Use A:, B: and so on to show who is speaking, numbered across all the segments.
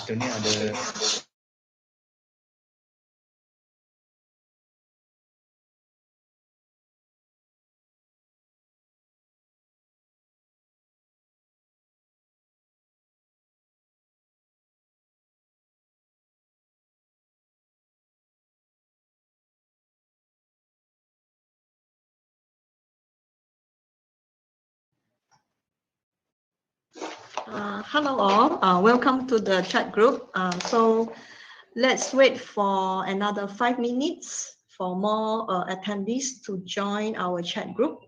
A: Ini ada
B: Hello all, welcome to the chat group. So let's wait for another 5 minutes for more attendees to join our chat group.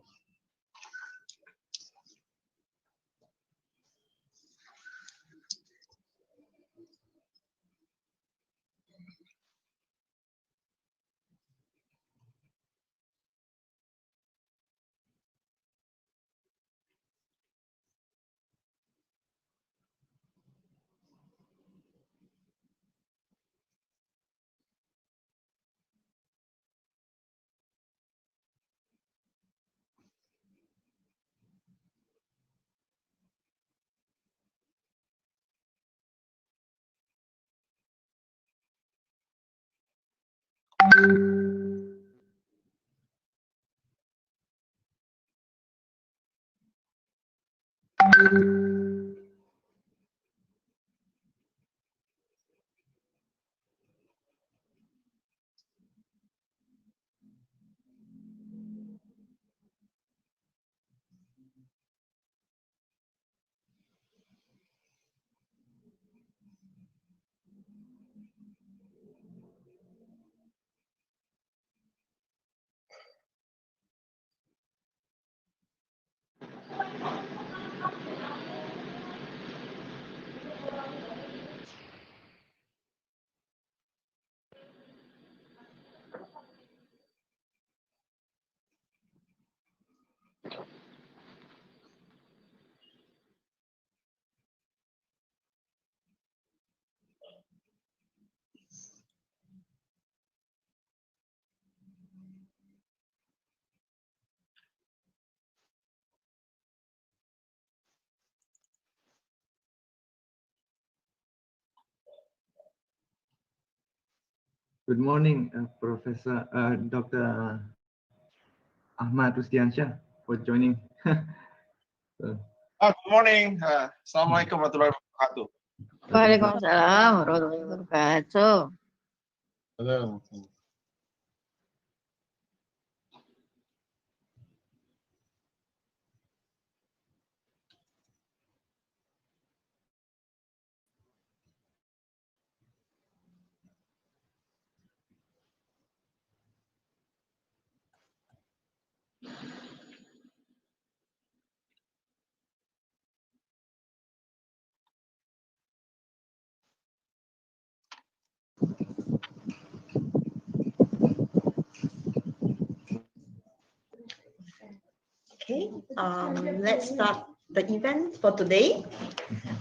A: Good morning, Professor Dr. Ahmad Rusdiansyah for joining.
C: Good morning. Assalamualaikum warahmatullahi wabarakatuh.
D: Waalaikumsalam warahmatullahi wabarakatuh.
C: Hello.
B: Okay, let's start the event for today.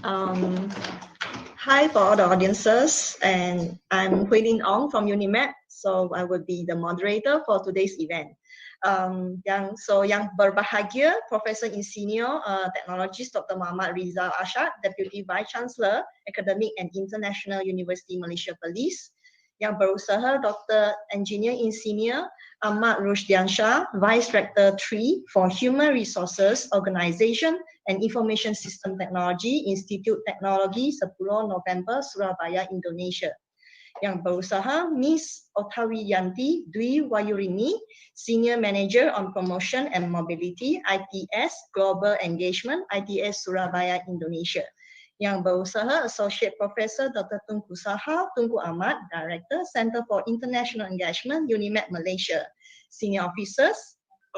B: Hi for all the audiences, and I'm Huilin Ong from UniMAP, so I will be the moderator for today's event. Yang berbahagia, Professor Insinyur Teknologi Dr. Mohammad Rizal Arshad, Deputy Vice Chancellor, Academic and International Universiti Malaysia Perlis. Yang berusaha Dr. Engineer Insinyur Ahmad Rusdiansyah, Vice Rector 3 for Human Resources Organization and Information System Technology, Institut Teknologi Sepuluh Nopember, Surabaya, Indonesia. Yang berusaha Miss Otawiyanti Dwi Wayurini, Senior Manager on Promotion and Mobility, ITS Global Engagement, ITS Surabaya, Indonesia. Yang berusaha Associate Professor Dr. Tunku Sahal Tunku Ahmad, Director, Center for International Engagement, UniMAP Malaysia. Senior officers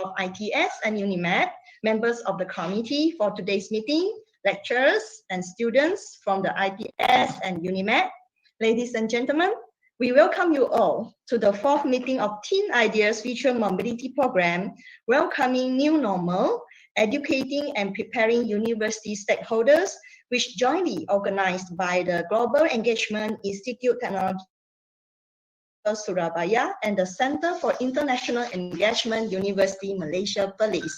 B: of ITS and UniMAP, members of the committee for today's meeting, lecturers and students from the ITS and UniMAP. Ladies and gentlemen, we welcome you all to the 4th meeting of Teen Ideas Future Mobility Program, welcoming new normal, educating and preparing university stakeholders, which jointly organized by the Global Engagement Institute Teknologi Surabaya and the Center for International Engagement, Universiti Malaysia Perlis.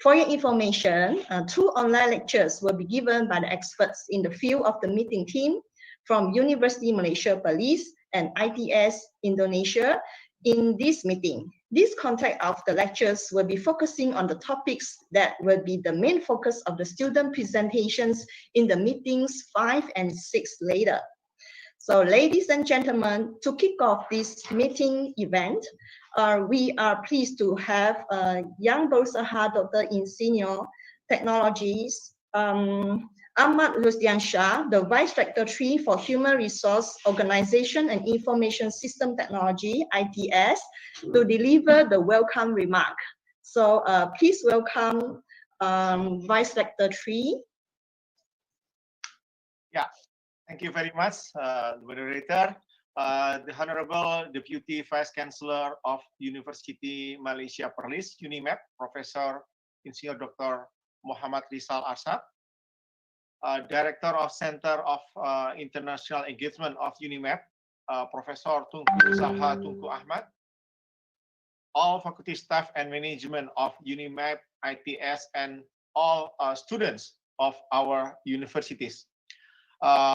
B: For your information, 2 online lectures will be given by the experts in the field of the meeting team. from Universiti Malaysia Perlis and ITS Indonesia in this meeting. This content of the lectures will be focusing on the topics that will be the main focus of the student presentations in the meetings 5 and 6 later. So ladies and gentlemen, to kick off this meeting event, we are pleased to have young berusaha Dr. in Senior Technologies, Ahmad Rusdiansyah, the Vice Secretary for Human Resource Organization and Information System Technology, ITS, to deliver the welcome remark. So please welcome Vice Secretary.
C: Yeah, thank you very much, the moderator. The Honorable Deputy Vice Chancellor of Universiti Malaysia Perlis, UniMAP, Professor Insinyur Dr. Mohammad Rizal, Director of Center of International Engagement of UniMAP, Professor Tunku Zaha Tunku Ahmad, all faculty staff and management of UniMAP, ITS, and all students of our universities.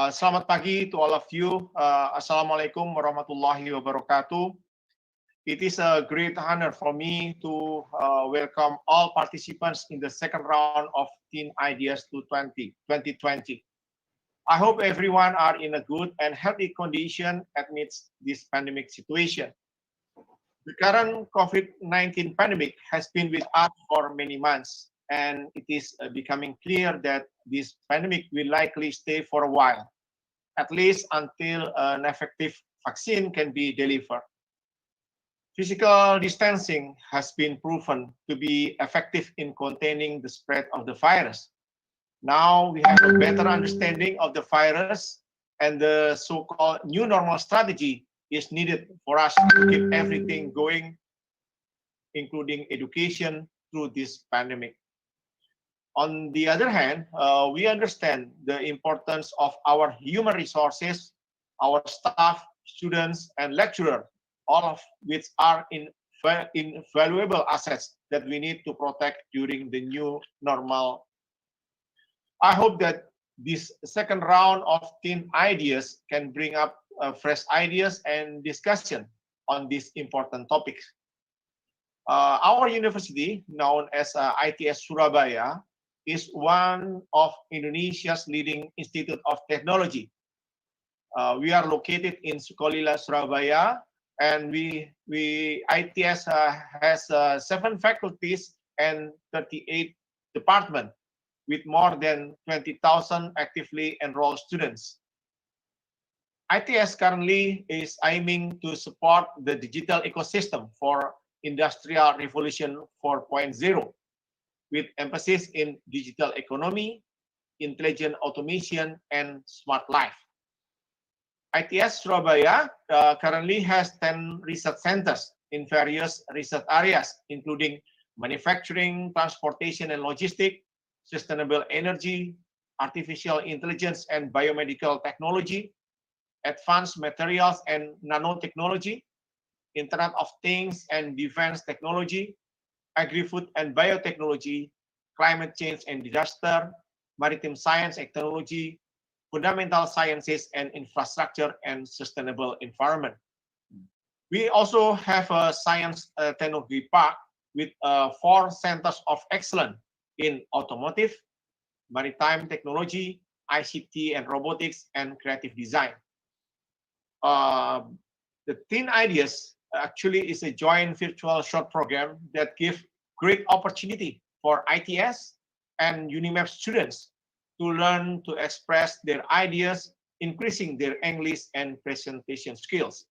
C: Selamat pagi to all of you. Assalamualaikum warahmatullahi wabarakatuh. It is a great honor for me to welcome all participants in the second round of Teen Ideas 2020. I hope everyone are in a good and healthy condition amidst this pandemic situation. The current COVID-19 pandemic has been with us for many months, and it is becoming clear that this pandemic will likely stay for a while, at least until an effective vaccine can be delivered. Physical distancing has been proven to be effective in containing the spread of the virus. Now we have a better understanding of the virus, and the so-called new normal strategy is needed for us to keep everything going, including education, through this pandemic. On the other hand, we understand the importance of our human resources, our staff, students, and lecturers, all of which are invaluable assets that we need to protect during the new normal. I hope that this second round of Teen Ideas can bring up fresh ideas and discussion on these important topics. Our university, known as ITS Surabaya, is one of Indonesia's leading Institute of Technology. We are located in Sukolila, Surabaya, and ITS has 7 faculties and 38 departments with more than 20,000 actively enrolled students. ITS currently is aiming to support the digital ecosystem for Industrial Revolution 4.0, with emphasis in digital economy, intelligent automation, and smart life. ITS Surabaya currently has 10 research centers in various research areas, including manufacturing, transportation and logistics, sustainable energy, artificial intelligence and biomedical technology, advanced materials and nanotechnology, Internet of Things and defense technology, agri-food and biotechnology, climate change and disaster, maritime science and technology, fundamental sciences and infrastructure, and sustainable environment. We also have a science technology park with 4 centers of excellence in automotive, maritime technology, ICT and robotics, and creative design. The Teen Ideas actually is a joint virtual short program that gives great opportunity for ITS and UniMAP students to learn to express their ideas, increasing their English and presentation skills.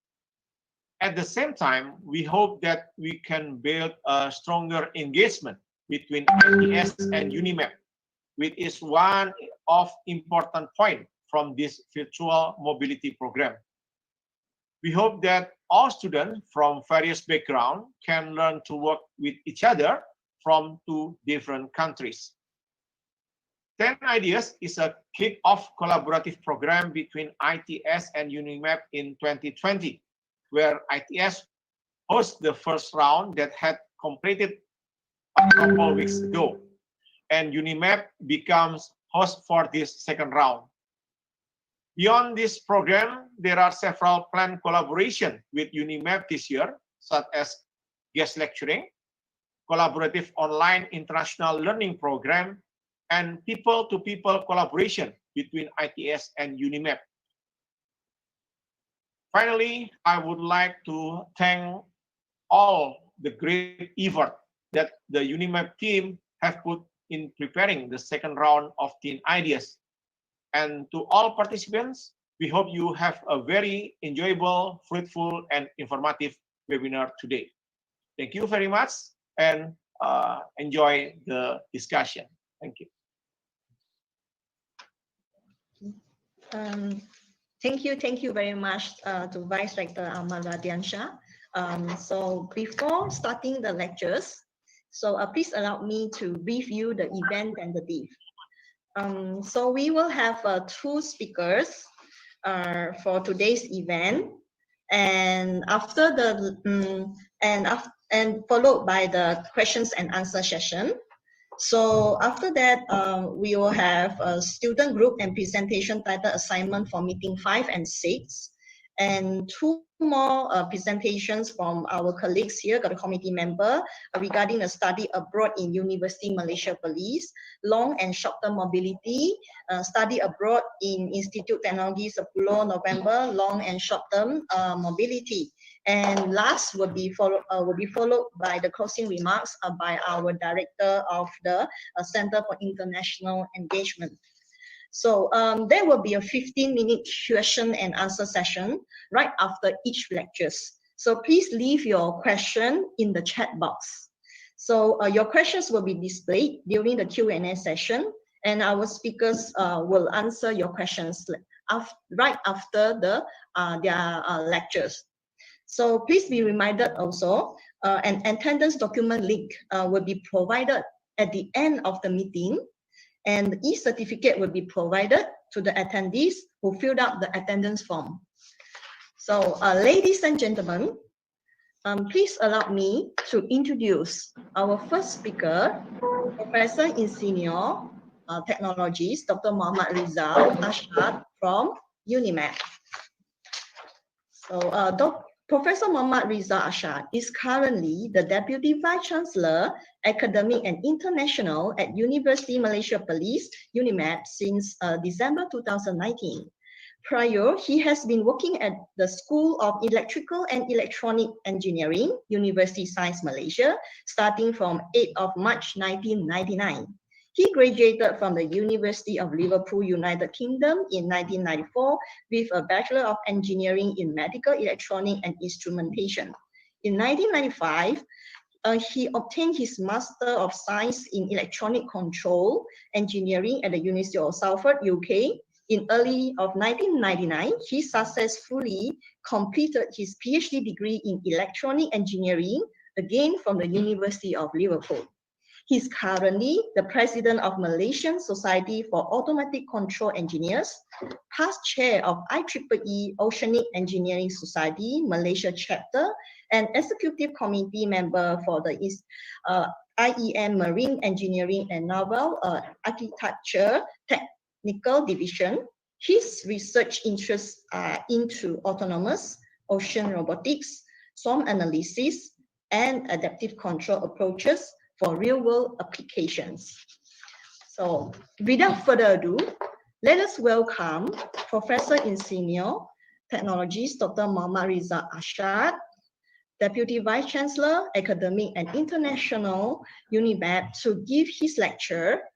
C: At the same time, we hope that we can build a stronger engagement between ITS and UniMAP, which is one of important point from this virtual mobility program. We hope that all students from various backgrounds can learn to work with each other from 2 different countries. 10 Ideas is a kick-off collaborative program between ITS and UniMAP in 2020, where ITS hosts the first round that had completed a couple weeks ago, and UniMAP becomes host for this second round. Beyond this program, there are several planned collaboration with UniMAP this year, such as guest lecturing, collaborative online international learning program, and people-to-people collaboration between ITS and UniMAP. Finally, I would like to thank all the great effort that the UniMAP team have put in preparing the second round of Teen Ideas. And to all participants, we hope you have a very enjoyable, fruitful, and informative webinar today. Thank you very much, and enjoy the discussion. Thank you.
B: Thank you very much to Vice Rector Ahmad Radiansyah. So before starting the lectures, so please allow me to brief you the event tentative. So we will have two speakers for today's event, and after the and followed by the questions and answer session. So after that, we will have a student group and presentation title assignment for meeting 5 and 6, and two more presentations from our colleagues here, got a committee member regarding a study abroad in Universiti Malaysia Perlis, long and short-term mobility, study abroad in Institut Teknologi Sepuluh Nopember, long and short-term mobility. And last will be followed by the closing remarks by our director of the Center for International Engagement. So there will be a 15-minute question and answer session right after each lectures. So please leave your question in the chat box. So your questions will be displayed during the Q&A session, and our speakers will answer your questions right after their lectures. So please be reminded also, an attendance document link will be provided at the end of the meeting, and the e-certificate will be provided to the attendees who filled out the attendance form. So ladies and gentlemen, please allow me to introduce our first speaker, Professor in Senior Technologies, Dr. Mohammad Rizal Ashad from UniMAP. So Professor Mohammad Rizal Ashad is currently the Deputy Vice-Chancellor, Academic and International at Universiti Malaysia Perlis, UniMAP, since December 2019. Prior, he has been working at the School of Electrical and Electronic Engineering, University Science Malaysia, starting from 8th of March 1999. He graduated from the University of Liverpool, United Kingdom in 1994 with a Bachelor of Engineering in Medical Electronic and Instrumentation. In 1995, he obtained his Master of Science in Electronic Control Engineering at the University of Salford, UK. In early of 1999, he successfully completed his PhD degree in Electronic Engineering, again from the University of Liverpool. He's currently the president of Malaysian Society for Automatic Control Engineers, past chair of IEEE Oceanic Engineering Society, Malaysia chapter, and executive committee member for the IEM Marine Engineering and Naval Architecture Technical Division. His research interests are into autonomous ocean robotics, swarm analysis, and adaptive control approaches for real-world applications. So without further ado, let us welcome Professor in Senior Technologies, Dr. Mohammad Rizal Ashad, Deputy Vice-Chancellor, Academic and International, UniMAP, to give his lecture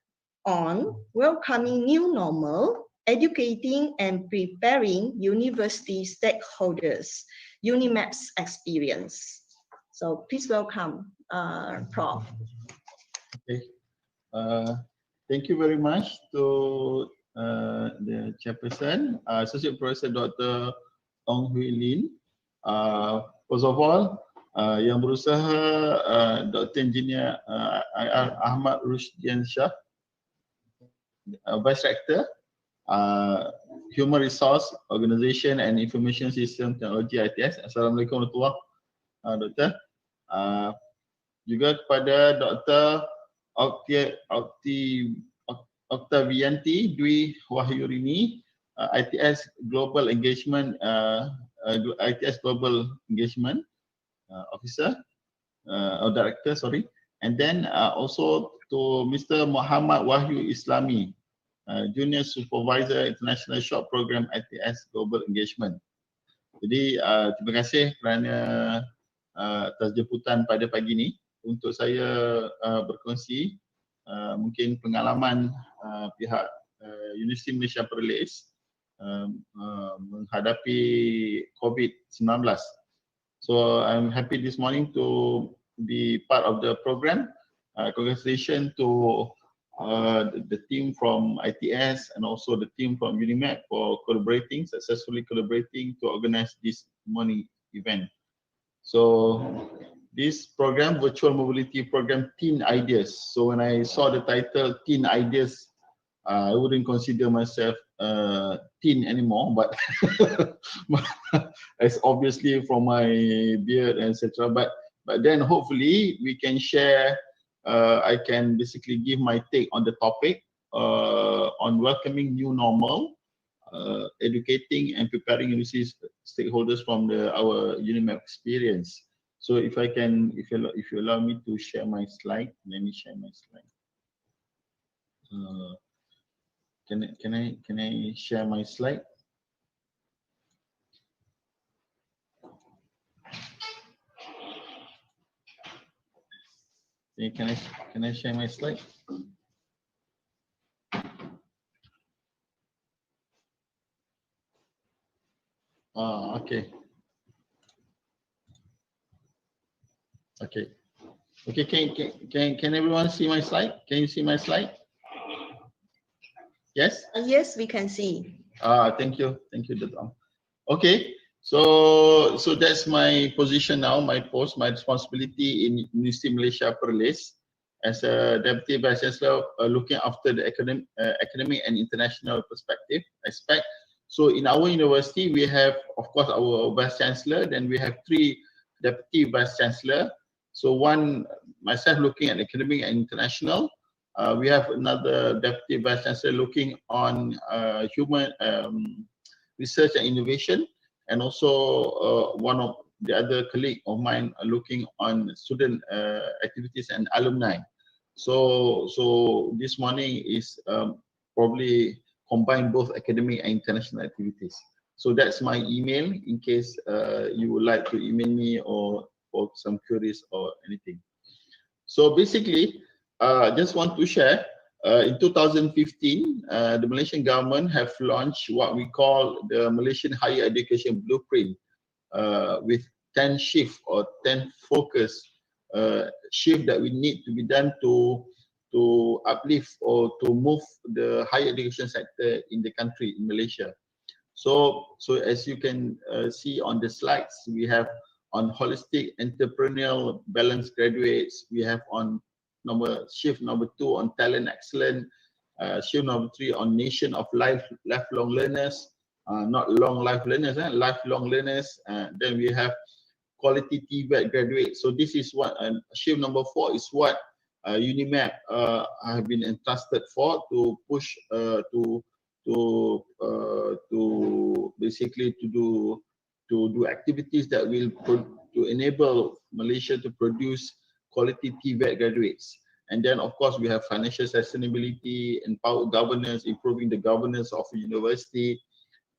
B: on welcoming new normal, educating and preparing university stakeholders, UniMAP's experience. So please welcome, Prof.
E: Okay. Thank you very much to the chairperson, Associate Professor Dr. Ong Hui Lin. First of all, yang berusaha Dr. Engineer Ahmad Rusdiansyah, Vice Rector, Human Resource Organization and Information System Technology ITS. Assalamualaikum warahmatullahi wabarakatuh, Doktor. Juga kepada Dr. Octavianti Dwi Wahyurini, ITS Global Engagement, ITS Global Engagement Officer or Director, sorry. And then also to Mr. Mohammad Wahyu Islami, Junior Supervisor International Short Program ITS Global Engagement. Jadi terima kasih kerana atas jemputan pada pagi ini untuk saya berkongsi mungkin pengalaman pihak Universiti Malaysia Perlis menghadapi COVID-19. So I'm happy this morning to be part of the program. Congratulations to the team from ITS and also the team from UniMAP for successfully collaborating to organize this morning event. So this program, Virtual Mobility Program, Teen Ideas. So when I saw the title, Teen Ideas, I wouldn't consider myself teen anymore, but it's obviously from my beard, etc. But then hopefully we can share. I can basically give my take on the topic on welcoming new normal, educating and preparing university stakeholders from our UniMAP experience. So if I can, if you allow me to share my slide, let me share my slide. Can I share my slide? Can I share my slide? Okay. Okay. Okay. Can everyone see my slide? Can you see my slide? Yes.
B: Yes, we can see.
E: Thank you, Dr. Okay. So that's my position now, my post, my responsibility in Universiti Malaysia Perlis as a Deputy Vice Chancellor, looking after the academic and international perspective aspect. So in our university, we have, of course, our Vice Chancellor, then we have 3 Deputy Vice Chancellor. So one, myself looking at academic and international. We have another Deputy Vice Chancellor looking on human research and innovation, and also one of the other colleague of mine looking on student activities and alumni. So this morning is probably combine both academic and international activities. So that's my email in case you would like to email me or some queries or anything. So basically, just want to share, in 2015, the Malaysian government have launched what we call the Malaysian Higher Education Blueprint, with 10 shift or 10 focus shift that we need to be done to uplift or to move the higher education sector in the country, in Malaysia. So as you can see on the slides, we have on holistic entrepreneurial balanced graduates, we have on shift number 2 on talent excellence, shift number 3 on nation of lifelong learners, not long life learners, lifelong learners. Then we have quality TVET graduates. So this is what shift number 4 is what UniMAP have been entrusted for, to push to basically to do activities that will to enable Malaysia to produce quality TVET graduates. And then of course we have financial sustainability, empower governance, improving the governance of a university.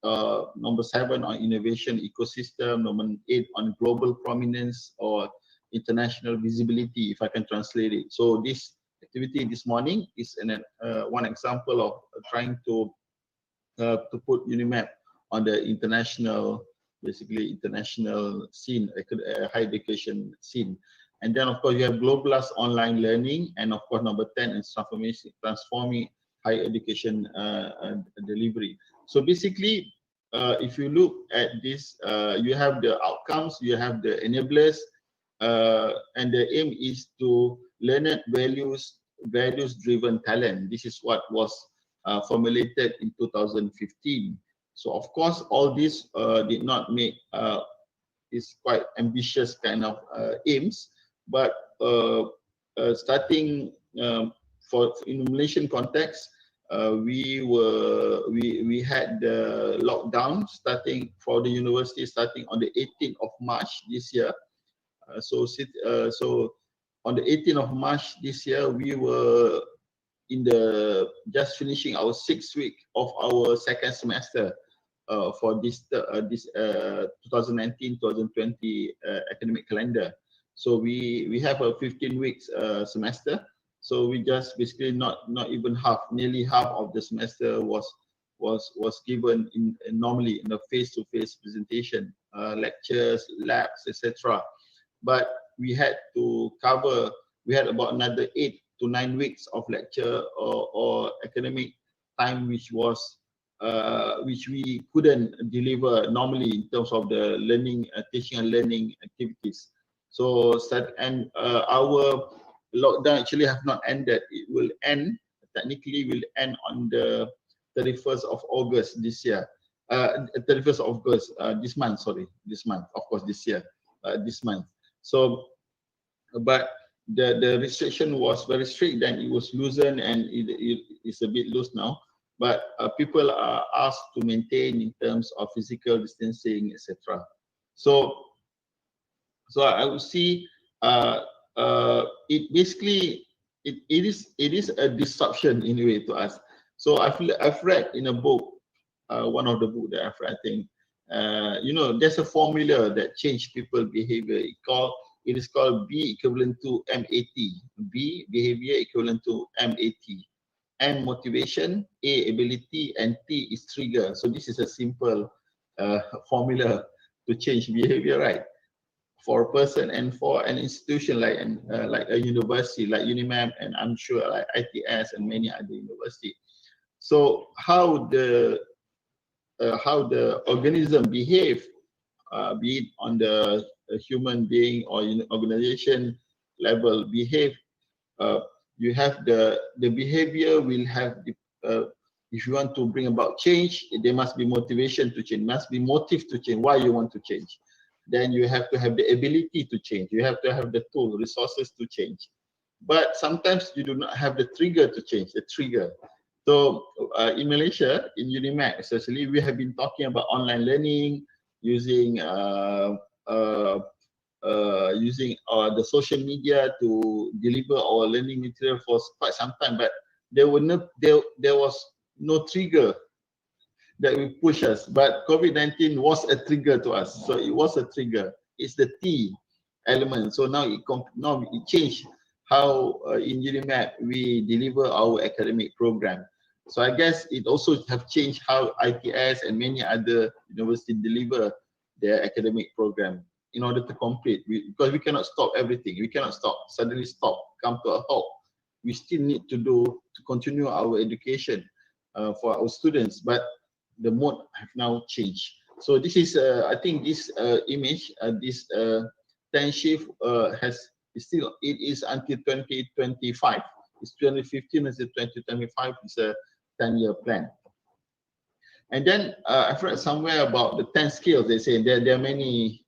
E: Number 7 on innovation ecosystem. Number 8 on global prominence or international visibility, if I can translate it. So this activity this morning is one example of trying to put UniMAP on the international, basically international scene, higher education scene. And then of course you have globalized online learning, and of course number 10 is transforming higher education delivery. So basically, if you look at this, you have the outcomes, you have the enablers, and the aim is to learn values-driven talent. This is what was formulated in 2015. So of course, all this did not make is quite ambitious kind of aims, but starting for in Malaysian context, we had the lockdown starting for the university starting on the 18th of March this year. So on the 18th of March this year, we were in the just finishing our 6th week of our second semester for this 2019-2020 academic calendar. So we have a 15 weeks semester. So we just basically not even half, nearly half of the semester was given normally in a face-to-face presentation, lectures, labs, etc. But we had to cover. We had about another 8 to 9 weeks of lecture or academic time, which we couldn't deliver normally in terms of the learning, teaching and learning activities. So our lockdown actually have not ended. It will end, technically will end on the 31st of August this year. 31st of August this month, sorry, this month, of course, this year, this month. So, but the restriction was very strict, then it was loosened and it's a bit loose now. But people are asked to maintain in terms of physical distancing, etc. So I would see it basically it is a disruption in a way to us. So I've read in a book, one of the books that I've read, I think, there's a formula that changed people behavior. It is called B equivalent to MAT. B, behavior, equivalent to MAT. M, motivation, A, ability, and T is trigger. So this is a simple formula to change behavior, right? For a person and for an institution like a university like UniMAP, and I'm sure like ITS and many other universities. So how the organism behave, be it on the human being or in organization level behave, you have the behavior will have the, if you want to bring about change, there must be motivation to change, must be motive to change, why you want to change. Then you have to have the ability to change. You have to have the tool, resources to change. But sometimes you do not have the trigger to change, the trigger. So in Malaysia, in UniMAP especially, we have been talking about online learning, using the social media to deliver our learning material for quite some time. But there was no trigger that will push us, but COVID-19 was a trigger to us. So it was a trigger. It's the T element. So now it changed how in UniMAP we deliver our academic program. So I guess it also have changed how ITS and many other universities deliver their academic program in order to complete. Because we cannot stop everything. We cannot suddenly stop, come to a halt. We still need to continue our education for our students. But the mode have now changed. So this is, I think this image, this 10 shift it is until 2025. It's 2015 until 2025 is a 10-year plan. And then I've read somewhere about the 10 skills. They say there are many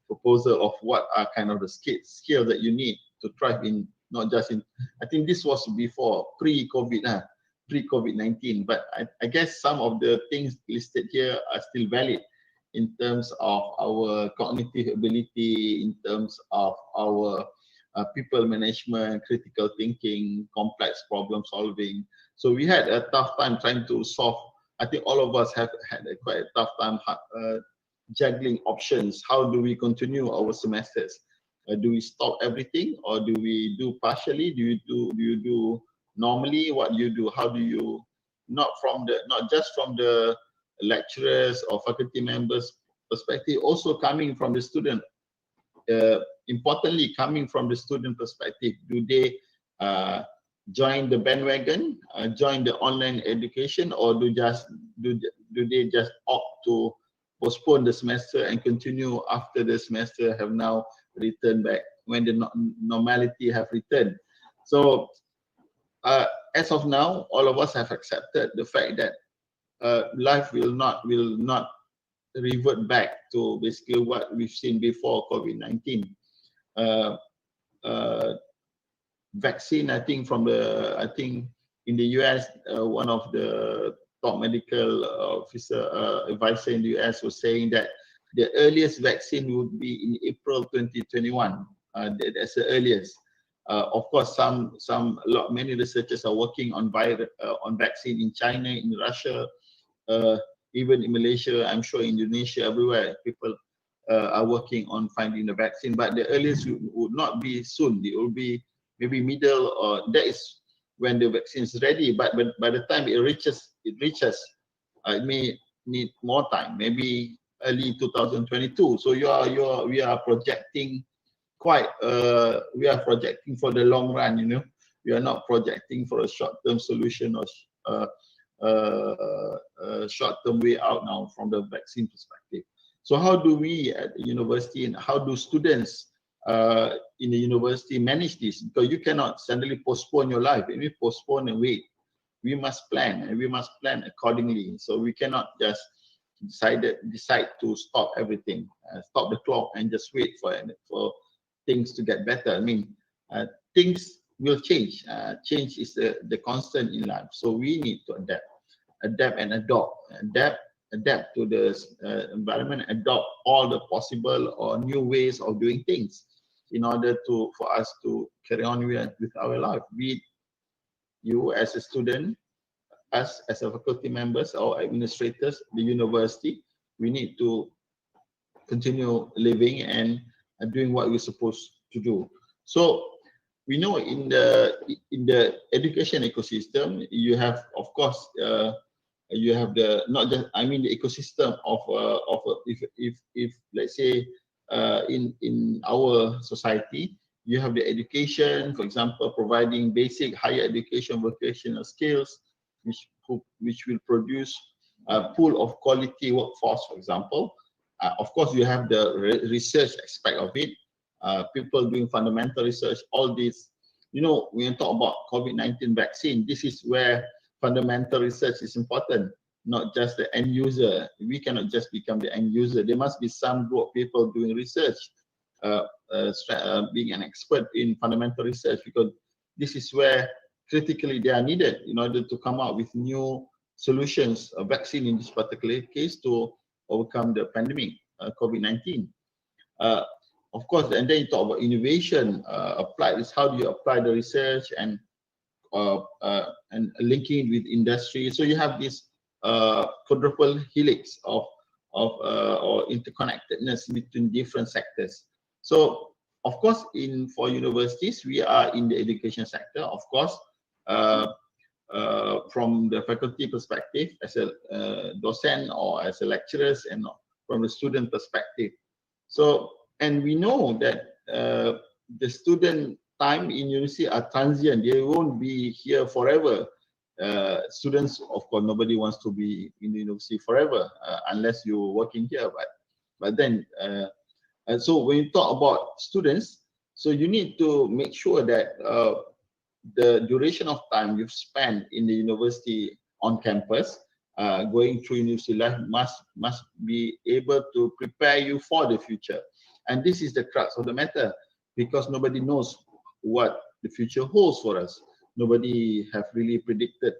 E: proposals of what are kind of the skills that you need to thrive in, not just in, I think this was before, pre-COVID-19, but I guess some of the things listed here are still valid in terms of our cognitive ability, in terms of our people management, critical thinking, complex problem solving. So we had a tough time trying to solve. I think all of us have had quite a tough time juggling options. How do we continue our semesters? Do we stop everything, or do we do partially? Do you do normally? What do you do? How do you, not just from the lecturers or faculty members perspective, also coming from the student, importantly coming from the student perspective, do they join the bandwagon, join the online education, or do they just opt to postpone the semester and continue after the semester have now returned back, when the normality have returned? So as of now, all of us have accepted the fact that life will not revert back to basically what we've seen before COVID-19. Vaccine, I think in the US, one of the top medical officer advisor in the US was saying that the earliest vaccine would be in April 2021. That's the earliest. Of course, many researchers are working on vaccine in China, in Russia, even in Malaysia. I'm sure Indonesia, everywhere people are working on finding the vaccine. But the earliest would not be soon. It will be maybe middle, or that is when the vaccine is ready. But by the time it reaches, it may need more time. Maybe early 2022. So we are projecting we are projecting for the long run, you know. We are not projecting for a short-term solution or short-term way out now from the vaccine perspective. So how do we at the university, and how do students in the university manage this? Because you cannot suddenly postpone your life. If you postpone and wait, we must plan, and we must plan accordingly. So we cannot just decide to stop everything, stop the clock, and just wait for things to get better. I mean, things will change. Change is the constant in life. So we need to adapt and adapt to the environment, adopt all the possible or new ways of doing things in order for us to carry on with our life. Be it you as a student, us as a faculty members or administrators, the university, we need to continue living and doing what we're supposed to do. So we know in the education ecosystem, you have, of course, you have the ecosystem of if let's say in our society, you have the education, for example, providing basic higher education vocational skills, which will produce a pool of quality workforce, for example. Of course, you have the research aspect of it, people doing fundamental research, all this. You know, when you talk about COVID-19 vaccine, this is where fundamental research is important, not just the end user. We cannot just become the end user. There must be some group of people doing research, being an expert in fundamental research, because this is where critically they are needed in order to come up with new solutions, a vaccine in this particular case, to overcome the pandemic, COVID-19. Of course, and then you talk about innovation, applied is how do you apply the research and linking with industry. So you have this quadruple helix of or interconnectedness between different sectors. So of course, for universities, we are in the education sector. Of course, from the faculty perspective, as a docent or as a lecturers, and from the student perspective. So, and we know that the student time in university are transient. They won't be here forever. Students, of course, nobody wants to be in the university forever unless you're working here. But then, so when you talk about students, so you need to make sure that the duration of time you've spent in the university on campus, going through university life, must be able to prepare you for the future. And this is the crux of the matter, because nobody knows what the future holds for us. Nobody have really predicted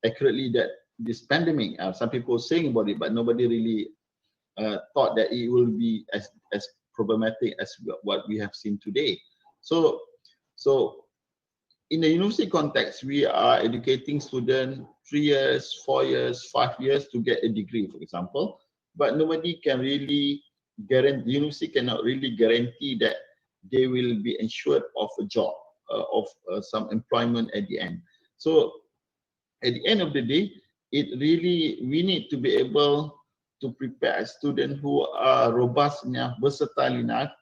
E: accurately that this pandemic, some people are saying about it, but nobody really thought that it will be as problematic as what we have seen today. So in the university context, we are educating students 3 years, 4 years, 5 years to get a degree, for example. But nobody can really guarantee, the university cannot really guarantee that they will be ensured of a job, of some employment at the end. So at the end of the day, we need to be able to prepare students who are robust enough, versatile enough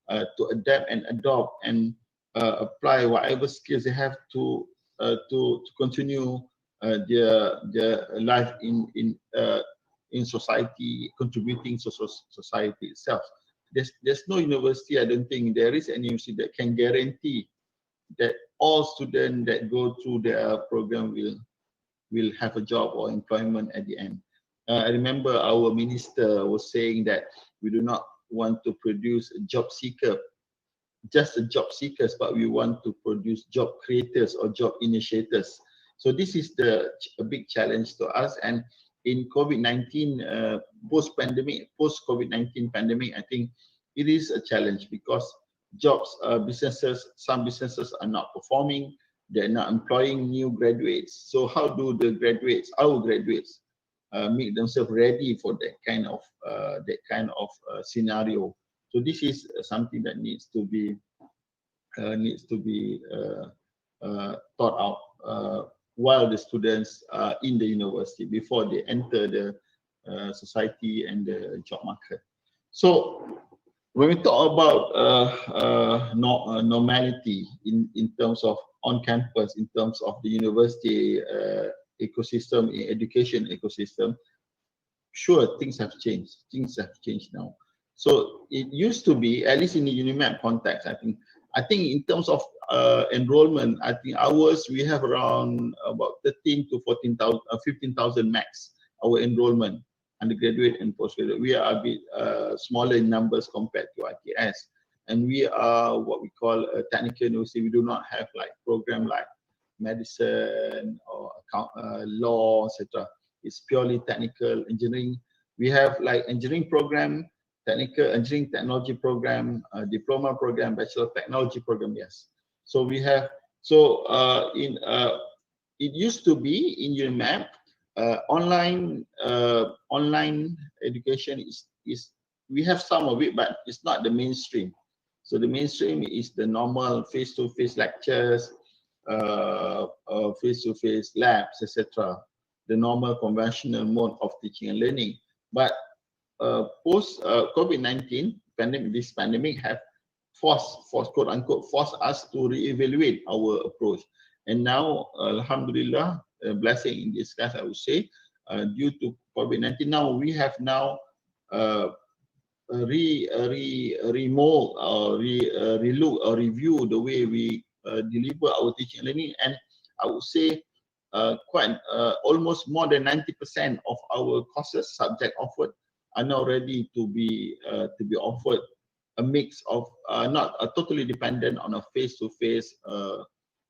E: to adapt and adopt and apply whatever skills they have to continue their life in society, contributing to society itself. There's no university, I don't think there is any university that can guarantee that all students that go through their program will have a job or employment at the end. I remember our minister was saying that we do not want to produce a job seeker, just a job seekers, but we want to produce job creators or job initiators. So this is a big challenge to us. And in COVID-19, post-COVID-19 pandemic, I think it is a challenge because jobs, some businesses are not performing. They're not employing new graduates. So how do the graduates, our graduates, make themselves ready for that kind of scenario? So this is something that needs to be thought out while the students are in the university before they enter the society and the job market. So when we talk about normality in terms of on campus, in terms of the university ecosystem, education ecosystem, sure, things have changed. Things have changed now. So it used to be, at least in the UniMAP context, I think in terms of enrollment, I think ours, we have around about 13 to 14,000, 15,000 max, our enrollment, undergraduate and postgraduate. We are a bit smaller in numbers compared to ITS. And we are what we call a technical university. We do not have like program like medicine or law, etc. It's purely technical engineering. We have like engineering program, technical engineering technology program, diploma program, bachelor of technology program. Yes. So we have. So it used to be in UniMAP, online education is we have some of it, but it's not the mainstream. So the mainstream is the normal face-to-face lectures, face-to-face labs, etc. The normal conventional mode of teaching and learning. But post COVID-19 pandemic, this pandemic have forced quote unquote forced us to reevaluate our approach. And now, alhamdulillah, blessing in disguise, I would say, due to COVID-19, now we have now remold or relook or review the way we deliver our teaching and learning. And I would say almost more than 90% of our courses subject offered are now ready to be offered a mix of not totally dependent on a face-to-face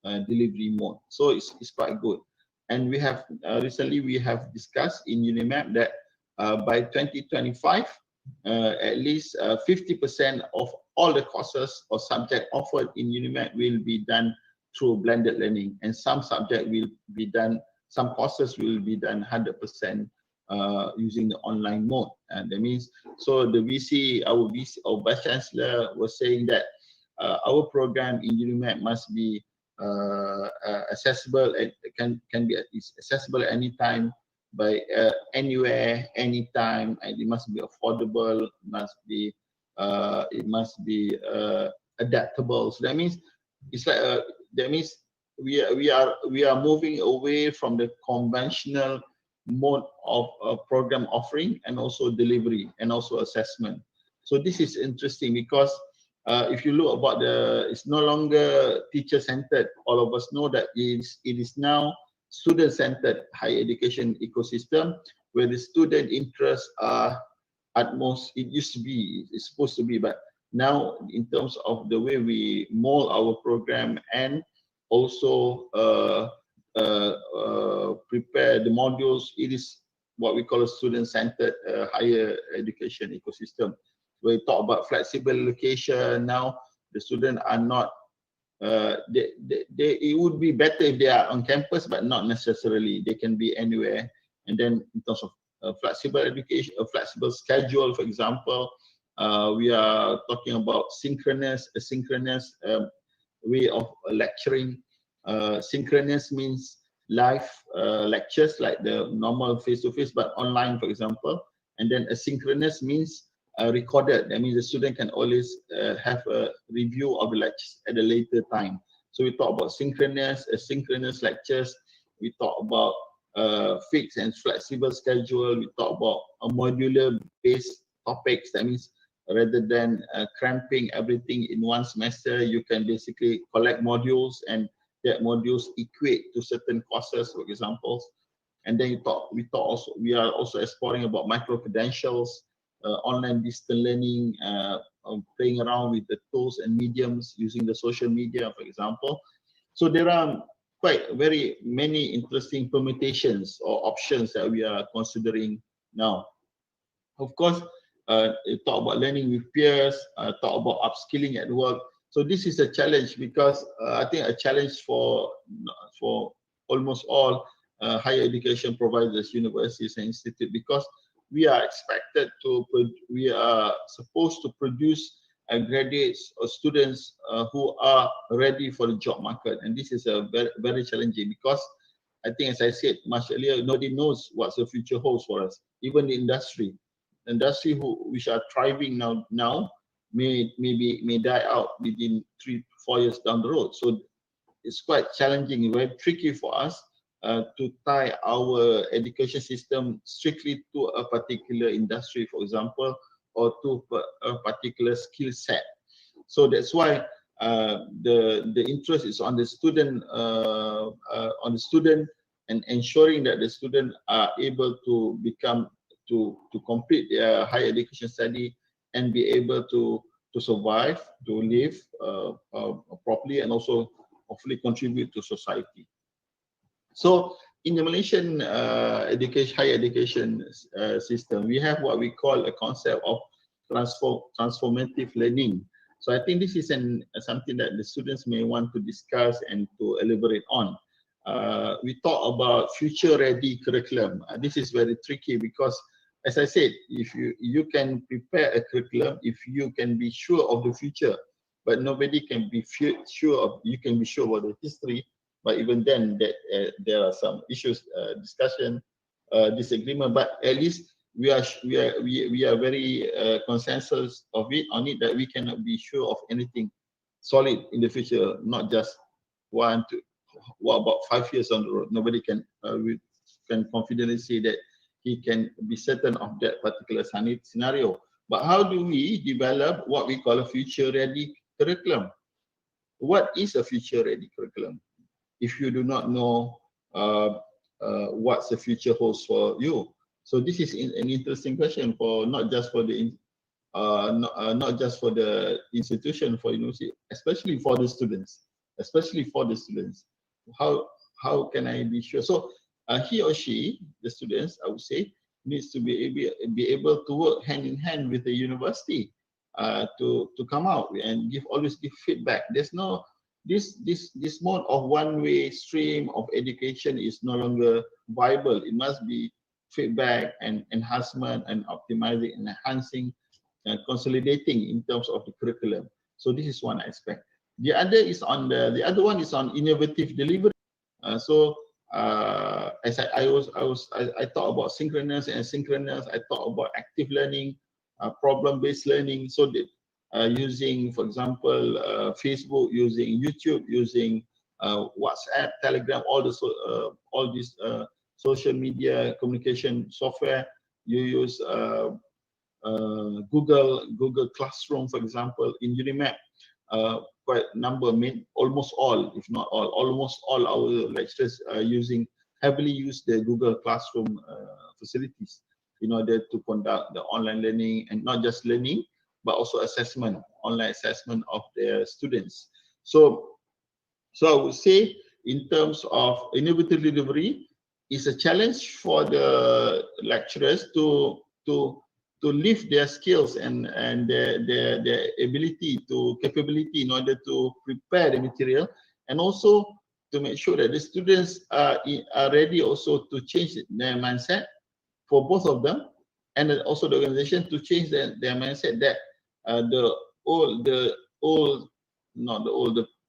E: delivery mode. So it's quite good. And we have recently we have discussed in UniMAP that by 2025, at least 50% of all the courses or subject offered in UniMAP will be done through blended learning, and some subject will be done, some courses will be done 100% using the online mode. And that means, so the VC, our Vice Chancellor was saying that our program in UniMAP must be accessible, and can be accessible anytime, by anywhere, anytime, and it must be affordable, it must be adaptable. So that means it's like that means we are moving away from the conventional mode of program offering and also delivery and also assessment. So this is interesting because if you look about it's no longer teacher-centered. All of us know that it is now student-centered higher education ecosystem, where the student interests are at most, it used to be, it's supposed to be, but now in terms of the way we mold our program and also prepare the modules, it is what we call a student-centered higher education ecosystem. We talk about flexible location. Now the students are not, it would be better if they are on campus, but not necessarily. They can be anywhere. And then in terms of flexible education, a flexible schedule, for example, we are talking about synchronous, asynchronous way of lecturing. Synchronous means live lectures like the normal face-to-face, but online, for example. And then asynchronous means recorded. That means the student can always have a review of the lectures at a later time. So we talk about synchronous, asynchronous lectures. We talk about fixed and flexible schedule. We talk about a modular-based topics. That means rather than cramping everything in one semester, you can basically collect modules, and that modules equate to certain courses, for example. And then we are also exploring about micro-credentials, online distance learning, playing around with the tools and mediums using the social media, for example. So there are quite very many interesting permutations or options that we are considering now. Of course, talk about learning with peers, talk about upskilling at work. So this is a challenge because I think a challenge for almost all higher education providers, universities and institutes, because we are expected to, we are supposed to produce graduates or students who are ready for the job market, and this is a very, very challenging because I think, as I said much earlier, nobody knows what the future holds for us. Even the industry which are thriving now may die out within 3 to 4 years down the road. So it's quite challenging, very tricky for us to tie our education system strictly to a particular industry, for example, or to a particular skill set. So that's why the interest is on the student, and ensuring that the student are able to become to complete their higher education study and be able to survive, to live properly, and also hopefully contribute to society. So in the Malaysian higher education system, we have what we call a concept of transformative learning. So I think this is something that the students may want to discuss and to elaborate on. We talk about future-ready curriculum. This is very tricky because, as I said, if you can prepare a curriculum, if you can be sure of the future, but nobody can be sure of. You can be sure about the history, but even then, there are some issues, discussion, disagreement. But at least we are very consensus on it that we cannot be sure of anything solid in the future, not just 1 to what about 5 years on the road. Nobody can we can confidently say that he can be certain of that particular scenario. But how do we develop what we call a future-ready curriculum? What is a future-ready curriculum? If you do not know what the future holds for you, so this is an interesting question for not just for the not just for the institution, for university, especially for the students. How can I be sure? So he or she, the students, I would say, needs to be able to work hand in hand with the university to come out and always give feedback. There's no this mode of one-way stream of education is no longer viable. It must be feedback and enhancement and optimizing and enhancing and consolidating in terms of the curriculum. So this is one aspect. The other one is on innovative delivery. As I talk about synchronous and asynchronous. I talk about active learning, problem-based learning. So that using, for example, Facebook, using YouTube, using WhatsApp, Telegram, all these social media communication software. You use Google Classroom, for example, in UniMAP. Quite almost all, if not all, almost all our lecturers are heavily use the Google Classroom facilities in order to conduct the online learning, and not just learning, but also online assessment of their students. So I would say, in terms of innovative delivery, it's a challenge for the lecturers to lift their skills and their capability in order to prepare the material, and also to make sure that the students are ready also to change their mindset for both of them, and also the organization to change their mindset that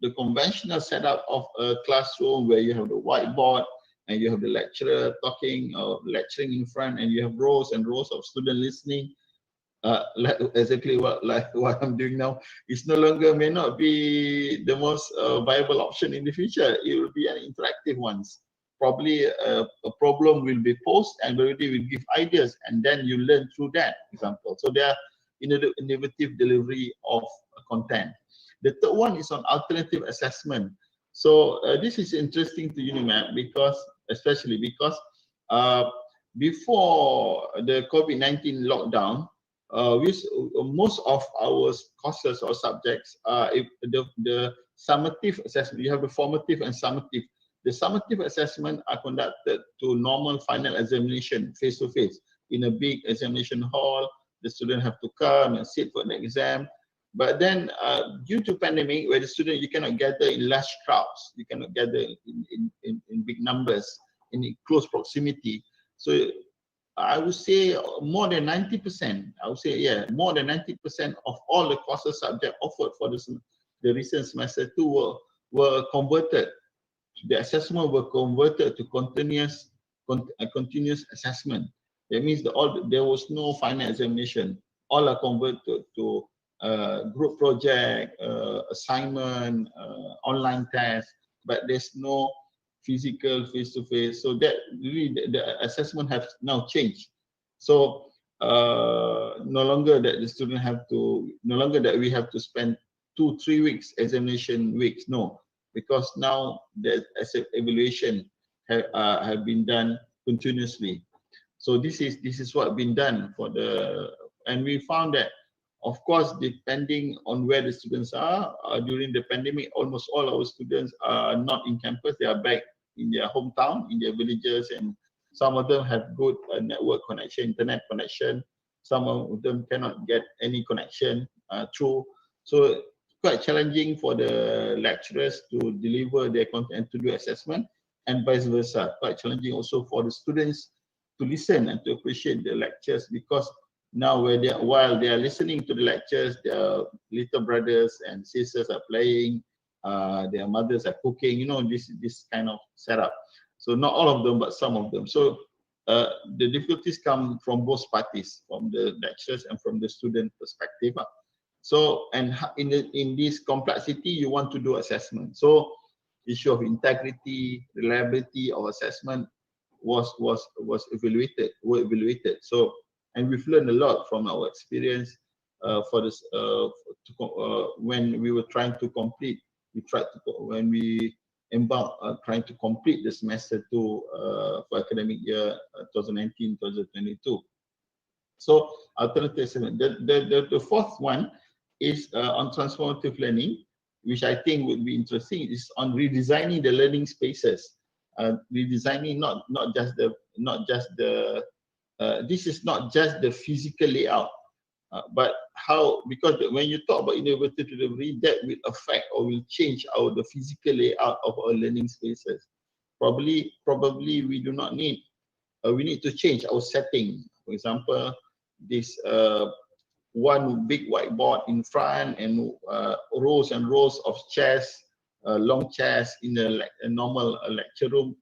E: the conventional setup of a classroom where you have the whiteboard and you have the lecturer talking or lecturing in front, and you have rows and rows of students listening, exactly what I'm doing now, is may not be the most viable option in the future. It will be an interactive one. Probably a problem will be posed and everybody will give ideas, and then you learn through that example. So there are innovative delivery of content. The third one is on alternative assessment. So this is interesting to UniMAP especially because before the COVID-19 lockdown, most of our courses or subjects, the summative assessment, you have the formative and summative. The summative assessment are conducted to normal final examination, face-to-face, in a big examination hall. The student have to come and sit for an exam. But then, due to pandemic, where the student, you cannot gather in large crowds, you cannot gather in big numbers, in close proximity. So I would say more than 90%, I would say, yeah, more than 90% of all the courses subject offered for the recent semester 2 were converted. The assessment were converted to continuous assessment. That means there was no final examination. All are converted to group project, assignment, online test, but there's no physical face-to-face. So that really the assessment has now changed. So no longer that we have to spend 2-3 weeks examination weeks. No, because now the evaluation have been done continuously. So this is what been done and we found that, of course, depending on where the students are during the pandemic, almost all our students are not in campus. They are back in their hometown, in their villages, and some of them have good network connection, internet connection. Some of them cannot get any connection through. So quite challenging for the lecturers to deliver their content and to do assessment, and vice versa. Quite challenging also for the students to listen and to appreciate the lectures, because now while they are listening to the lectures, their little brothers and sisters are playing, their mothers are cooking, this kind of setup. So not all of them, but some of them. So the difficulties come from both parties, from the lecturers and from the student perspective. So, and in this complexity, you want to do assessment. So issue of integrity, reliability of assessment were evaluated. So, and we've learned a lot from our experience for this when we were trying to complete. When we embarked trying to complete the semester 2 for academic year 2019-2022. So alternative assessment. The fourth one is on transformative learning, which I think would be interesting, is on redesigning the learning spaces. Redesigning this is not just the physical layout, but how, because when you talk about innovative delivery, that will affect or will change the physical layout of our learning spaces. Probably we do not need, we need to change our setting. For example, this one big whiteboard in front and rows and rows of chairs, long chairs in a normal lecture room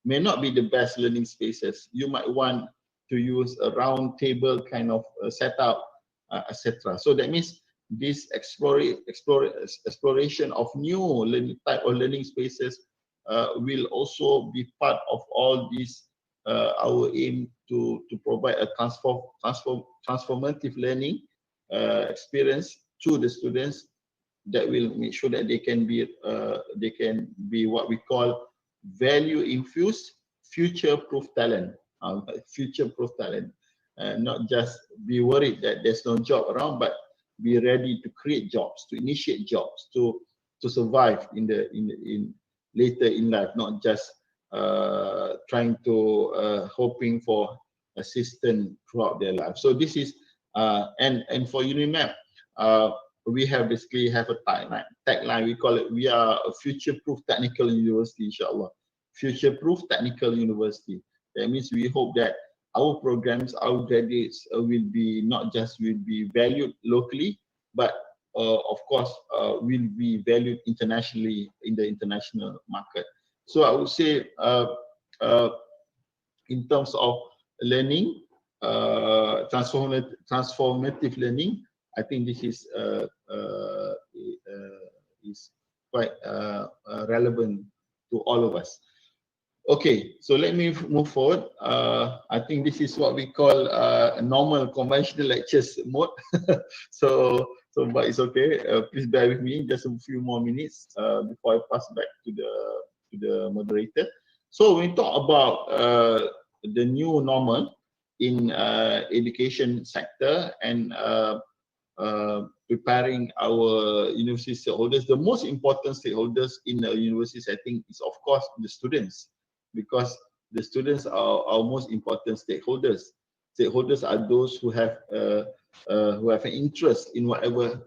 E: may not be the best learning spaces. You might want to use a round table kind of setup, etc. So that means this exploration of new type of learning spaces will also be part of all these, our aim to provide a transformative learning experience to the students that will make sure that they can be what we call value infused future-proof talent. Future-proof talent, not just be worried that there's no job around, but be ready to create jobs, to initiate jobs, to survive in later in life, not just trying to hoping for assistance throughout their life. So this is and for UniMAP, we basically have a tagline. We call it, we are a future-proof technical university, inshallah. Future-proof technical university. That means we hope that our programs, our graduates will be valued locally, but of course will be valued internationally in the international market. So I would say in terms of learning, transformative learning, I think this is quite relevant to all of us. Okay, so let me move forward. I think this is what we call a normal conventional lectures mode. so but it's okay. Please bear with me just a few more minutes before I pass back to the moderator. So when we talk about the new normal in education sector, and preparing our university stakeholders. The most important stakeholders in the university setting is, of course, the students, because the students are our most important stakeholders. Stakeholders are those who have an interest in whatever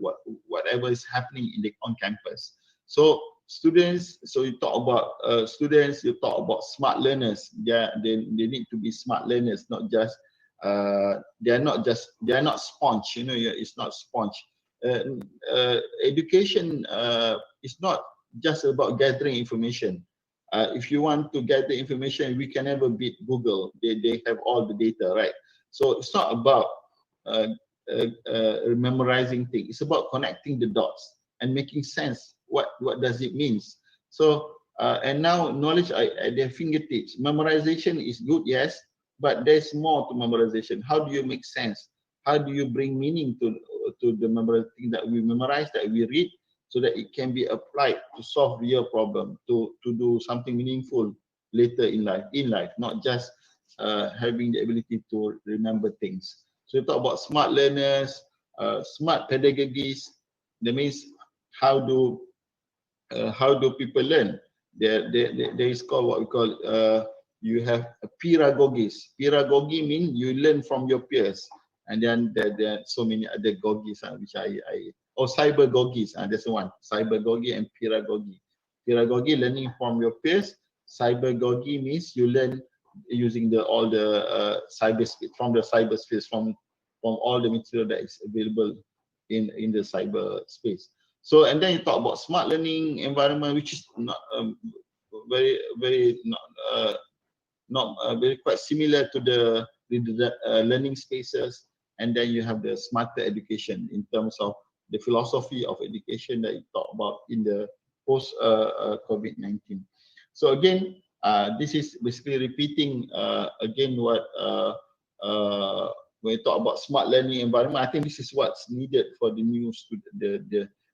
E: is happening on campus. So students, so you talk about students, you talk about smart learners. They need to be smart learners, not just they are not sponge. You know, it's not sponge. Education is not just about gathering information. If you want to gather information, we can never beat Google. They have all the data, right? So it's not about memorizing things. It's about connecting the dots and making sense. What does it mean? So and now knowledge at their fingertips. Memorization is good, yes, but there's more to memorization. How do you make sense? How do you bring meaning to the thing that we memorize, that we read, so that it can be applied to solve real problem, to do something meaningful later in life, not just having the ability to remember things. So we talk about smart learners, smart pedagogies. That means how do people learn? There is called what we call you have pedagogies. Pedagogy means you learn from your peers, and then there are so many other gogis which cybergogis. That's the one. Cybergogy and pedagogy. Pedagogy, learning from your peers. Cybergogy means you learn using all the cyberspace, from the cyberspace, from all the material that is available in the cyberspace. So, and then you talk about smart learning environment, which is not very quite similar to the learning spaces. And then you have the smarter education in terms of the philosophy of education that you talk about in the post COVID-19. So again, this is basically repeating again what when you talk about smart learning environment. I think this is what's needed for the new student,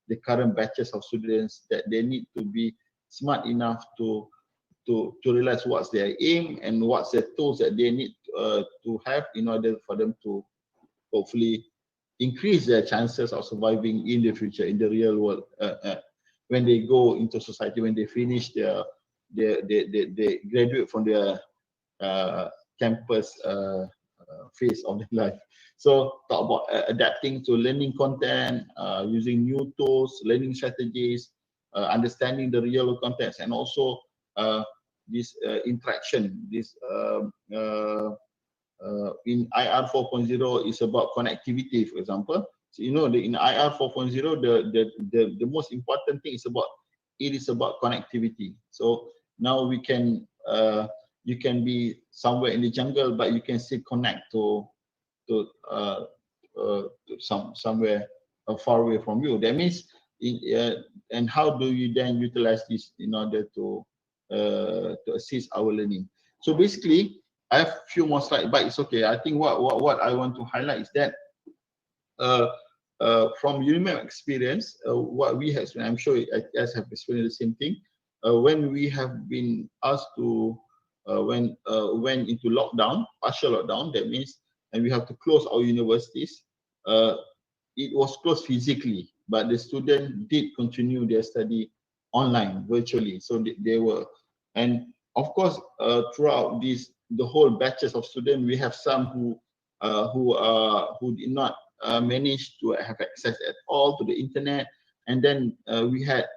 E: the current batches of students, that they need to be smart enough to realize what's their aim and what's the tools that they need to have in order for them to hopefully increase their chances of surviving in the future, in the real world, when they go into society, when they finish they graduate from their campus phase of their life. So talk about adapting to learning content, using new tools, learning strategies, understanding the real world context, and also this interaction. This in IR 4.0 is about connectivity, for example. So, you know, in IR 4.0, the most important thing is about connectivity. So now we can you can be somewhere in the jungle, but you can still connect to somewhere far away from you. That means, and how do you then utilize this in order to assist our learning? So basically, I have a few more slides, but it's okay. I think what I want to highlight is that from UniMAP experience, what we have, and I'm sure you guys have experienced the same thing. When we have been asked to went into lockdown, partial lockdown, that means, and we have to close our universities. It was closed physically, but the student did continue their study online, virtually. So they were, and of course, throughout the whole batches of students, we have some who did not manage to have access at all to the internet, and then we had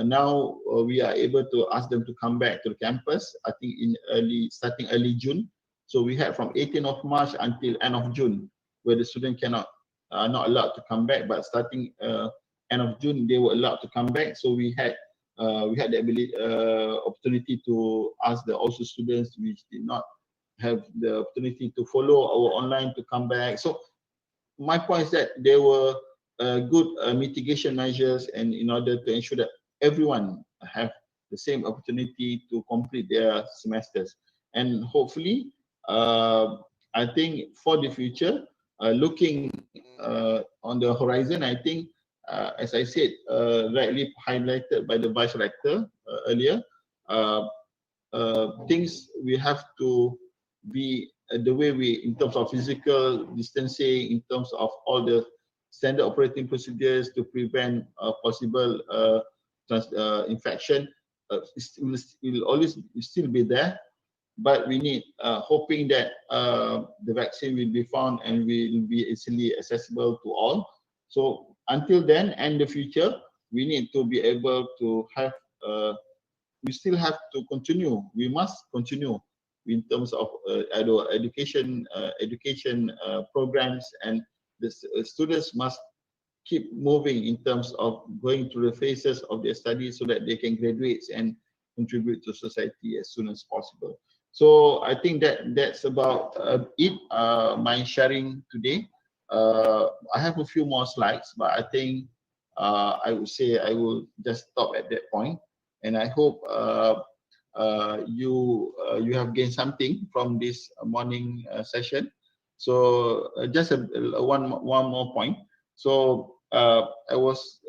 E: now we are able to ask them to come back to the campus. I think starting early June. So we had from 18th of March until end of June, where the student not allowed to come back, but starting end of June they were allowed to come back. So we had the ability opportunity to ask the also students which did not have the opportunity to follow our online to come back. So my point is that there were good mitigation measures, and in order to ensure that everyone have the same opportunity to complete their semesters. And hopefully, I think for the future, looking on the horizon, I think, as I said, rightly highlighted by the Vice Rector earlier, things we have to be the way we, in terms of physical distancing, in terms of all the standard operating procedures to prevent possible infection. It will always still be there, but we need hoping that the vaccine will be found and will be easily accessible to all. So until then and the future, we need to be able to have, we still have to continue. We must continue in terms of education programs, and the students must keep moving in terms of going through the phases of their studies so that they can graduate and contribute to society as soon as possible. So I think that's about it, my sharing today. I have a few more slides, but I think I would say I will just stop at that point. And I hope you have gained something from this morning session. So just one more point. So I was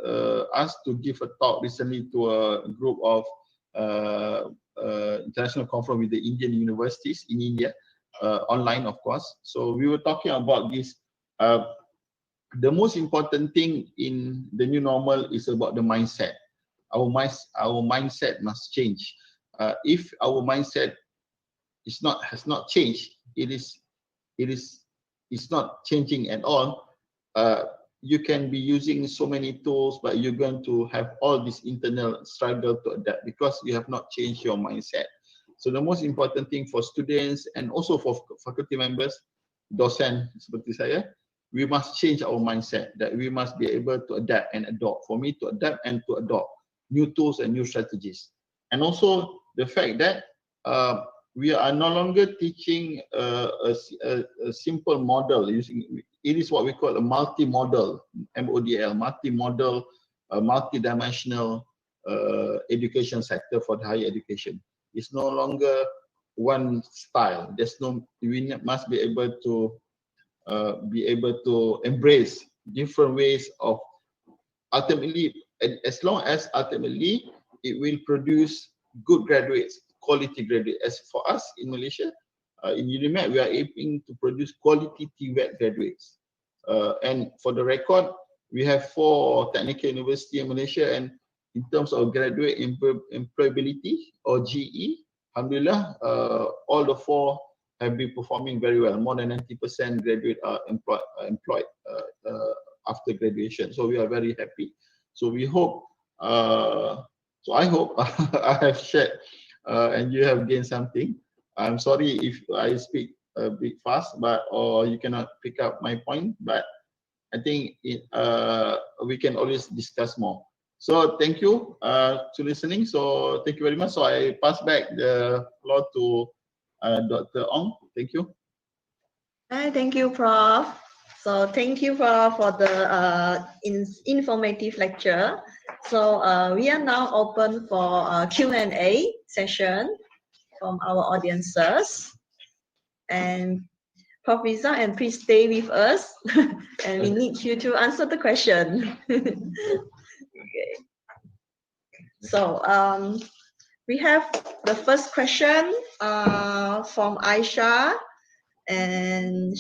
E: asked to give a talk recently to a group of international conference with the Indian universities in India, online of course. So we were talking about this. The most important thing in the new normal is about the mindset. Our mindset must change. If our mindset has not changed, it's not changing at all. You can be using so many tools, but you're going to have all this internal struggle to adapt because you have not changed your mindset. So the most important thing for students and also for faculty members, dosen seperti saya, we must change our mindset, that we must be able to adapt and adopt. For me, to adapt and to adopt new tools and new strategies. And also the fact that we are no longer teaching a simple model using, it is what we call a multi-model, MODL, multi-model, multi-dimensional education sector for the higher education. It's no longer one style. We must be able to embrace different ways of, ultimately, as long as ultimately it will produce good graduates, quality graduates. As for us in Malaysia, in UniMAP, we are aiming to produce quality TVET graduates. And for the record, we have 4 technical universities in Malaysia, and in terms of graduate employability or GE, alhamdulillah, all the 4 have been performing very well. More than 90% graduate are employed after graduation. So we are very happy. So we hope, so I hope I have shared and you have gained something. I'm sorry if I speak a bit fast, or you cannot pick up my point, but I think we can always discuss more. So thank you to listening. So thank you very much. So I pass back the floor to Dr. Ong. Thank you.
B: Hi, thank you, Prof. So thank you, Prof, for the informative lecture. So we are now open for a Q&A session from our audiences. And Prof. Rizal, and please stay with us. And we need you to answer the question. Okay. So we have the first question from Aisha, and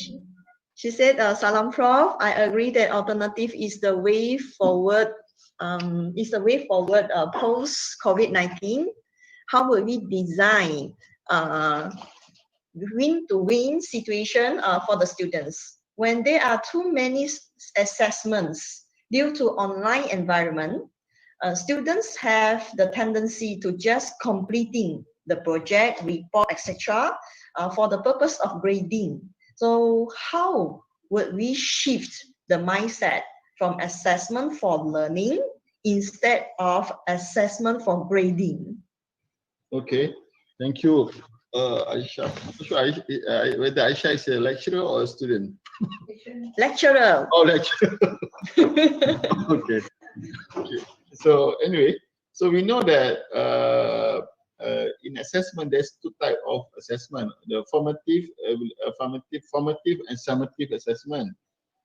B: she said, "Salam, Prof. I agree that alternative is the way forward. Post COVID-19. How will we design win-to-win situation for the students when there are too many assessments due to online environment? Students have the tendency to just completing the project, report, etc. For the purpose of grading. So how would we shift the mindset from assessment for learning instead of assessment for grading?"
E: Okay, thank you, Aisha. Whether Aisha is a lecturer or a student?
B: Lecturer.
E: Oh, lecturer. Okay. Okay. So anyway, so we know that in assessment there's 2 types of assessment: the formative and summative assessment.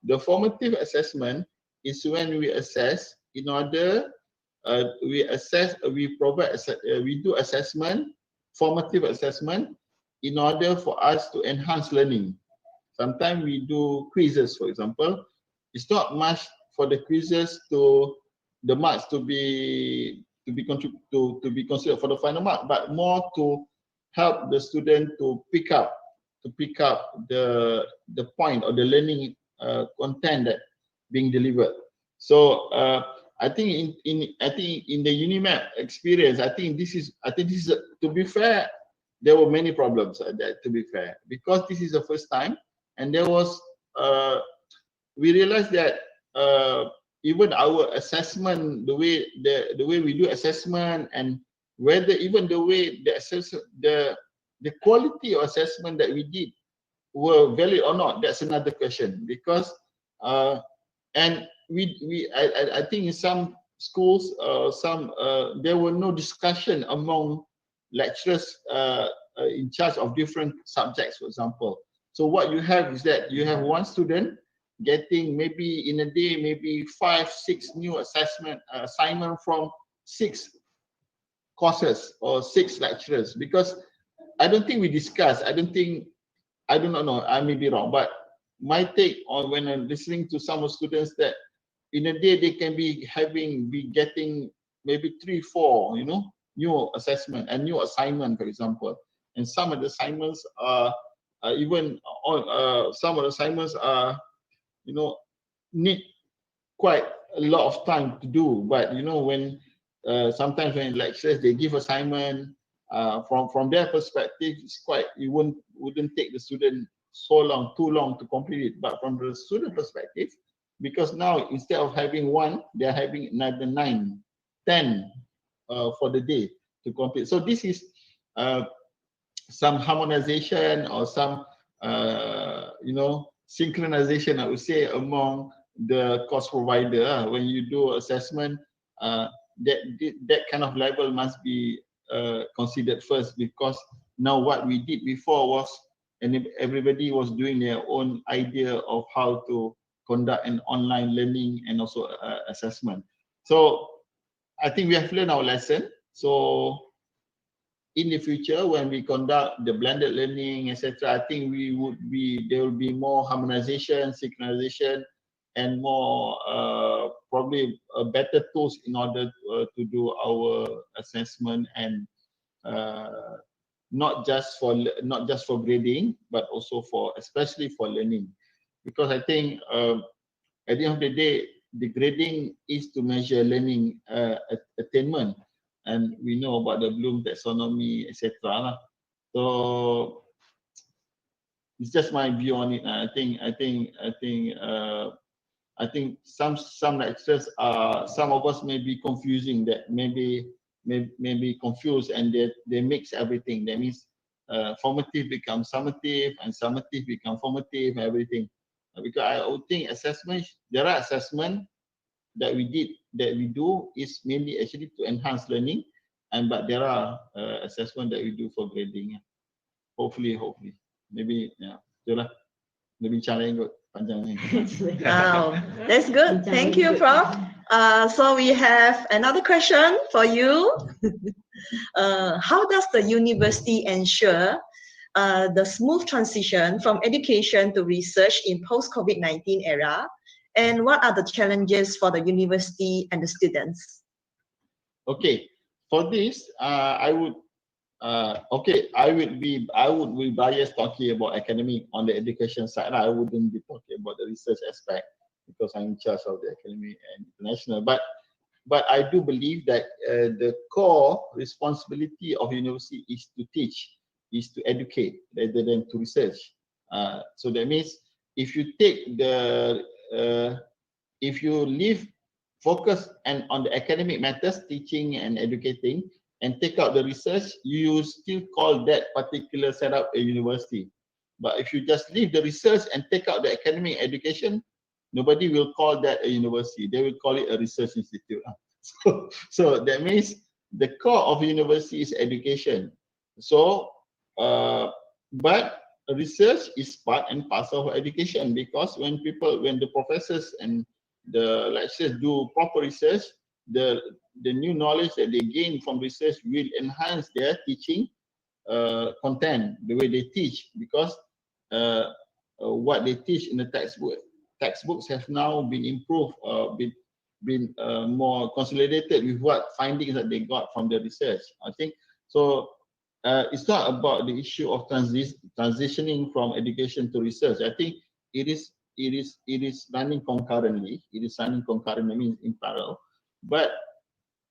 E: The formative assessment is when we assess in order we do assessment, formative assessment, in order for us to enhance learning. Sometimes we do quizzes, for example, it's not much for the quizzes to the marks to be considered for the final mark, but more to help the student to pick up the point or the learning content that being delivered. So I think in the UniMAP experience, I think this is to be fair, there were many problems to be fair, because this is the first time, and there was we realized that even our assessment, the way we do assessment, and whether even the way the quality of assessment that we did were valid or not, that's another question. Because and I think in some schools, there were no discussion among lecturers in charge of different subjects, for example. So what you have is that you have one student getting maybe in a day maybe 5, 6 new assignment from 6 courses or 6 lecturers. Because I don't think we discussed, I do not know, I may be wrong, but my take on when I'm listening to some students, that in a day they can be getting maybe 3, 4, new assessment and new assignment, for example. And some of the assignments are even on some of the assignments are need quite a lot of time to do. But when sometimes when lecturers they give assignment, from their perspective, it's quite, you wouldn't take the student too long to complete it. But from the student perspective, because now instead of having 1, they're having another 9, 10 for the day to complete. So this is some harmonization or some synchronization, I would say, among the course provider. When you do assessment, that kind of level must be considered first, because now what we did before was, and everybody was doing their own idea of how to conduct an online learning and also assessment. So I think we have learned our lesson. So in the future, when we conduct the blended learning, etc., I think there will be more harmonization, synchronization, and more probably better tools in order to do our assessment, and not just for grading, but also especially for learning. Because I think at the end of the day, the grading is to measure learning attainment, and we know about the Bloom taxonomy, etc. So it's just my view on it. I think some lecturers some of us may be confusing, that maybe confused, and they mix everything. That means formative becomes summative, and summative becomes formative, everything. Because I would think there are assessment that we do is mainly actually to enhance learning, but there are assessment that we do for grading. Hopefully, maybe itulah lebih bicara yang panjang.
B: Wow, that's good. Thank you, Prof. So we have another question for you. How does the university ensure the smooth transition from education to research in post-COVID-19 era? And what are the challenges for the university and the students?
E: Okay, for this, I would be biased talking about academic on the education side. I wouldn't be talking about the research aspect, because I'm in charge of the academic and international. But I do believe that the core responsibility of university is to teach, is to educate rather than to research. So that means if you take if you leave focus on the academic matters, teaching and educating, and take out the research, you still call that particular setup a university. But if you just leave the research and take out the academic education, nobody will call that a university. They will call it a research institute. So that means the core of university is education. So, but research is part and parcel of education, because when the professors and the lecturers do proper research, the new knowledge that they gain from research will enhance their teaching content, the way they teach, because what they teach in the textbook textbooks have now been improved, been more consolidated with what findings that they got from the research. I think so. It's not about the issue of transitioning from education to research. I think it is running concurrently. It is running concurrently, means in parallel. But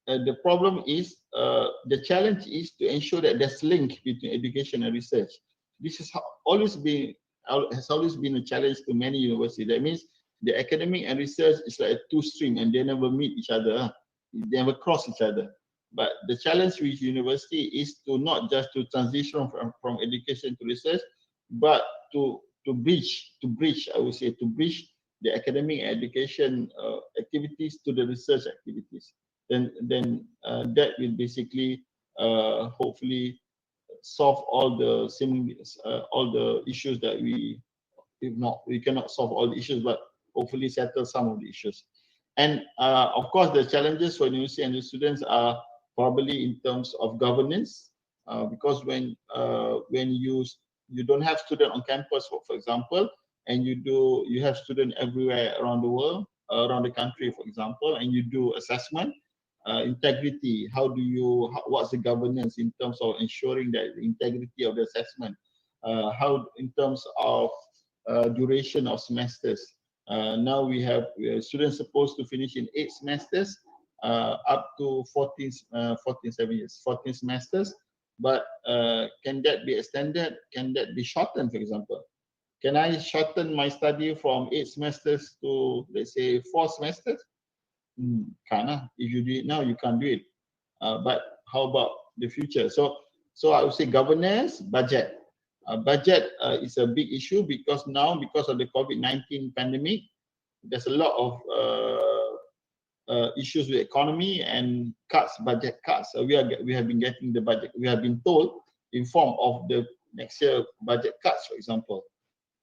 E: the problem is, the challenge is to ensure that there's link between education and research. This has always been a challenge to many universities. That means the academic and research is like a two-stream, and they never meet each other. They never cross each other. But the challenge with university is to not just to transition from education to research, but to bridge, I would say, to bridge the academic education activities to the research activities. Then that will basically hopefully solve all the issues that we cannot solve all the issues, but hopefully settle some of the issues. And of course, the challenges for university and the students are probably in terms of governance, because when you don't have students on campus, for example, and you have students everywhere around the world, around the country, for example, and you do assessment, integrity. What's the governance in terms of ensuring that the integrity of the assessment? How in terms of duration of semesters? Now we have students supposed to finish in 8 semesters, up to 14 semesters. But can that be extended? Can that be shortened, for example? Can I shorten my study from 8 semesters to, let's say, 4 semesters? Can't. If you do it now, you can't do it. But how about the future? So I would say governance, budget. Budget is a big issue because now, because of the COVID-19 pandemic, there's a lot of issues with economy and cuts, budget cuts. We have been getting the budget. We have been told in form of the next year budget cuts, for example.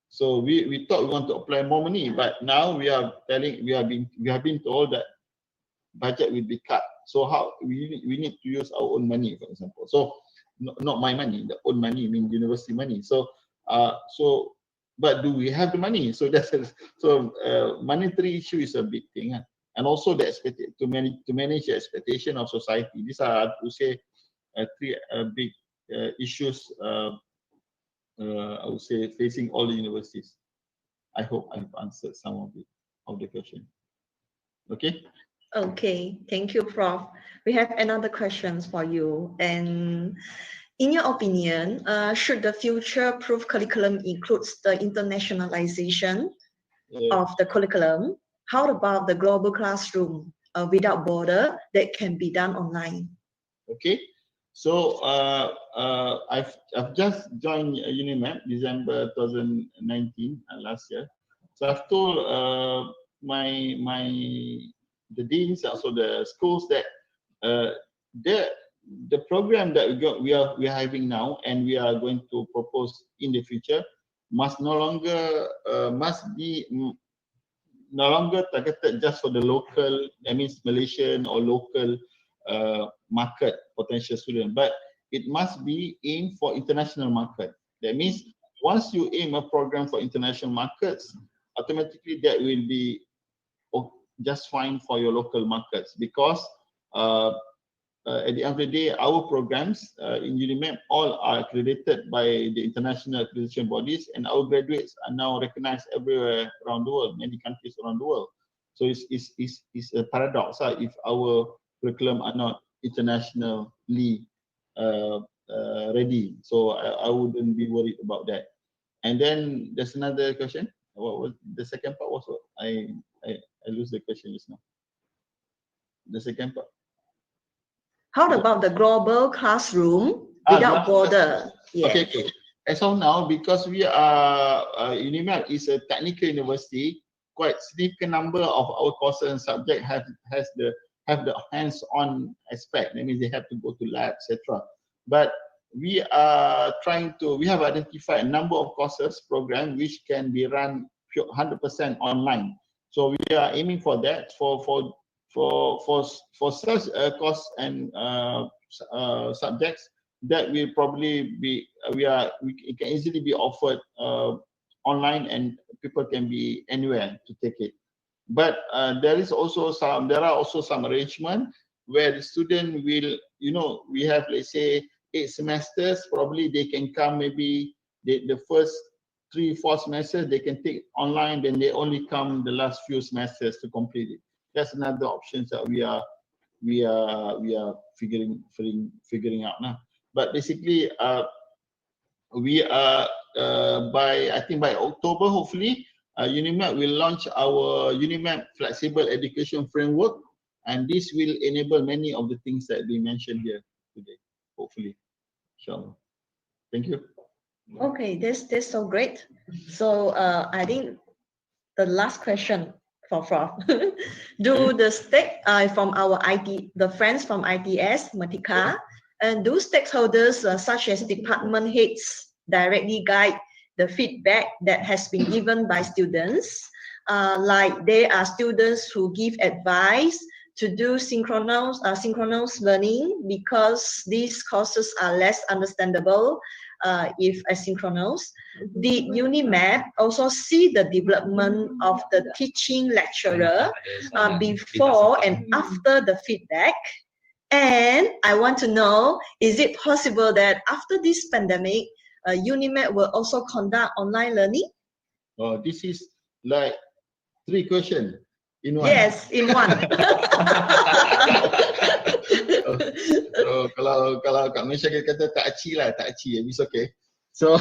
E: So we thought we want to apply more money, but now we have been told that budget will be cut. So how we need to use our own money, for example. So not my money, the own money, means university money. So but do we have the money? So monetary issue is a big thing, and also the to manage the expectation of society. These are, I would say, 3 big issues. I would say facing all the universities. I hope I've answered some of the question. Okay.
B: Okay, thank you, Prof. We have another question for you. And in your opinion, should the future-proof curriculum includes the internationalization of the curriculum? How about the global classroom without border that can be done online?
E: Okay, so I've just joined UniMAP December 2019 last year. So I've told the deans, also the schools, that the program that we are having now and we are going to propose in the future must no longer be targeted just for the local, that means Malaysian or local market potential student, but it must be aimed for international market. That means once you aim a program for international markets, automatically that will be just fine for your local markets, because at the end of the day, our programs in UniMAP all are accredited by the international accreditation bodies, and our graduates are now recognized everywhere around the world, many countries around the world. So it's a paradox if our curriculum are not internationally ready. So I wouldn't be worried about that. And then there's another question. What was the second part? Was what? I lose the question just now. The second part.
B: How about the global classroom without border? Yeah.
E: Okay. As of now, because we are UniMAP is a technical university, quite significant number of our courses and subjects have the hands-on aspect. That means they have to go to lab, etc. But we are we have identified a number of courses program which can be run 100% online. So we are aiming for that for such course and subjects that will probably be it can easily be offered online and people can be anywhere to take it. But there are also some arrangement where the student will, we have, let's say, 8 semesters, probably they can come maybe the first 3-4 semesters they can take online, then they only come the last few semesters to complete it. That's another option that we are figuring out now. But basically, we are I think by October, hopefully, UniMAP will launch our UniMAP flexible education framework, and this will enable many of the things that we mentioned here today, hopefully. Inshallah. Thank you.
B: Okay, that's so great. So I think the last question for Prof. Do the stake from our the friends from ITS, Matika, and do stakeholders such as department heads directly guide the feedback that has been given by students? Like there are students who give advice to do synchronous learning because these courses are less understandable if asynchronous. Did UniMAP also see the development of the teaching lecturer before and after the feedback? And I want to know, is it possible that after this pandemic, UniMAP will also conduct online learning?
E: Oh, this is like 3 questions in one.
B: Yes, in one.
E: So kalau kat Malaysia kita kata tak aci lah, tak aci, it's okay. So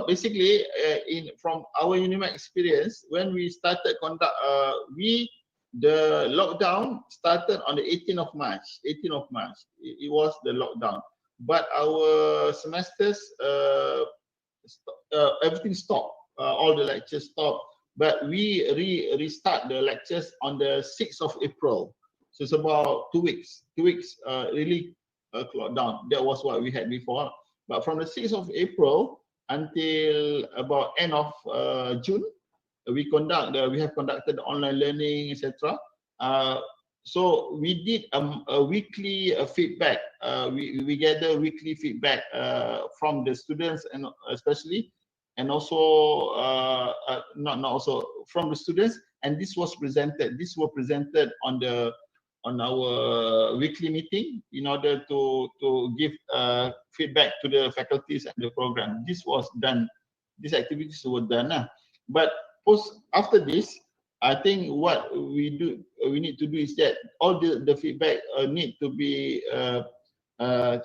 E: basically, from our UniMAP experience, when we started conduct, the lockdown started on the 18th of March. It was the lockdown, but our semesters, everything stopped. All the lectures stopped, but we restart the lectures on the 6th of April. So it's about 2 weeks. 2 weeks really lockdown. That was what we had before. But from the 6th of April until about end of June, we have conducted online learning, etc. So we did a weekly feedback. We gather weekly feedback from the students, and especially, and also not also from the students. And this was presented. This was presented on our weekly meeting in order to give feedback to the faculties and the program. This was done. These activities were done. But after this, I think what we need to do is that all the feedback need to be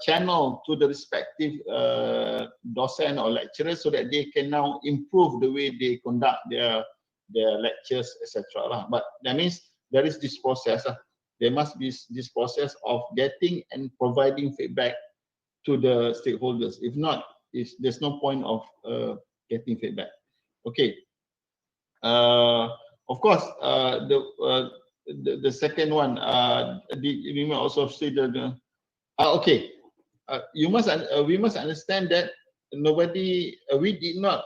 E: channeled to the respective docent or lecturers so that they can now improve the way they conduct their lectures, etc. But that means there is this process. There must be this process of getting and providing feedback to the stakeholders. If not, there's no point of getting feedback. Okay. Of course, the second one, we may also say that. Okay, we must understand that we did not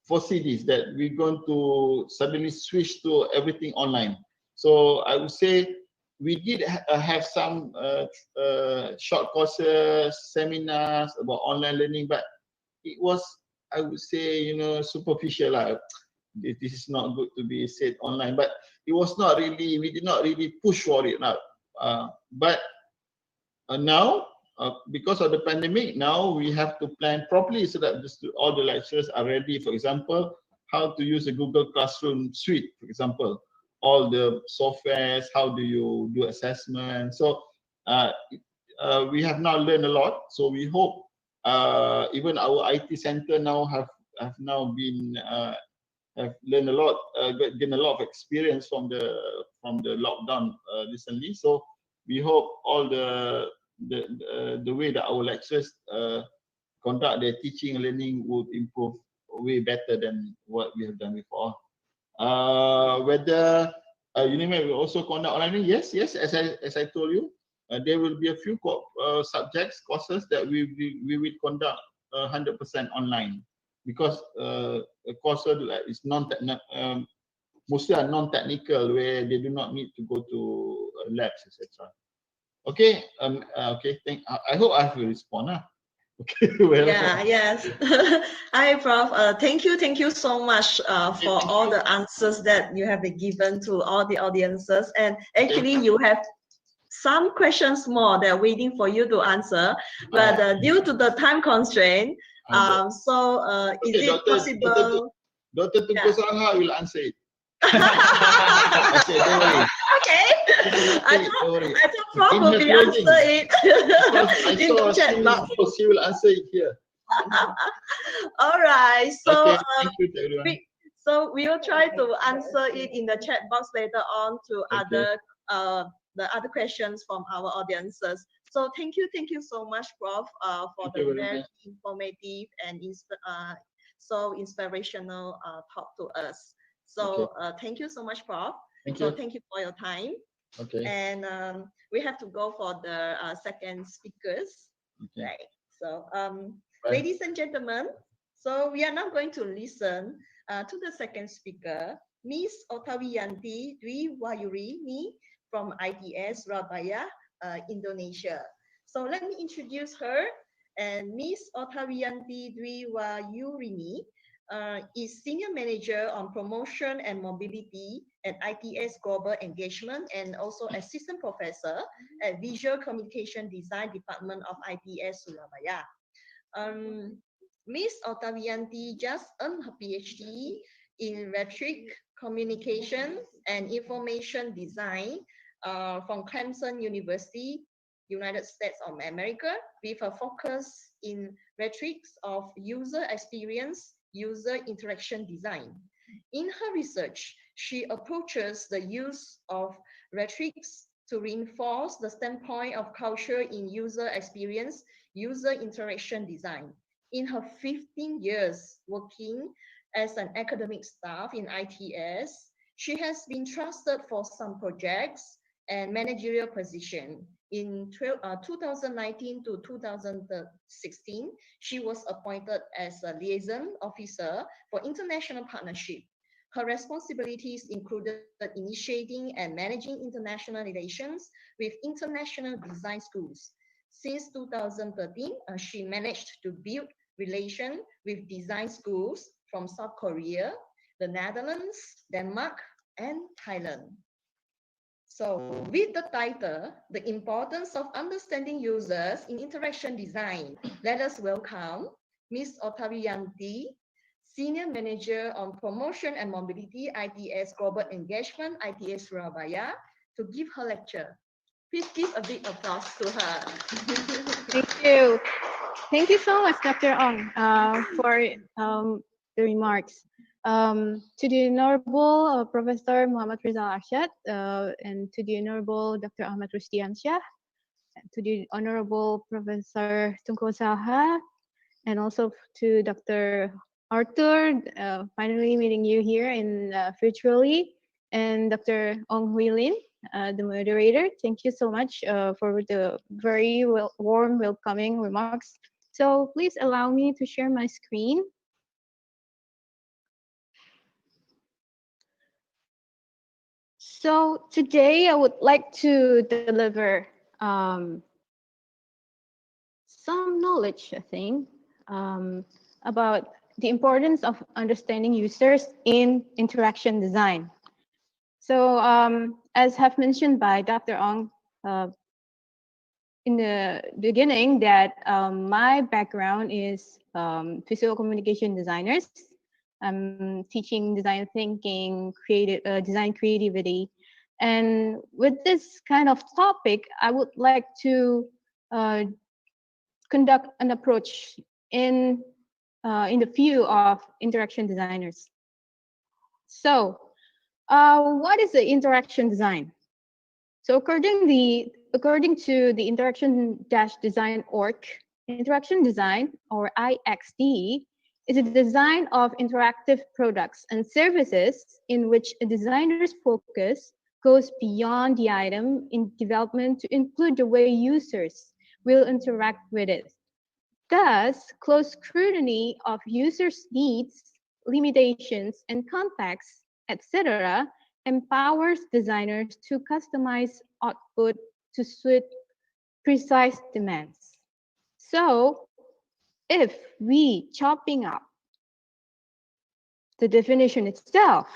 E: foresee this, that we're going to suddenly switch to everything online. So I would say we did have some short courses, seminars about online learning, but it was, I would say, superficial. This is not good to be said online, but it was not really, we did not really push for it now. But now, because of the pandemic, now we have to plan properly so that all the lecturers are ready. For example, how to use a Google Classroom suite, for example, all the softwares, how do you do assessment. So we have now learned a lot. So we hope even our IT center now have now been have learned a lot, gained a lot of experience from the lockdown recently. So we hope all the way that our lecturers conduct their teaching and learning would improve way better than what we have done before. Whether UniMAP will also conduct online, yes, as I told you, there will be a few subjects, courses that we will conduct 100% online, because courses is mostly are non-technical, where they do not need to go to labs, etc. Okay, okay. I hope I will respond. Okay, well,
B: Yeah, yes. Hi, Prof. Thank you so much for all the answers that you have been given to all the audiences. And actually, you have some questions more that are waiting for you to answer, but due to the time constraint, is
E: okay,
B: it possible?
E: Dr. Tunku
B: Yeah.
E: Salha will answer it. I said, don't worry.
B: Okay.
E: Don't worry.
B: I thought Prof
E: In
B: will
E: her
B: be
E: closing,
B: answer it
E: I
B: in the
E: saw
B: chat box.
E: she will answer it here.
B: All right. So
E: Okay, thank you to everyone.
B: we will try to answer it in the chat box later on to
E: Okay.
B: the other questions from our audiences. So thank you so much, Prof, for
E: Thank you
B: the
E: very
B: very
E: much.
B: informative and so inspirational talk to us. So thank you so much, Prof.
E: Thank
B: So
E: you.
B: thank you for your time.
E: Okay.
B: And we have to go for the second speakers.
E: Okay.
B: Right. So
E: Bye.
B: ladies and gentlemen, so we are now going to listen to the second speaker, Miss Ottawiyanti Dwi Wayurini from ITS Surabaya, Indonesia. So let me introduce her. And Miss Ottawiyanti Dwi Wayurini is Senior Manager on Promotion and Mobility at ITS Global Engagement and also Assistant Professor at Visual Communication Design Department of ITS Surabaya. Ms. Ottawiyanti just earned her PhD in Rhetoric, Communication and Information Design from Clemson University, United States of America, with a focus in rhetorics of user experience, user interaction design. In her research, she approaches the use of rhetorics to reinforce the standpoint of culture in user experience, user interaction design. In her 15 years working as an academic staff in ITS, she has been trusted for some projects and managerial position. In 2019 to 2016, she was appointed as a liaison officer for international partnership. Her responsibilities included initiating and managing international relations with international design schools. Since 2013, she managed to build relations with design schools from South Korea, the Netherlands, Denmark, and Thailand. So with the title, The Importance of Understanding Users in Interaction Design, let us welcome Ms. Ottawiyanti, Senior Manager on Promotion and Mobility, ITS Global Engagement, ITS Surabaya, to give her lecture. Please give a big applause to her.
D: Thank you. Thank you so much, Dr. Ong, for the remarks. To the Honorable Professor Mohammad Rizal and to the Honorable Dr. Ahmad Rusdiansyah, to the Honorable Professor Tunku Salha, and also to Dr. Arthur, finally meeting you here in virtually, and Dr. Ong Hui Lin, the moderator. Thank you so much for the very warm welcoming remarks. So please allow me to share my screen. So today I would like to deliver some knowledge, I think, about the importance of understanding users in interaction design. So as have mentioned by Dr. Ong in the beginning, that my background is visual communication designers. I'm teaching design thinking, design creativity. And with this kind of topic, I would like to conduct an approach in the view of interaction designers. So what is the interaction design? So according to the interaction-design.org, interaction design, or IXD, is a design of interactive products and services in which a designer's focus goes beyond the item in development to include the way users will interact with it. Thus, close scrutiny of users' needs, limitations, and contexts, etc., empowers designers to customize output to suit precise demands. So, if we chopping up the definition itself,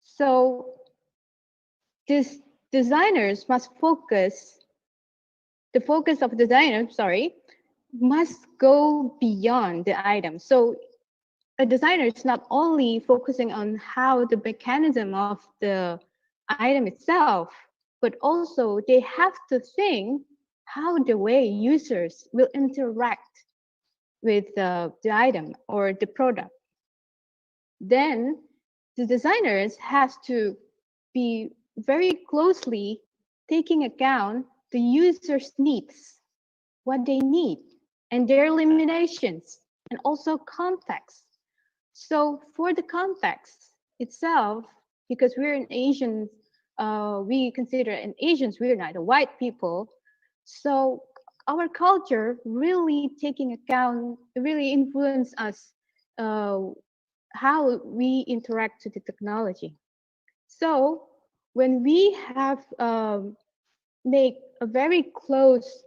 D: so these designers must focus, the focus of designer, must go beyond the item. So a designer is not only focusing on how the mechanism of the item itself, but also they have to think how the way users will interact with the item or the product. Then the designers has to be very closely taking account the user's needs, what they need, and their limitations, and also context. So for the context itself, because we're an Asian, we consider an Asians, we're not a white people. So our culture really taking account, really influence us, how we interact with the technology. So when we have make a very close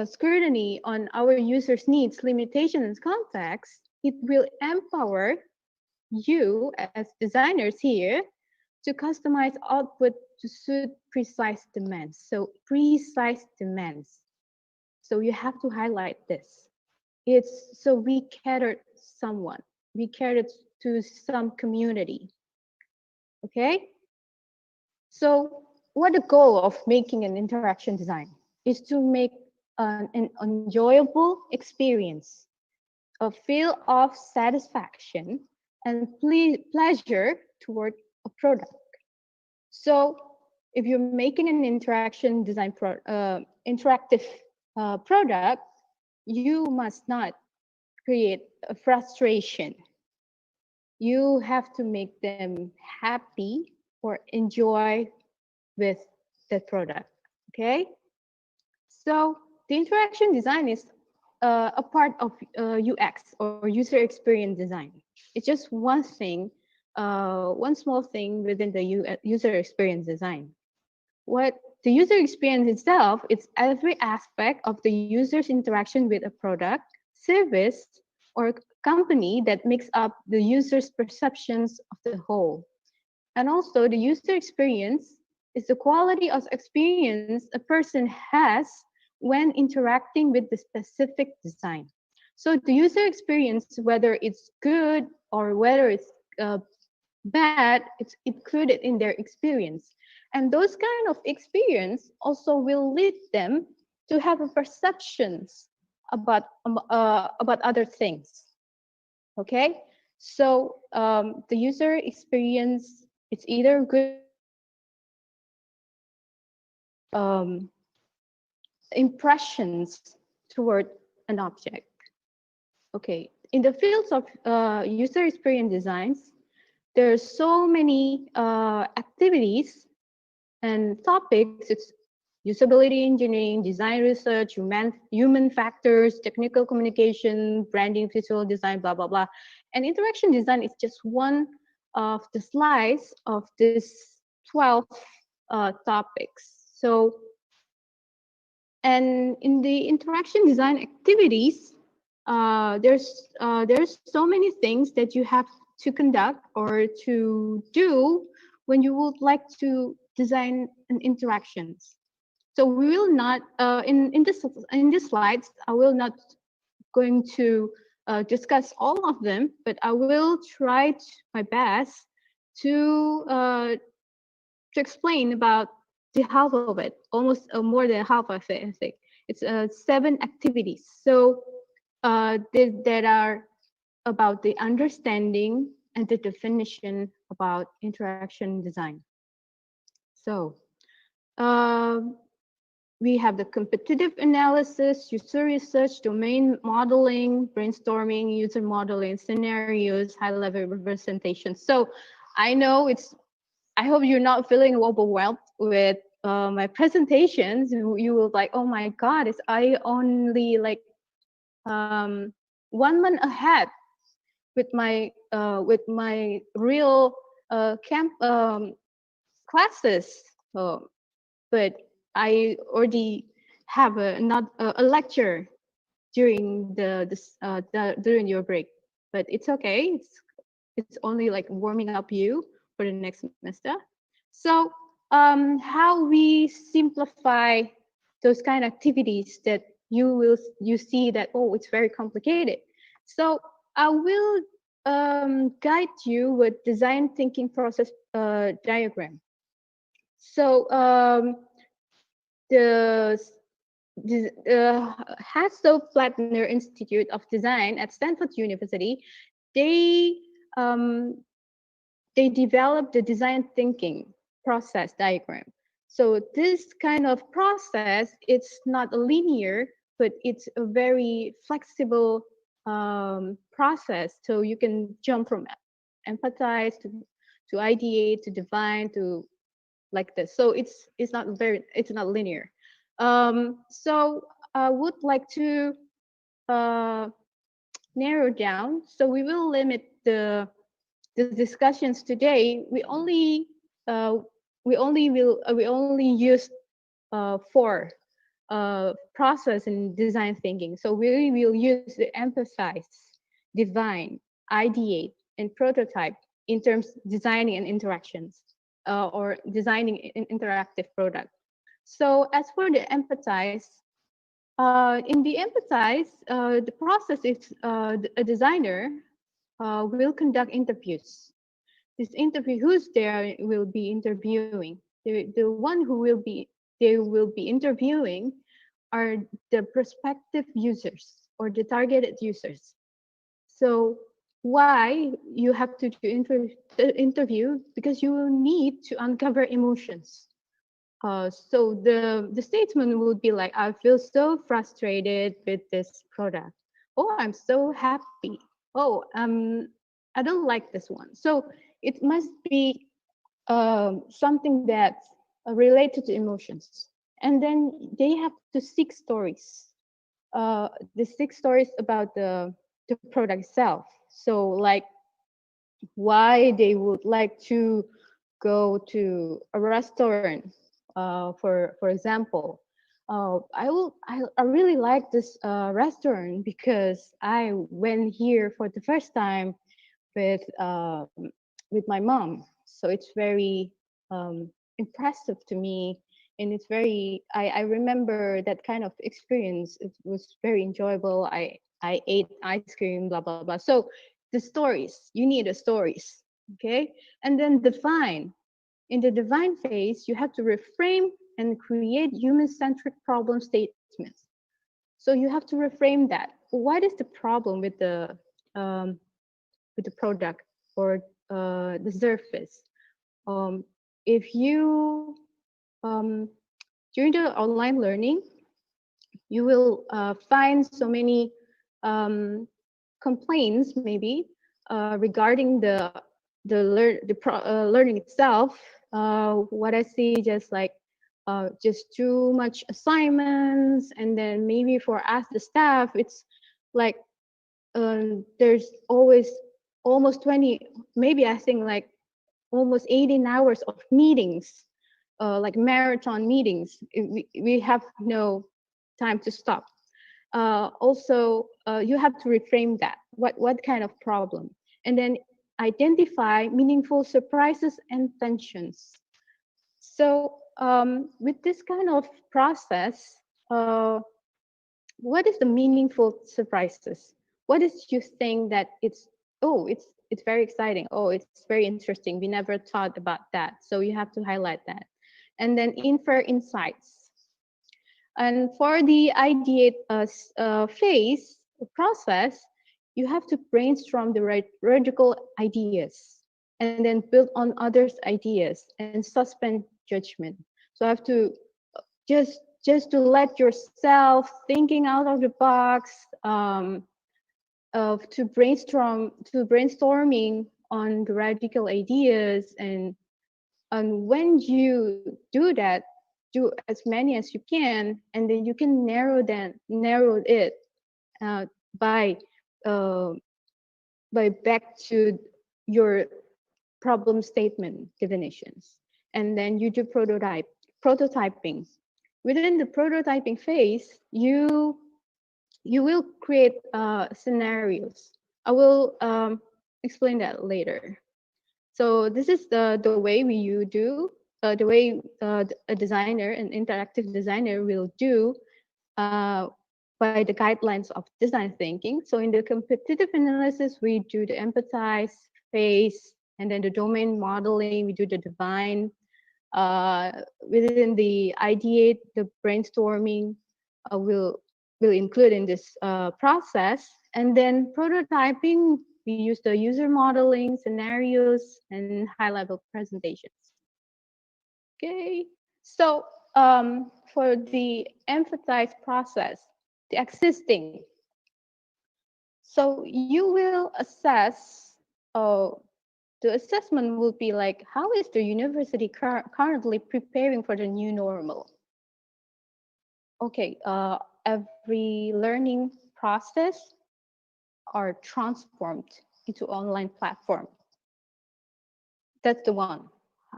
D: scrutiny on our users' needs, limitations, and context, it will empower you as designers here to customize output to suit precise demands. So precise demands. So you have to highlight this. It's so we cater someone. We cater to some community. Okay? So what the goal of making an interaction design is to make an enjoyable experience, a feel of satisfaction and pleasure toward a product. So if you're making an interaction design interactive product, you must not create a frustration. You have to make them happy or enjoy with the product. Okay, so the interaction design is a part of UX or user experience design. It's just one thing, one small thing within the user experience design. What the user experience itself is every aspect of the user's interaction with a product, service, or company that makes up the user's perceptions of the whole. And also the user experience is the quality of experience a person has when interacting with the specific design. So the user experience, whether it's good or whether it's bad, it's included in their experience. And those kind of experience also will lead them to have a perceptions about other things. Okay, so the user experience, it's either good impressions toward an object. Okay, in the fields of user experience designs, there's so many activities and topics. It's usability engineering, design research, human factors, technical communication, branding, visual design, blah, blah, blah. And interaction design is just one of the slides of this 12 topics. So, and in the interaction design activities, there's so many things that you have to conduct or to do when you would like to design an interactions. So we will not in this slides, I will not going to discuss all of them, but I will try my best to explain about the half of it, almost more than half of it. I think it's 7 activities. So that are about the understanding and the definition about interaction design. So we have the competitive analysis, user research, domain modeling, brainstorming, user modeling, scenarios, high-level representation. So I know I hope you're not feeling overwhelmed with my presentations. You will like, oh my God, I only like 1 month ahead with my real camp classes. But I already have a lecture during during your break, but it's okay. It's only like warming up you for the next semester. So how we simplify those kind of activities that you see that, oh, it's very complicated. So I will guide you with design thinking process diagram. So the Hasso-Plattner Institute of Design at Stanford University, they developed the design thinking process diagram. So this kind of process, it's not linear, but it's a very flexible process. So you can jump from empathize to ideate to define to like this. So it's not linear. So I would like to narrow down. So we will limit the discussions today. We only use 4 process in design thinking. So we will use the emphasize, define, ideate, and prototype in terms designing and interactions, or designing an interactive product. So as for the empathize, in the empathize, the process is a designer will conduct interviews. This interview, who's there will be interviewing. The one who they will be interviewing are the prospective users or the targeted users. So why you have to do interview? Because you will need to uncover emotions. So the statement would be like, I feel so frustrated with this product. Oh, I'm so happy. Oh, I don't like this one. So it must be something that's related to emotions. And then they have to seek stories. The 6 stories about the product itself. So like why they would like to go to a restaurant, for example. I really like this restaurant because I went here for the first time with my mom. So it's very impressive to me, and it's very. I remember that kind of experience. It was very enjoyable. I ate ice cream, blah blah blah. So the stories, you need the stories, okay? And then define. In the define phase, you have to reframe and create human-centric problem statements. So you have to reframe that. What is the problem with the product or the surface? If you during the online learning, you will find so many complaints maybe regarding the learning itself. What I see just like just too much assignments, and then maybe for us the staff, it's like there's always almost 20, maybe I think like almost 18 hours of meetings, like marathon meetings. We have no time to stop. Also, you have to reframe that. What kind of problem? And then identify meaningful surprises and tensions. So with this kind of process, what is the meaningful surprises? What is you think that it's very exciting. Oh, it's very interesting. We never thought about that. So you have to highlight that. And then infer insights. And for the ideate phase process, you have to brainstorm the radical ideas and then build on others' ideas and suspend judgment. So I have to just to let yourself thinking out of the box, to brainstorming on the radical ideas, and when you do that, do as many as you can, and then you can narrow it by back to your problem statement definitions, and then you do prototyping. Within the prototyping phase, you you will create scenarios. I will explain that later. So this is the way you do, the way a designer, an interactive designer will do by the guidelines of design thinking. So in the competitive analysis, we do the empathize phase, and then the domain modeling, we do the define. Within the ideate, the brainstorming will include in this process. And then prototyping, we use the user modeling, scenarios, and high-level presentations. Okay, so for the empathize process, the existing. So you will assess, the assessment will be like, how is the university currently preparing for the new normal? Okay, every learning process are transformed into online platform. That's the one.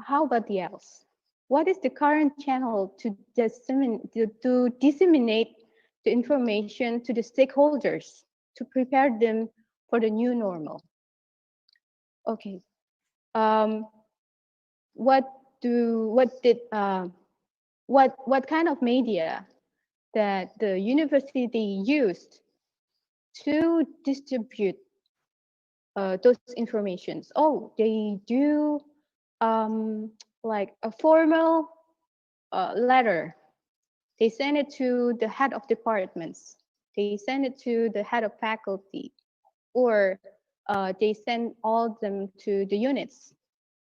D: How about the else? What is the current channel to disseminate the information to the stakeholders to prepare them for the new normal? Okay. What kind of media that the university used to distribute those informations? Oh, they do like a formal letter. They send it to the head of departments. They send it to the head of faculty, or they send all of them to the units.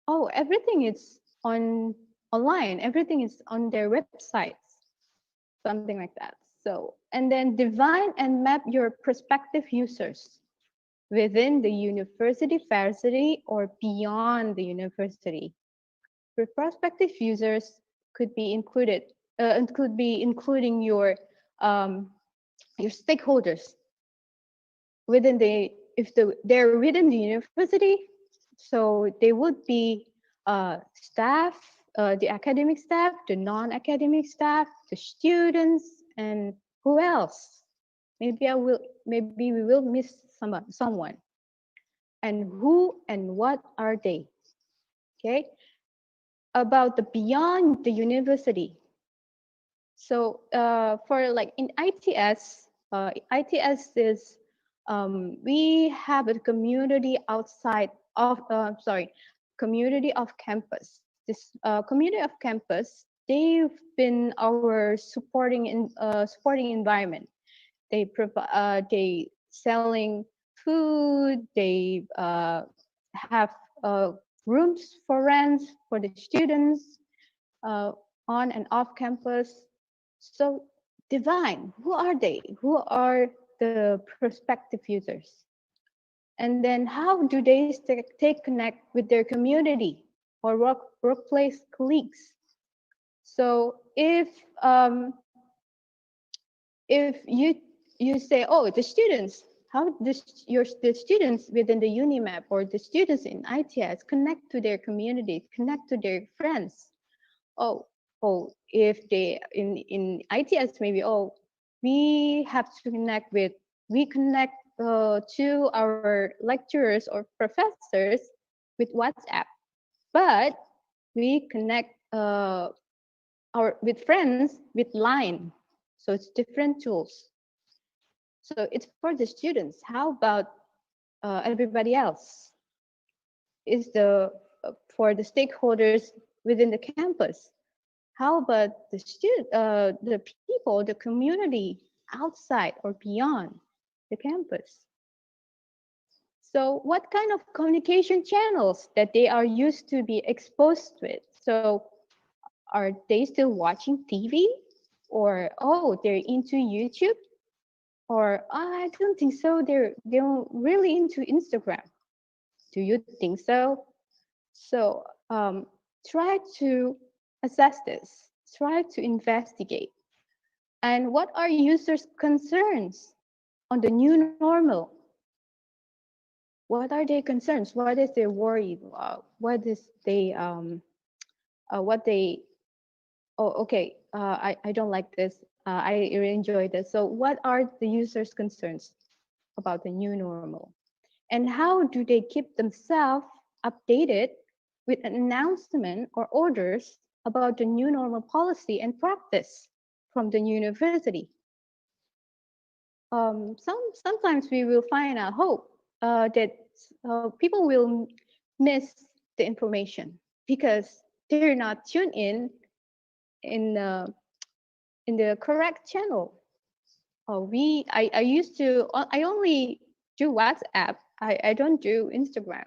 D: Oh, everything is online. Everything is on their websites, something like that. So, and then define and map your prospective users within the university or beyond the university. For prospective users could be included, could be including your stakeholders within they're within the university. So they would be staff, the academic staff, the non-academic staff, the students, and who else? Maybe we will miss someone. And who and what are they? Okay. About the beyond the university. So for like in ITS, ITS is we have a community outside of community of campus. This community of campus, they've been our supporting environment. They selling food. They have rooms for rent for the students on and off campus. So divine, who are they? Who are the prospective users? And then how do they take connect with their community or workplace colleagues? So if you say, oh, the students, how the students within the UniMAP or the students in ITS connect to their community, connect to their friends. Oh, if they in ITS, maybe, oh, we have to connect to our lecturers or professors with WhatsApp, but we connect with friends with Line. So it's different tools. So it's for the students. How about everybody else? Is for the stakeholders within the campus? How about the people, the community outside or beyond the campus? So what kind of communication channels that they are used to be exposed with? So are they still watching TV? Or, oh, they're into YouTube? Or, oh, I don't think so. They're really into Instagram. Do you think so? So try to assess this. Try to investigate. And what are users' concerns on the new normal? What are their concerns? What is their worry? What is they what they? Oh, okay. I don't like this. I really enjoyed this. So what are the users' concerns about the new normal? And how do they keep themselves updated with an announcement or orders about the new normal policy and practice from the university? Sometimes we will find out hope that people will miss the information because they're not tuned in the correct channel. I only do WhatsApp. I don't do Instagram.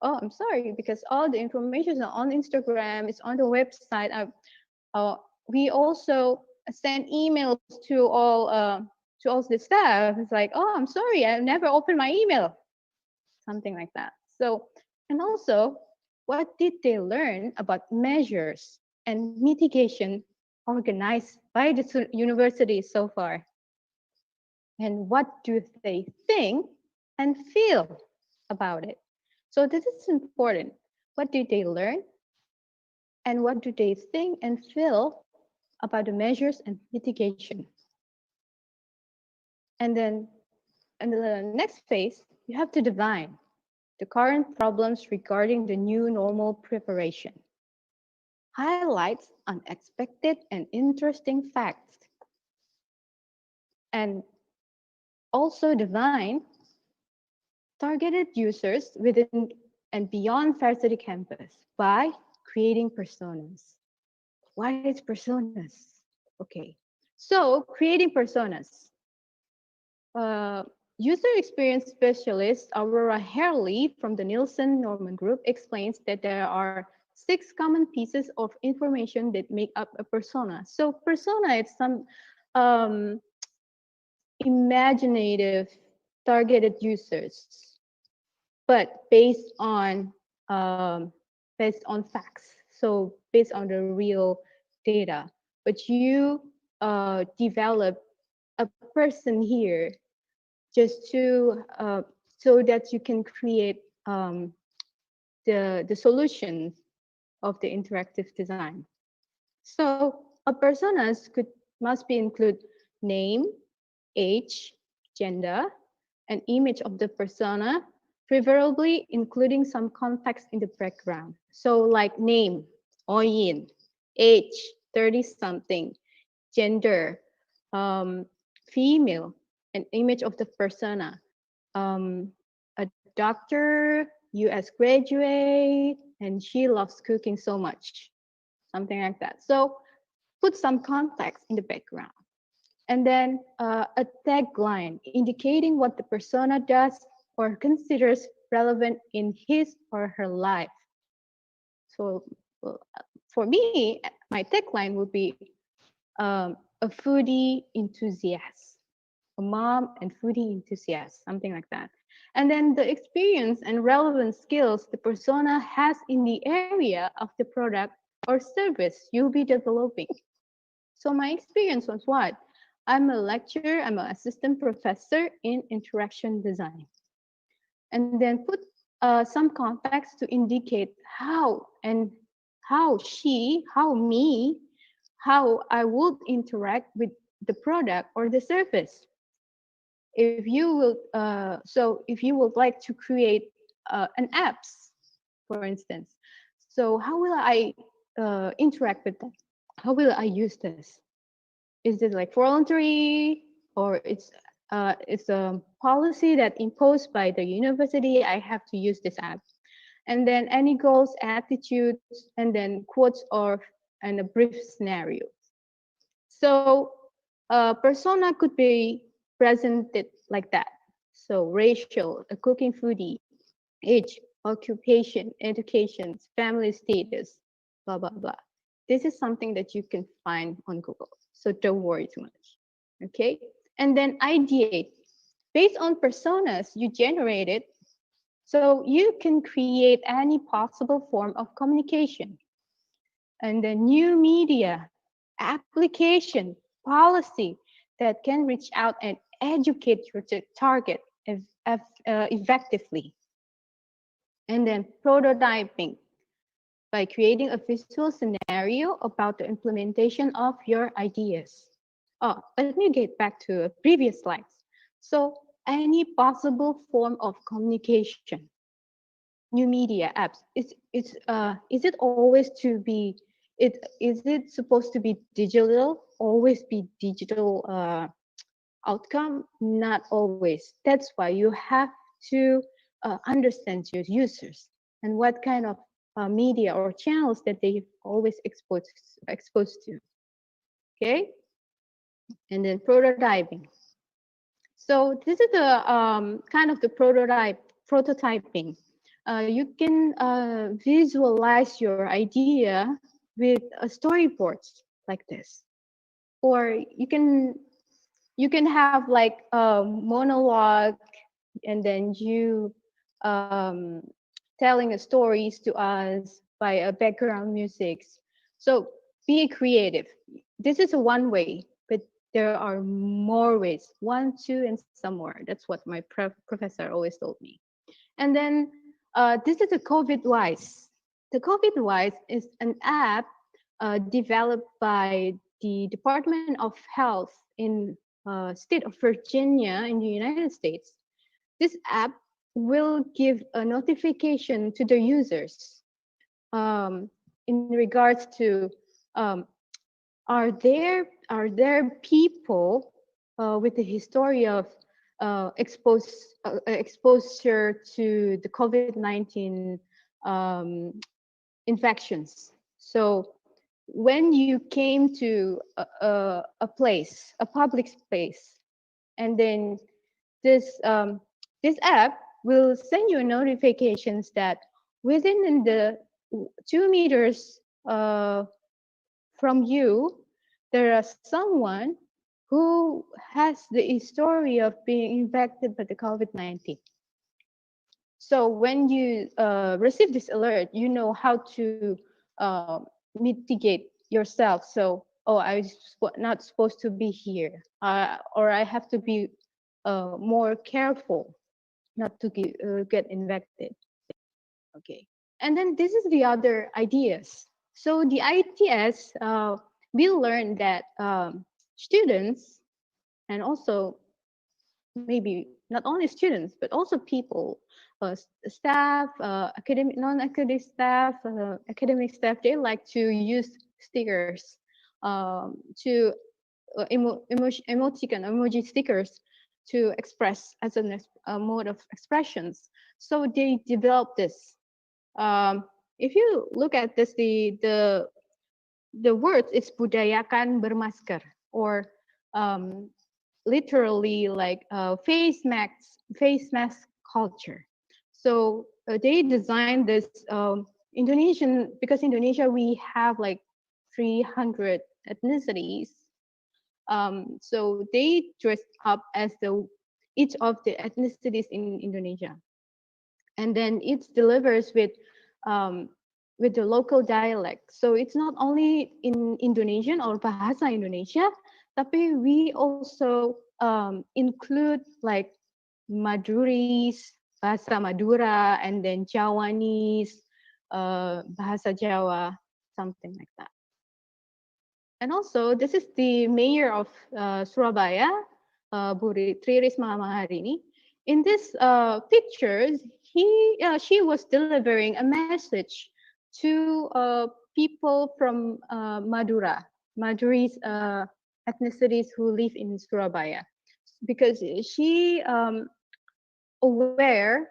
D: Oh, I'm sorry, because all the information is on Instagram, it's on the website. We also send emails to all the staff. It's like, oh, I'm sorry, I never opened my email, something like that. So, and also, what did they learn about measures and mitigation organized by the university so far? And what do they think and feel about it? So this is important. What did they learn? And what do they think and feel about the measures and mitigation? And then in the next phase, you have to define the current problems regarding the new normal preparation. Highlights unexpected and interesting facts. And also define targeted users within and beyond varsity campus by creating personas. What is personas? Okay, so creating personas. User experience specialist Aurora Herley from the Nielsen Norman Group explains that there are 6 common pieces of information that make up a persona. So persona is some imaginative targeted users, but based on facts. So based on the real data, but you develop a person here just to so that you can create the solution of the interactive design. So a personas must be include name, age, gender, an image of the persona, preferably including some context in the background. So like name, Oyin, age, 30-something, gender, female, an image of the persona, a doctor, US graduate, and she loves cooking so much, something like that. So put some context in the background. And then a tagline indicating what the persona does or considers relevant in his or her life. So for me, my tagline would be a foodie enthusiast, a mom and foodie enthusiast, something like that. And then the experience and relevant skills the persona has in the area of the product or service you'll be developing. So my experience was what? I'm a lecturer, I'm an assistant professor in interaction design. And then put some context to indicate how I would interact with the product or the service. If you will, so if you would like to create an apps, for instance, so how will I interact with that? How will I use this? Is it like voluntary, or it's a policy that imposed by the university? I have to use this app. And then any goals, attitudes, and then quotes and a brief scenario. So persona could be presented like that. So racial, a cooking foodie, age, occupation, education, family status, blah, blah, blah. This is something that you can find on Google. So don't worry too much, okay? And then ideate. Based on personas you generated, so you can create any possible form of communication. And then new media, application, policy that can reach out and educate your target effectively. And then prototyping, by creating a visual scenario about the implementation of your ideas. Oh, let me get back to previous slides. So any possible form of communication, new media apps, is it always to be, is it supposed to be digital, always be digital outcome? Not always. That's why you have to understand your users and what kind of media or channels that they always exposed to. Okay, and then prototyping. So this is the kind of the prototyping. You can visualize your idea with storyboards like this, or you can have like a monologue, and then you um, telling stories to us by a background music. So be creative. This is one way, but there are more ways, 1, 2, and some more. That's what my professor always told me. And then this is a COVID Wise. The COVID Wise is an app developed by the Department of Health in state of Virginia in the United States. This app will give a notification to the users in regards to are there people with the history of exposure to the COVID-19 infections. So when you came to a place, a public space, and then this this app will send you notifications that within the 2 meters from you, there are someone who has the history of being infected by the COVID-19. So when you receive this alert, you know how to mitigate yourself. So, oh, I'm not supposed to be here, or I have to be more careful not to get infected. Okay, and then this is the other ideas. So the ITS, we learned that students, and also maybe not only students, but also people, staff, academic, non-academic staff, academic staff, they like to use stickers to emoji stickers to express as a mode of expressions. So they developed this. If you look at this, the words is budayakan bermasker, or literally like face mask culture. So they designed this Indonesian, because Indonesia we have like 300 ethnicities. So they dress up as each of the ethnicities in Indonesia, and then it delivers with the local dialect. So it's not only in Indonesian or bahasa Indonesia, tapi we also include like Maduris, bahasa Madura, and then Jawanese, bahasa Jawa, something like that. And also, this is the mayor of Surabaya, Bu Tri Risma Maharini. In this pictures, she was delivering a message to people from Maduris ethnicities who live in Surabaya, because she awares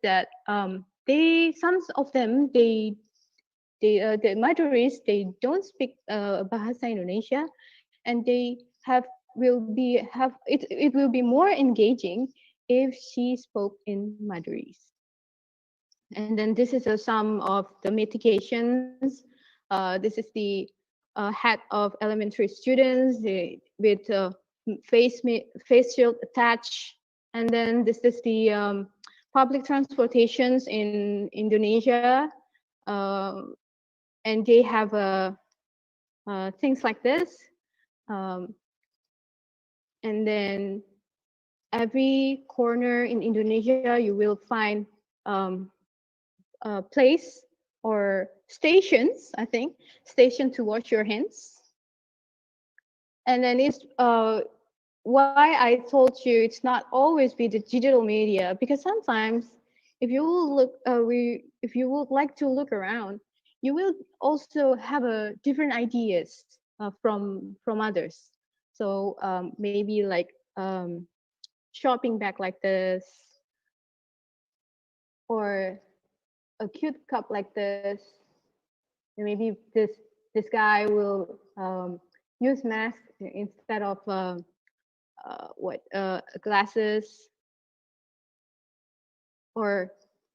D: that some of them the Maduris, they don't speak bahasa Indonesia, and they it will be more engaging if she spoke in Maduris. And then this is some of the mitigations. This is the hat of elementary students with face shield attached. And then this is the public transportations in Indonesia. And they have things like this. And then every corner in Indonesia, you will find place or stations, I think, station to wash your hands. And then it's why I told you it's not always be the digital media, because sometimes if you will look, if you would like to look around, you will also have a different ideas from others. So maybe like shopping bag like this, or a cute cup like this. And maybe this guy will use mask instead of glasses, or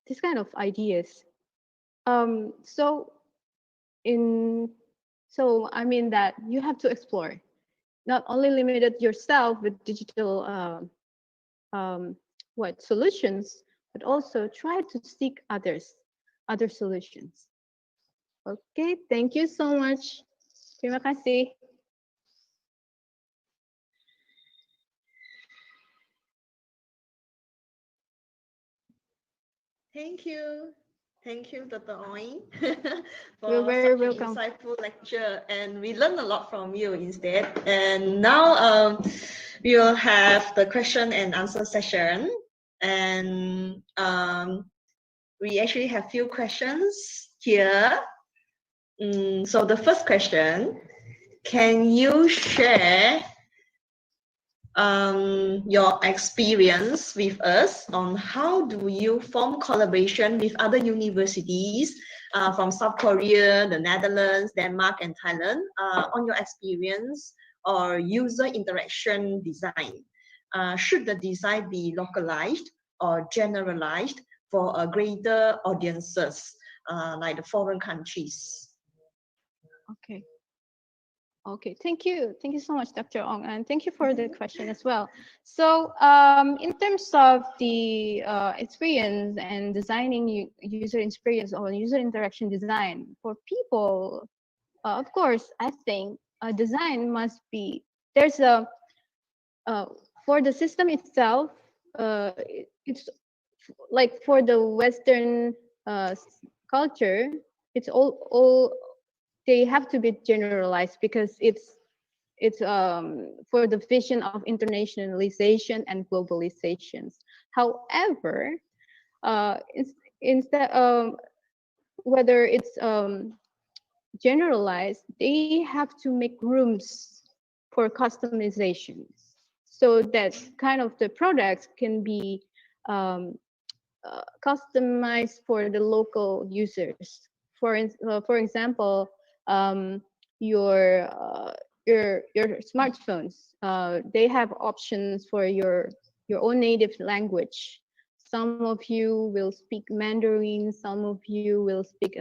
D: this kind of ideas. So I mean that you have to explore, not only limited yourself with digital solutions, but also try to seek other solutions. Okay, thank you so much. Terima kasih.
B: Thank you. Thank you, Dr. Oi,
D: You're
B: for
D: very
B: such
D: welcome.
B: an insightful lecture. And we learned a lot from you instead. And now we will have the question and answer session. And we actually have few questions here. So the first question, can you share your experience with us on how do you form collaboration with other universities from South Korea, the Netherlands, Denmark, and Thailand on your experience or user interaction design? Should the design be localized or generalized for a greater audiences like the foreign countries?
D: Okay. Okay, thank you so much, Dr. Ong, and thank you for the question as well. So in terms of the experience and designing user experience or user interaction design for people, of course, I think design must be, there's a, for the system itself, it's like for the Western culture, it's all they have to be generalized because it's for the vision of internationalization and globalizations. However, instead whether it's generalized, they have to make rooms for customizations so that kind of the products can be customized for the local users. For example, your smartphones, they have options for your own native language. Some of you will speak Mandarin, some of you will speak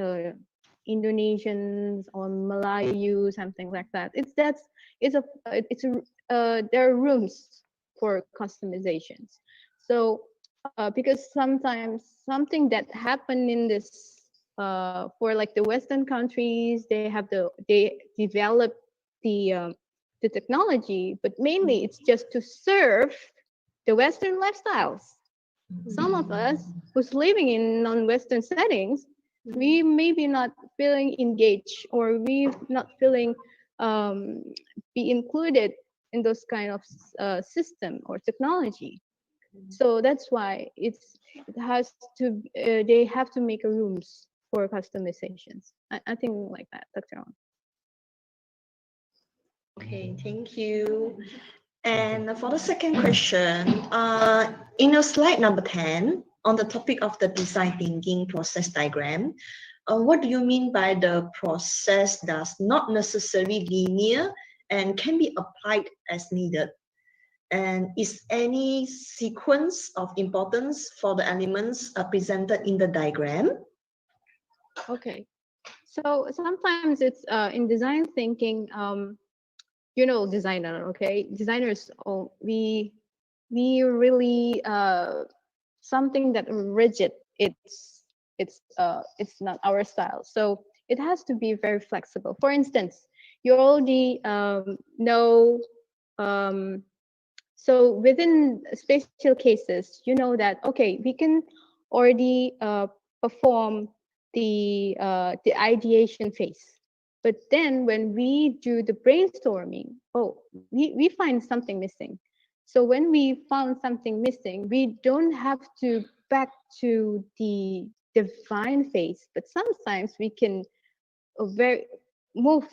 D: Indonesian or Malayu, something like that. There are rooms for customizations. So because sometimes something that happened in this for like the Western countries, they develop the technology, but mainly it's just to serve the Western lifestyles. Some of us who's living in non-Western settings, we maybe not feeling engaged, or we not feeling be included in those kind of system or technology. So that's why they have to make rooms for customizations. I think like that, Dr. On.
B: Okay, thank you. And for the second question, in your slide number 10, on the topic of the design thinking process diagram, what do you mean by the process that's not necessarily linear and can be applied as needed? And is any sequence of importance for the elements presented in the diagram?
D: Okay, so sometimes it's in design thinking, you know, designer, okay? Designers, we really something that rigid. It's not our style. So it has to be very flexible. For instance, you already know. So within special cases, you know that okay, we can already perform the ideation phase. But then when we do the brainstorming, oh, we find something missing. So when we found something missing, we don't have to back to the define phase, but sometimes we can move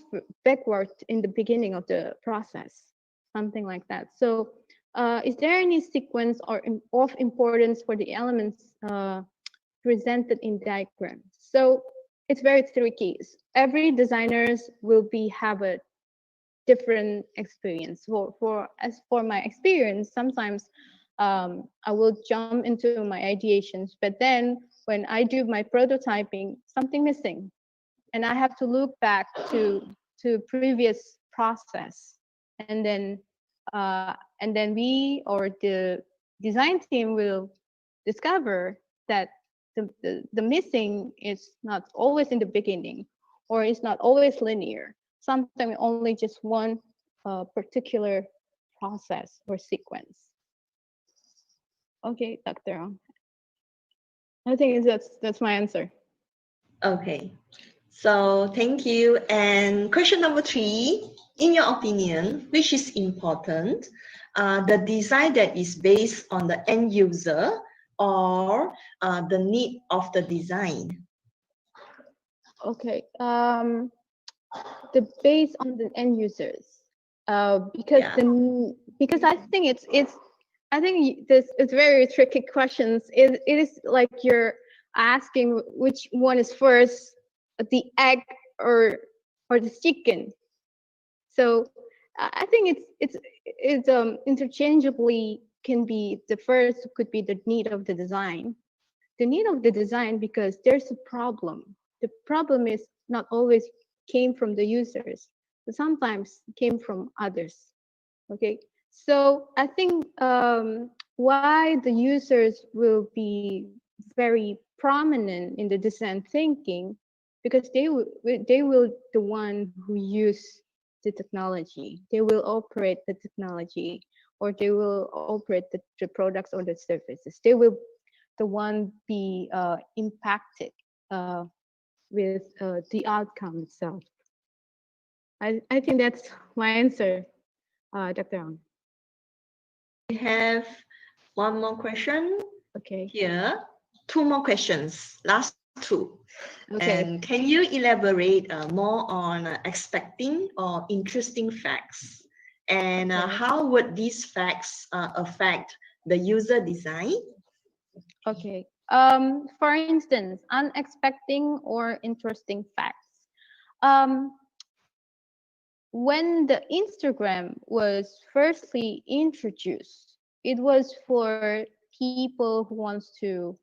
D: backward in the beginning of the process, something like that. So is there any sequence or of importance for the elements presented in diagrams? So it's very tricky. Every designers will have a different experience. As for my experience, sometimes I will jump into my ideations, but then when I do my prototyping, something missing, and I have to look back to previous process, and then we or the design team will discover that the missing is not always in the beginning, or it's not always linear. Sometimes only just one particular process or sequence. Okay, Dr. Ong. I think that's my answer.
B: Okay, so thank you. And question number 3, in your opinion, which is important, the design that is based on the end user or the need of the design?
D: Okay, the base on the end users, because because I think it's very tricky questions. It is like you're asking which one is first, the egg or the chicken. So I think it's interchangeably can be. The first could be the need of the design. The need of the design, because there's a problem. The problem is not always came from the users, but sometimes came from others. Okay, so I think why the users will be very prominent in the design thinking, because they will the one who use the technology. They will operate the technology, or they will operate the products or the services. They will the one be impacted with the outcome itself. I think that's my answer, Dr. Ong.
B: We have one more question.
D: Okay.
B: Here, 2 more questions, last 2.
D: Okay.
B: And can you elaborate more on expecting or interesting facts? And how would these facts affect the user design?
D: Okay. For instance, unexpected or interesting facts. When the Instagram was firstly introduced, it was for people who wants to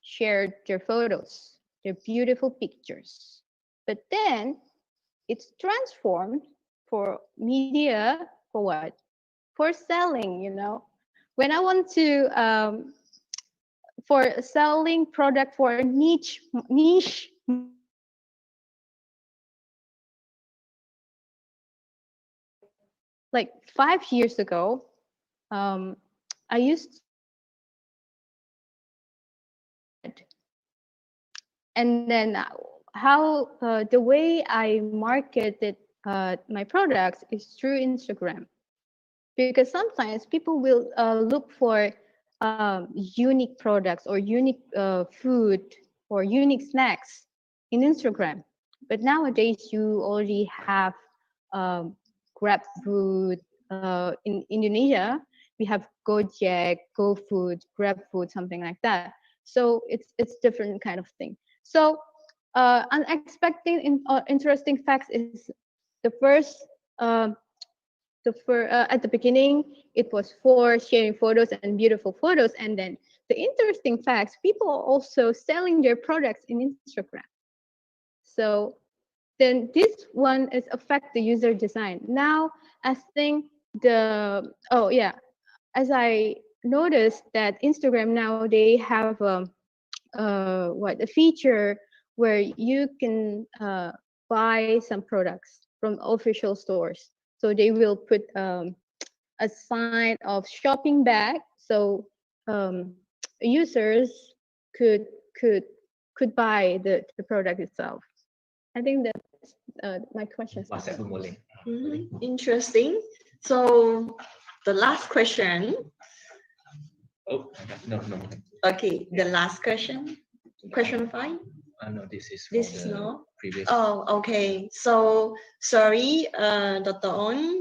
D: share their photos, their beautiful pictures. But then it's transformed for media for what? For selling, you know. When I want to for selling product for a niche like 5 years ago, I used, and then how the way I marketed my products is through Instagram, because sometimes people will look for unique products or unique food or unique snacks in Instagram. But nowadays you already have Grab Food. In Indonesia, we have Gojek, GoFood, Grab Food, something like that. So it's different kind of thing. So unexpected interesting facts is the first. At the beginning, it was for sharing photos and beautiful photos, and then the interesting facts, people are also selling their products in Instagram. So then this one is affect the user design. Now I think as I noticed that Instagram now, they have a feature where you can buy some products from official stores. So they will put a sign of shopping bag, so users could buy the product itself. I think that's my questions.
B: Interesting. So the last question.
F: Oh, no.
B: Okay, the last question. Question 5.
F: No, this is for
B: This
F: the
B: is no.
F: previous.
B: Oh, okay. So sorry, Dr. On.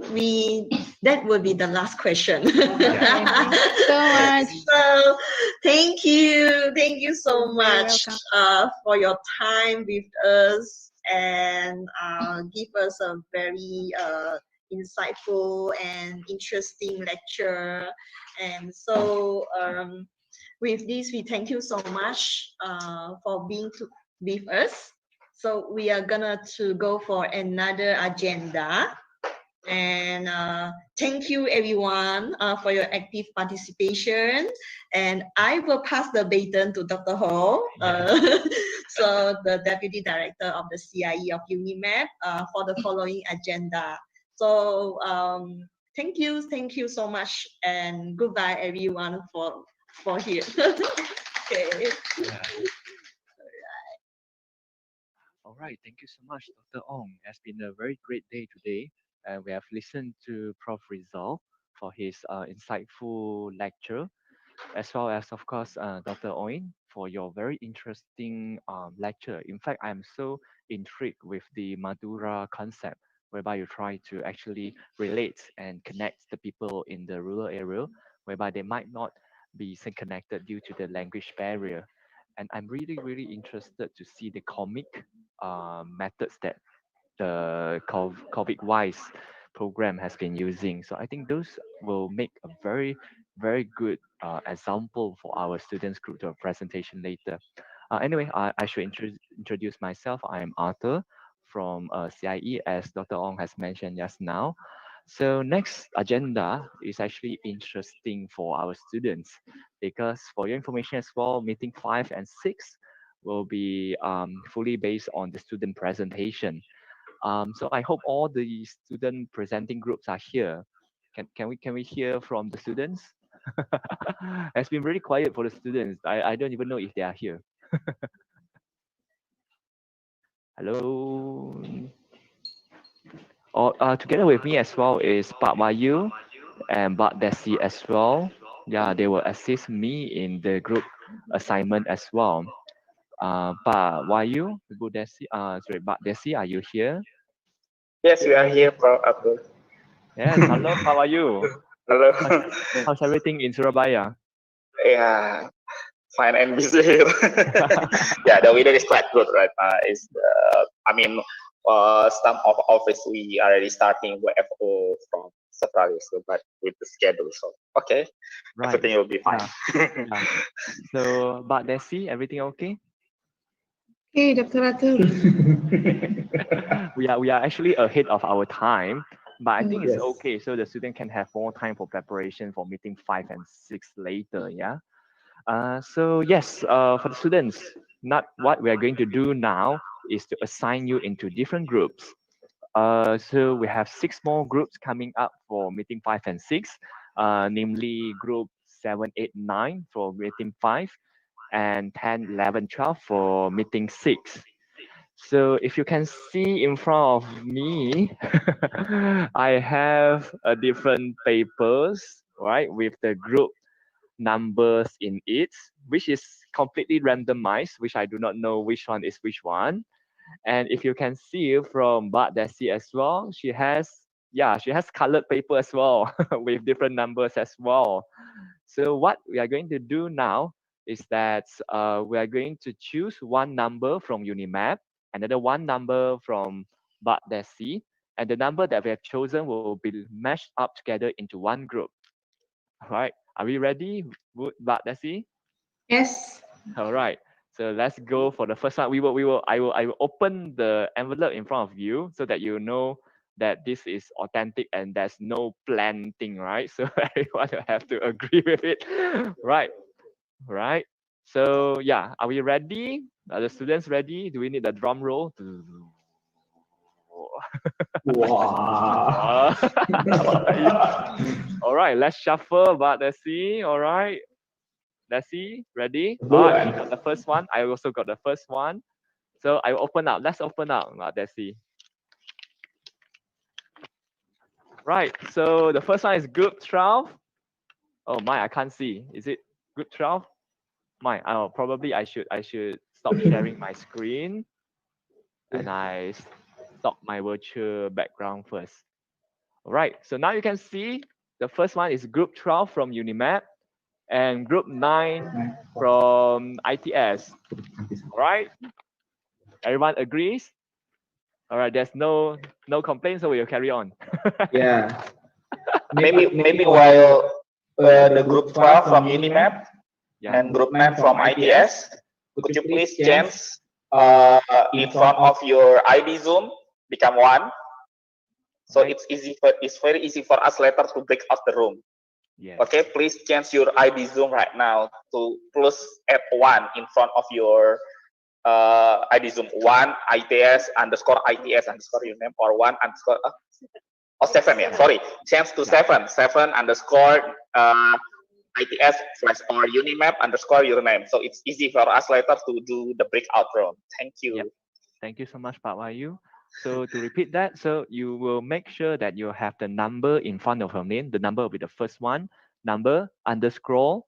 B: That will be the last question.
D: Thank you so much.
B: So thank you so
D: You're very
B: much
D: welcome.
B: for your time with us and give us a very insightful and interesting lecture. And so with this, we thank you so much for being with us. So we are gonna to go for another agenda. And thank you everyone for your active participation. And I will pass the baton to Dr. Ho, so the Deputy Director of the CIE of UniMAP for the following agenda. So thank you so much, and goodbye everyone for here. Okay.
F: All right, thank you so much, Dr. Ong. It's been a very great day today. We have listened to Prof. Rizal for his insightful lecture, as well as, of course, Dr. Oin for your very interesting lecture. In fact, I'm so intrigued with the Madura concept, whereby you try to actually relate and connect the people in the rural area, whereby they might not be connected due to the language barrier. And I'm really interested to see the comic methods that the COVID wise program has been using. So I think those will make a very good example for our students group to a presentation later. Anyway, I should introduce myself. I am Arthur from CIE, as Dr. Ong has mentioned just now. So next agenda is actually interesting for our students, because for your information as well, meeting 5 and 6 will be fully based on the student presentation. So I hope all the student presenting groups are here. Can we hear from the students? It's been really quiet for the students. I don't even know if they are here. Hello. Together with me as well is Pak Wayu and Pak Desi as well. Yeah, they will assist me in the group assignment as well. Pak Wayu, Bu Desi, sorry, Pak Desi, are you here?
G: Yes, we are here, Prof. Abdul.
F: Yes, hello, how are you?
G: Hello.
F: How's everything in Surabaya?
G: Yeah, fine and busy here. Yeah, the weather is quite good right now. Some of office we already starting WFO from Sepuluh, so but with the schedule, so okay,
F: Right.
G: everything will be fine.
F: Yeah. So, Pak Desi, everything okay?
H: Hey, Dr. Ratu.
F: We are actually ahead of our time, but I think it's
G: Yes.
F: okay, so the student can have more time for preparation for meeting 5 and 6 later. Yeah. So yes, for the students, not what we are going to do now is to assign you into different groups. So we have 6 more groups coming up for meeting 5 and 6, namely group 7, 8, 9 for meeting 5, and 10, 11, 12 for meeting 6. So if you can see in front of me, I have a different papers, right, with the group numbers in it, which is completely randomized, which I do not know which one is which one. And if you can see from Bat Desi as well, she has colored paper as well with different numbers as well. So what we are going to do now is that we are going to choose one number from UniMAP, another one number from Bat Desi, and the number that we have chosen will be mashed up together into one group. All right, are we ready, Bat Desi?
H: Yes.
F: All right. So let's go for the first one. I will open the envelope in front of you so that you know that this is authentic and there's no planned thing, right? So everyone will have to agree with it. Right. Right. So yeah, are we ready? Are the students ready? Do we need a drum roll?
G: Wow.
F: All right, let's shuffle, but let's see. All right. Let's see. Ready? All right, we got the first one. I also got the first one. So I open up. Let's open up. Let's see. Right. So the first one is group 12. Oh my, I can't see. Is it group 12? My, oh, probably I should stop sharing my screen, and I stop my virtual background first. All right. So now you can see the first one is group 12 from UniMAP and group 9 from ITS. All right. Everyone agrees? All right. There's no complaints, so we'll carry on.
G: Yeah. maybe while the group 12 from UniMAP and group 9 from ITS, could you please change in front of your ID Zoom become 1? So it's very easy for us later to break out the room.
F: Yes.
G: Okay, please change your ID Zoom right now to plus add 1 in front of your ID Zoom 1 ITS underscore your name or 1 underscore 7, yeah, sorry, change to 7 underscore ITS / or UniMAP underscore your name. So it's easy for us later to do the breakout room. Thank you.
F: Yep. Thank you so much, Pak Wahyu. So to repeat that, so you will make sure that you have the number in front of your name. The number will be the first one, number underscore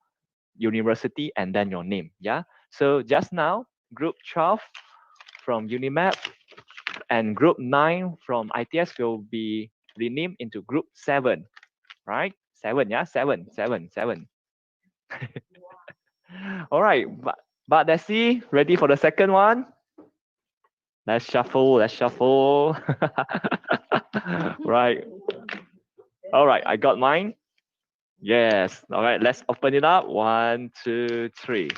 F: university, and then your name. Yeah. So just now, group 12 from UniMAP and group 9 from ITS will be renamed into group 7, right? 7, yeah, 7. All right, but let's see. Ready for the second one? Let's shuffle. Right. All right, I got mine. Yes. All right, let's open it up. 1, 2, 3.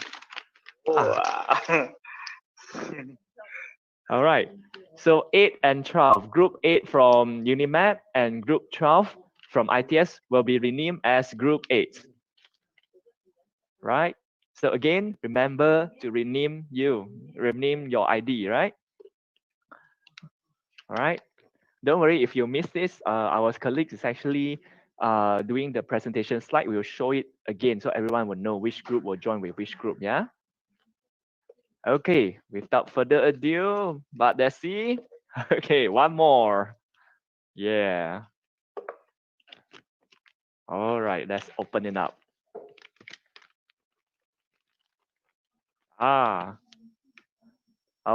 F: All right. So 8 and 12, group 8 from UniMAP and group 12 from ITS will be renamed as group 8. Right? So again, remember to rename your ID, right? All right. Don't worry if you miss this. Our colleague is actually doing the presentation slide. We will show it again so everyone will know which group will join with which group. Yeah. Okay. Without further ado, but let's see. Okay, one more. Yeah. All right. Let's open it up. All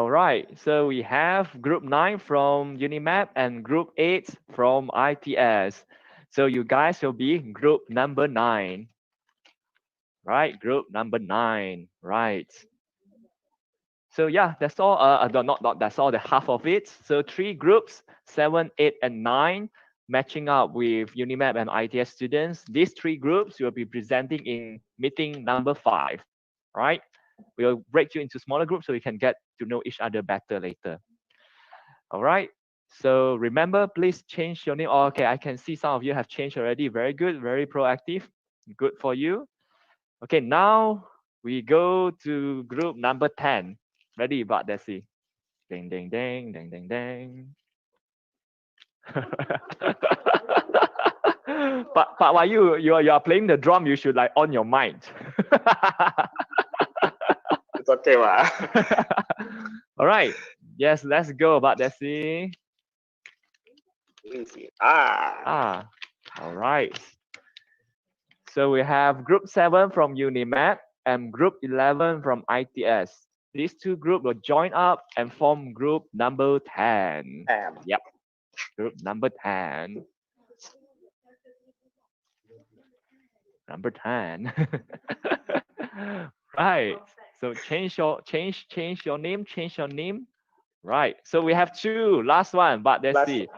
F: right, so we have group 9 from UniMAP and group 8 from ITS. So you guys will be group number 9. Right, group number 9, right. So yeah, that's all, not that's all, the half of it. So 3 groups, 7, 8, and 9, matching up with UniMAP and ITS students. These 3 groups will be presenting in meeting number 5, right? We'll break you into smaller groups so you can get to know each other better later. All right. So remember, please change your name. Oh, okay, I can see some of you have changed already. Very good, very proactive. Good for you. Okay, now we go to group number 10. Ready, but let's see. Ding, ding, ding, ding, ding, ding. But while you are playing the drum, you should like on your mind.
G: It's okay, Ma.
F: All right. Yes, let's go. But let's see. All right. So we have group 7 from UniMAP and group 11 from ITS. These 2 groups will join up and form group number 10. Yep. Group number 10. Number 10. Right. So change your name. Right. So we have 2. Last one, but let's see.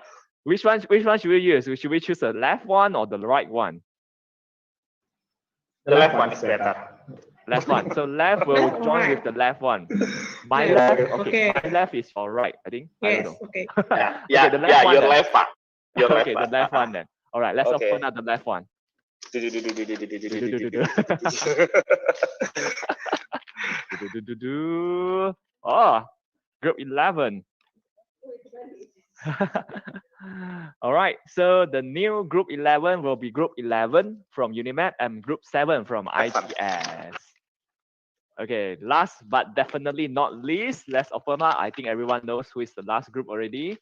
F: Which one should we use? Should we choose the left one or the right one?
G: The left one is better.
F: Left one. So left will join with the left one. My left. Okay. My left is your right, I think.
H: Yes.
F: I don't know.
H: Okay.
G: Yeah.
F: The left one
G: your
F: then.
G: left one. Your left
F: Okay,
G: one.
F: the left one then. All right, let's
G: Okay.
F: open up the left one. Oh, group 11. All right, so the new group 11 will be group 11 from UniMAP and group 7 from ITS. Okay, last but definitely not least, let's open up. I think everyone knows who is the last group already.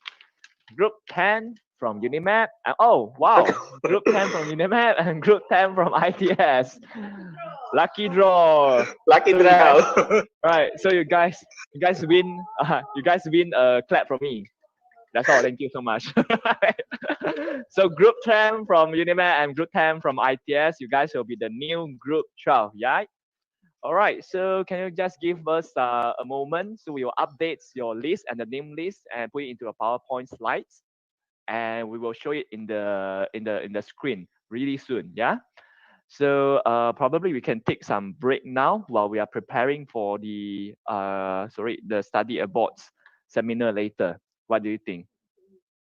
F: Group 10 from UniMAP. Oh, wow. Group 10 from UniMAP and Group 10 from ITS. Lucky draw.
G: Lucky
F: So you guys,
G: draw.
F: right. So you guys win. You guys win a clap from me. That's all. Thank you so much. So Group 10 from UniMAP and Group 10 from ITS, you guys will be the new Group 12, yeah? All right, so can you just give us a moment so we will update your list and the name list and put it into a PowerPoint slides, and we will show it in the screen really soon. Yeah. So probably we can take some break now while we are preparing for the the study abroad seminar later. What do you think?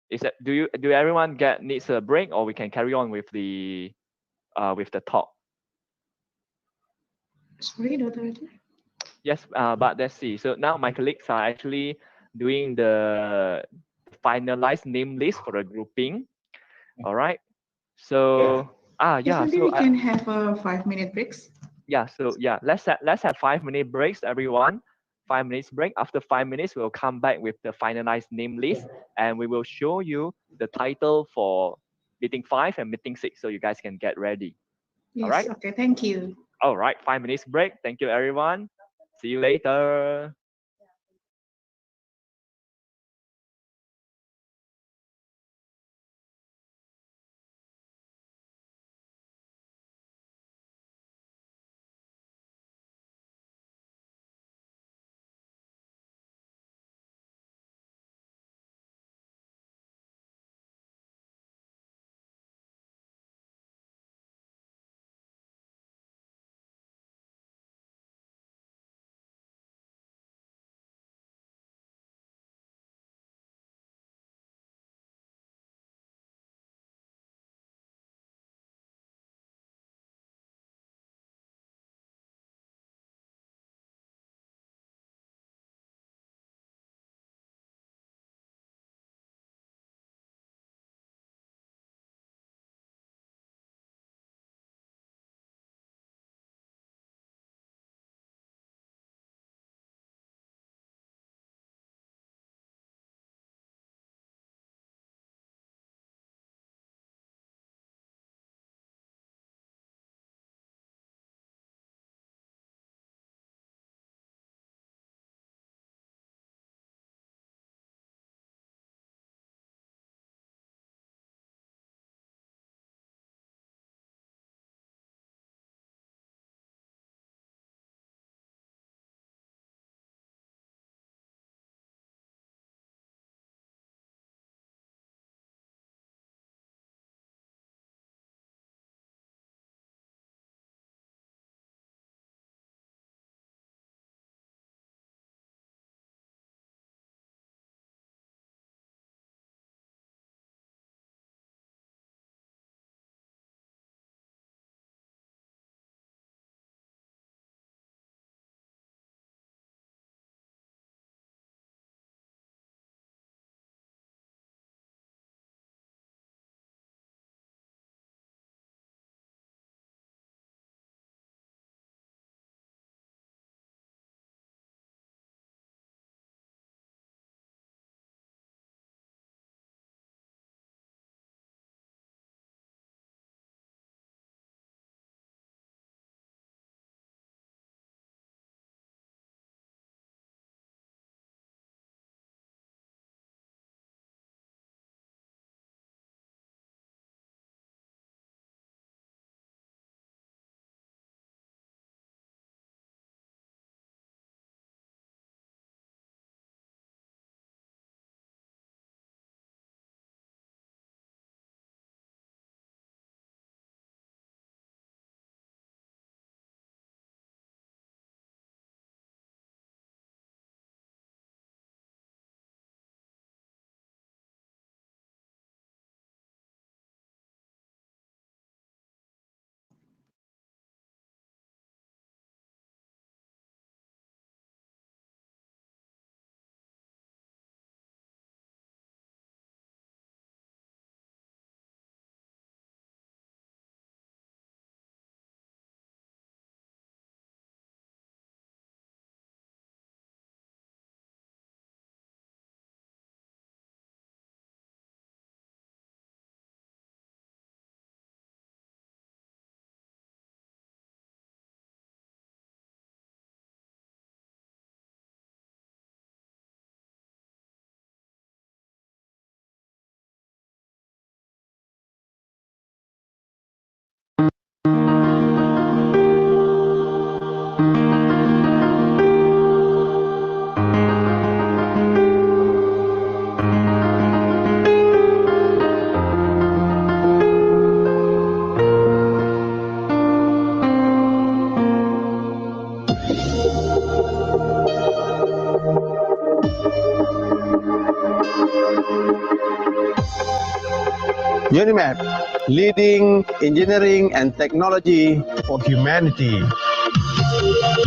F: Is that do everyone needs a break, or we can carry on with the talk?
H: Sorry, Dr. Ratu.
F: Yes, but let's see. So now my colleagues are actually doing the finalized name list for the grouping. All right. So
H: Yes,
F: yeah.
H: maybe
F: So
H: we can have a 5-minute breaks.
F: yeah. So yeah. Let's have 5-minute breaks, everyone. 5 minutes break. After 5 minutes, we'll come back with the finalized name list, and we will show you the title for meeting 5 and meeting 6, so you guys can get ready. All
H: Yes,
F: right.
H: okay, thank you.
F: All right. 5 minutes break. Thank you, everyone. See you later.
I: UniMAP, leading engineering and technology for humanity.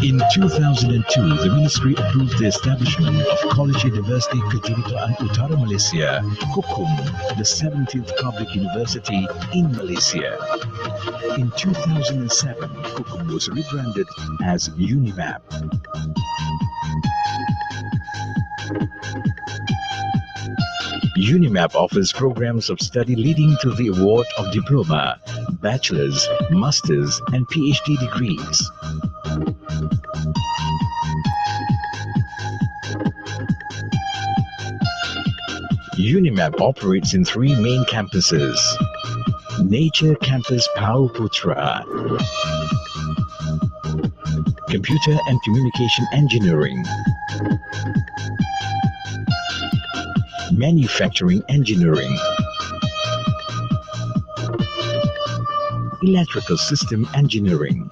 J: In 2002, the ministry approved the establishment of College Universiti Kejuruteraan Utara Malaysia, KUKUM, the 17th public university in Malaysia. In 2007, KUKUM was rebranded as UniMAP. UniMAP offers programs of study leading to the award of diploma, bachelor's, master's, and PhD degrees. UniMAP operates in 3 main campuses. Nature Campus Pau Putra, Computer and Communication Engineering, Manufacturing Engineering, Electrical System Engineering,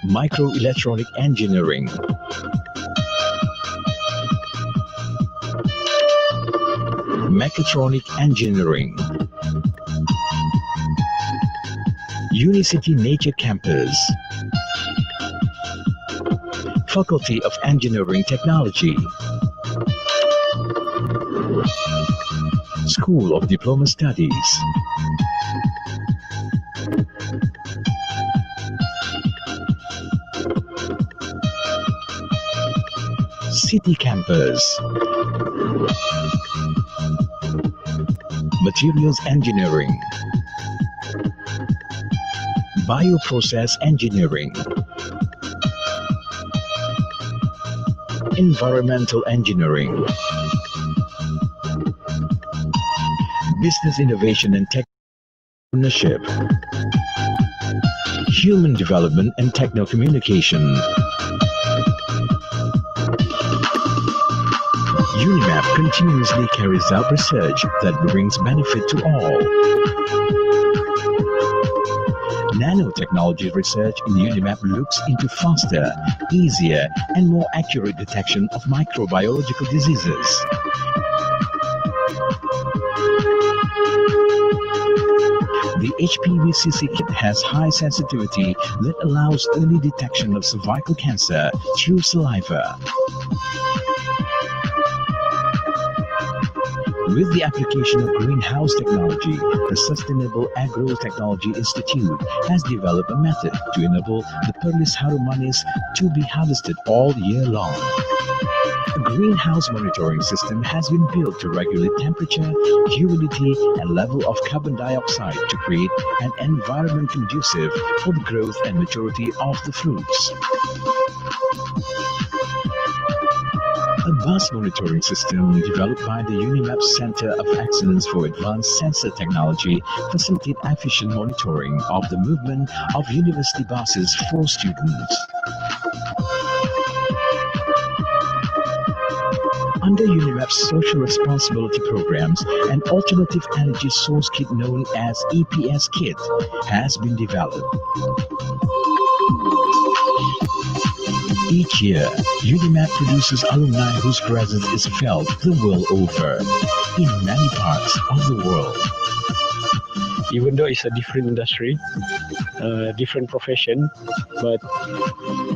J: Microelectronic Engineering, Mechatronic Engineering. Unicity Nature Campus, Faculty of Engineering Technology, School of Diploma Studies, City Campus, Materials Engineering, Bioprocess Engineering, Environmental Engineering, Business Innovation and Tech Ownership, Human Development and Techno-Communication. UniMAP continuously carries out research that brings benefit to all. Nanotechnology research in UniMAP looks into faster, easier, and more accurate detection of microbiological diseases. The HPV-CC kit has high sensitivity that allows early detection of cervical cancer through saliva. With the application of greenhouse technology, the Sustainable Agro-Technology Institute has developed a method to enable the Perlis harum manis to be harvested all year long. A greenhouse monitoring system has been built to regulate temperature, humidity, and level of carbon dioxide to create an environment conducive for the growth and maturity of the fruits. A bus monitoring system developed by the UniMAP Center of Excellence for Advanced Sensor Technology facilitates efficient monitoring of the movement of university buses for students. Under UniMAP's social responsibility programs, an alternative energy source kit known as EPS kit has been developed. Each year, UniMAP produces alumni whose presence is felt the world over, in many parts of the world.
K: Even though it's a different industry, different profession, but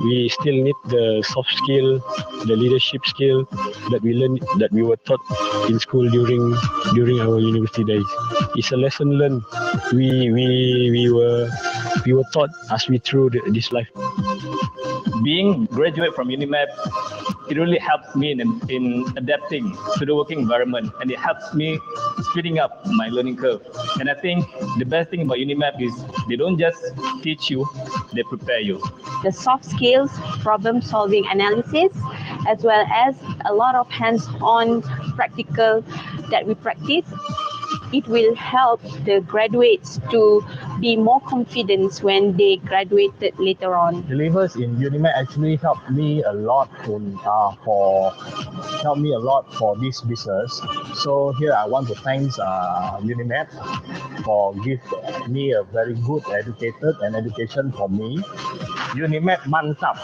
K: we still need the soft skill, the leadership skill that we learned, that we were taught in school during our university days. It's a lesson learned. We were taught as we through this life.
L: Being graduate from UniMAP, it really helped me in adapting to the working environment, and it helps me speeding up my learning curve. And I think the best thing about UniMAP is they don't just teach you, they prepare you.
M: The soft skills, problem solving analysis, as well as a lot of hands-on practical that we practice. it will help the graduates to be more confident when they graduated later on.
I: The levers in UniMAP actually helped me a lot for this business. So here I want to thank UniMAP for give me a very good education for me. UniMAP mantap.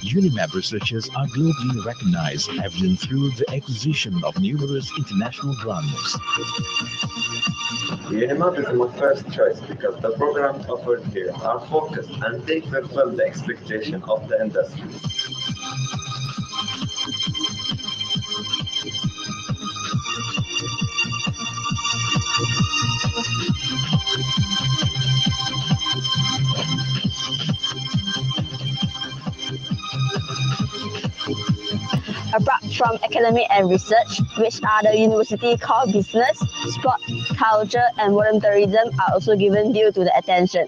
J: UniMAP researchers are globally recognized, evident through the acquisition of numerous international grants.
N: UniMAP is my first choice because the programs offered here are focused and they fulfill the expectation of the industry.
M: Apart from academic and research, which are the university core business, sport, culture, and volunteerism are also given due to the attention.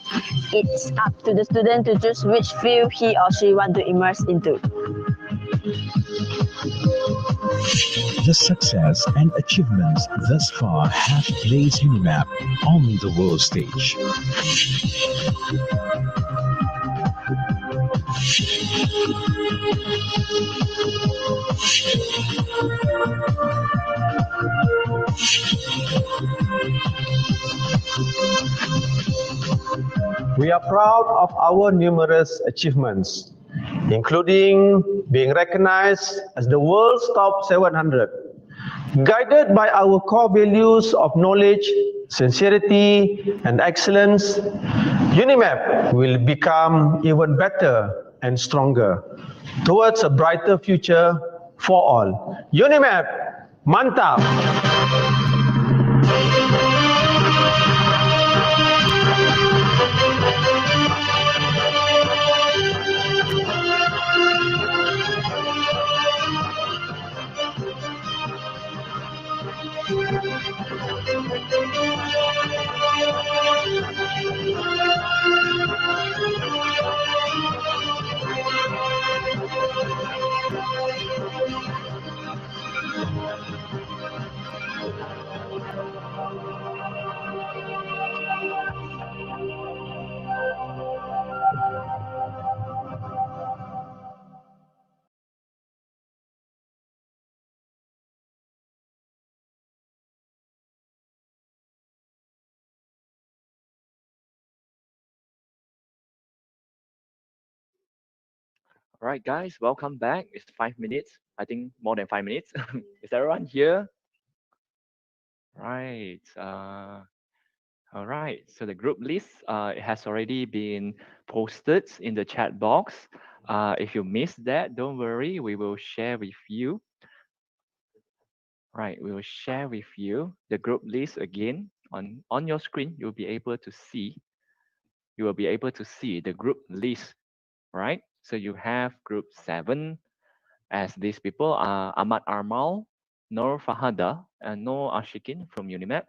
M: It's up to the student to choose which field he or she want to immerse into.
J: The success and achievements thus far have placed UniMAP on the world stage.
I: We are proud of our numerous achievements, including being recognized as the world's top 700. Guided by our core values of knowledge, sincerity, and excellence, UniMAP will become even better and stronger towards a brighter future for all. UniMAP, mantap!
F: All right, guys, welcome back. It's 5 minutes. I think more than 5 minutes. Is everyone here? Right. All right. So the group list it has already been posted in the chat box. If you missed that, don't worry. We will share with you. Right. We will share with you the group list again on your screen. You'll be able to see. You will be able to see the group list. Right. So you have group 7. As these people are Ahmad Armal, Nur Fahada, and Noor Ashikin from UniMAP.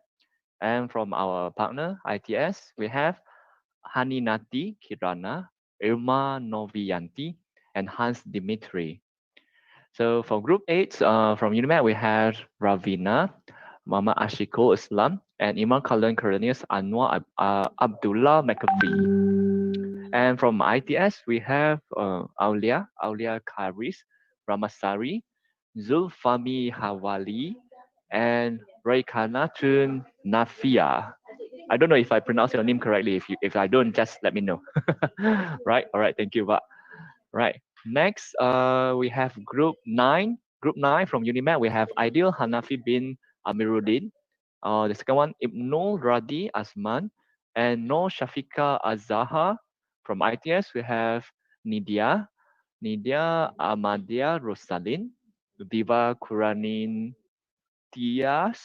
F: And from our partner, ITS, we have Haninati Kirana, Irma Novianti, and Hans Dimitri. So for group 8, from UniMAP, we have Ravina, Muhammad Ashikul Islam, and Imam Khalil Cornelius Anwar Abdullah McAfee. And from ITS, we have Aulia Karis, Ramasari, Zulfami Hawali, and Raikanatun Nafia. I don't know if I pronounce your name correctly. If I don't, just let me know. Right. All right. Thank you, Pak. Right. Next, we have group 9. Group 9 from UniMAP. We have Aidil Hanafi bin Amiruddin. The second one, Ibnul Radi Asman, and No Shafika Azaha. From ITS, we have Nidia Amadia Rosalin, Diva Kuranin Tias,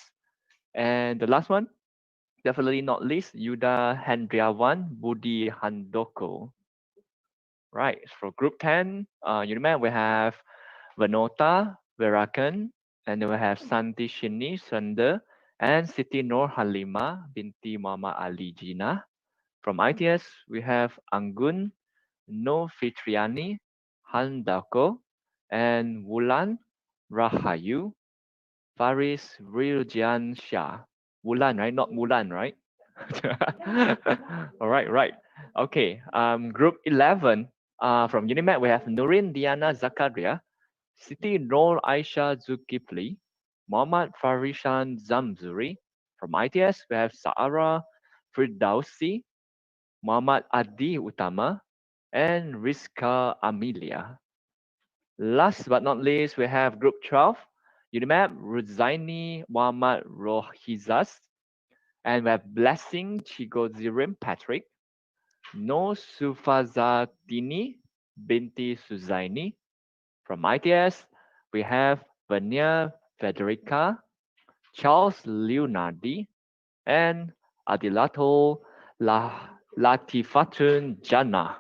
F: and the last one, definitely not least, Yuda Hendriawan Budi Handoko. Right, for group 10, UniMAP, we have Vanota Verakan, and then we have Santi Shini Sunda, and Siti Nur Halima binti Muhammad Ali Jina. From ITS, we have Anggun No Fitriani Handako, and Wulan Rahayu. Faris Riljansyah. Wulan, right? Not Mulan, right? All right, right. Okay. Group 11. From UniMAP, we have Nurin Diana Zakaria, Siti Noor Aisha Zulkifli, Muhammad Farishan Zamzuri. From ITS, we have Saara Firdausi, Muhammad Adi Utama, and Rizka Amelia. Last but not least, we have Group 12, UniMAP, Ruzaini Muhammad Rohizas, and we have Blessing Chigozirim Patrick, No Sufazatini Binti Suzaini. From ITS, we have Vania Federica, Charles Leonardi, and Adilato Latifatun Jannah.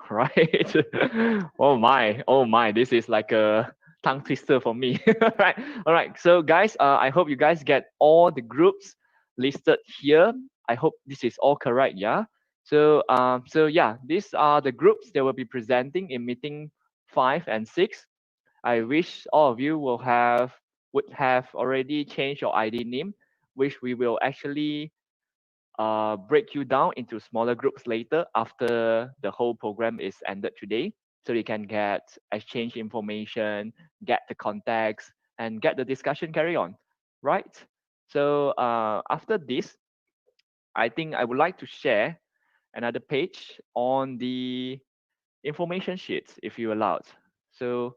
F: Right? Oh my, this is like a tongue twister for me. Right. All right. So guys, I hope you guys get all the groups listed here. I hope this is all correct. Yeah. So yeah, these are the groups that will be presenting in meeting 5 and 6. I wish all of you would have already changed your ID name, which we will actually break you down into smaller groups later after the whole program is ended today, so you can get exchange information, get the context, and get the discussion carry on, right? So after this, I think I would like to share another page on the information sheets, if you allowed. So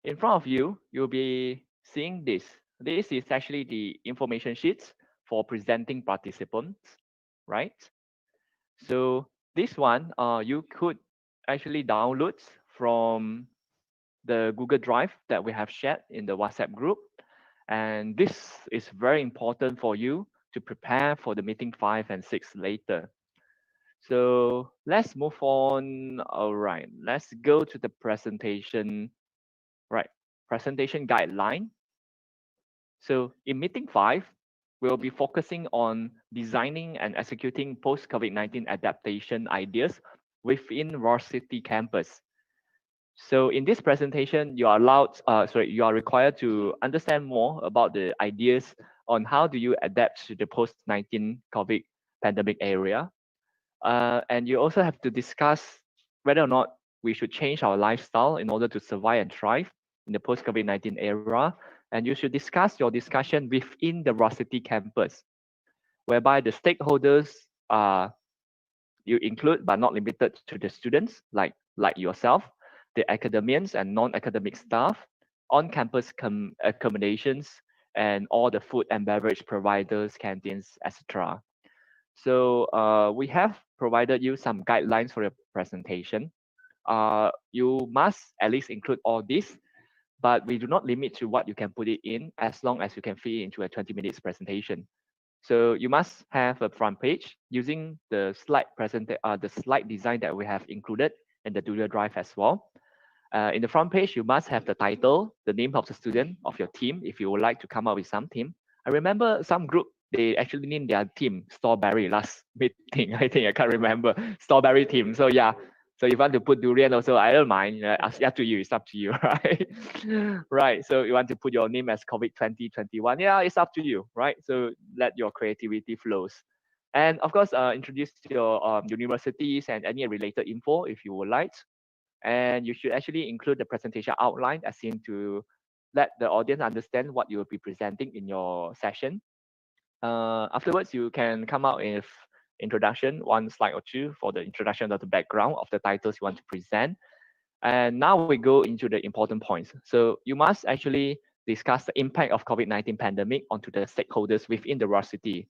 F: in front of you, you'll be seeing this. This is actually the information sheets for presenting participants, right? So this one, you could actually download from the Google Drive that we have shared in the WhatsApp group. And this is very important for you to prepare for the meeting 5 and 6 later. So let's move on. All right, let's go to the presentation. Right, presentation guideline. So in meeting 5, we'll be focusing on designing and executing post-COVID-19 adaptation ideas within Varsity campus. So in this presentation, you are you are required to understand more about the ideas on how do you adapt to the post-19 COVID pandemic area. And you also have to discuss whether or not we should change our lifestyle in order to survive and thrive in the post-COVID-19 era. And you should discuss your discussion within the Varsity campus, whereby the stakeholders you include but not limited to the students like yourself, the academians and non-academic staff, on-campus accommodations, and all the food and beverage providers, canteens, etc. So we have provided you some guidelines for your presentation. You must at least include all this, but we do not limit to what you can put it in as long as you can fit it into a 20 minutes presentation. So you must have a front page using the slide design that we have included in the Google Drive as well. In the front page, you must have the title, the name of the student of your team, if you would like to come up with some team. I remember some group, they actually named their team Strawberry last meeting. I think I can't remember. Strawberry team. So yeah. So if you want to put durian also, I don't mind. It's up to you. It's up to you, right? Right. So you want to put your name as COVID 2021. Yeah, it's up to you, right? So let your creativity flows. And of course, introduce your universities and any related info if you would like. And you should actually include the presentation outline as in to let the audience understand what you will be presenting in your session. Afterwards, you can come out with introduction, one slide or two for the introduction of the background of the titles you want to present. And now we go into the important points. So you must actually discuss the impact of COVID-19 pandemic onto the stakeholders within the varsity,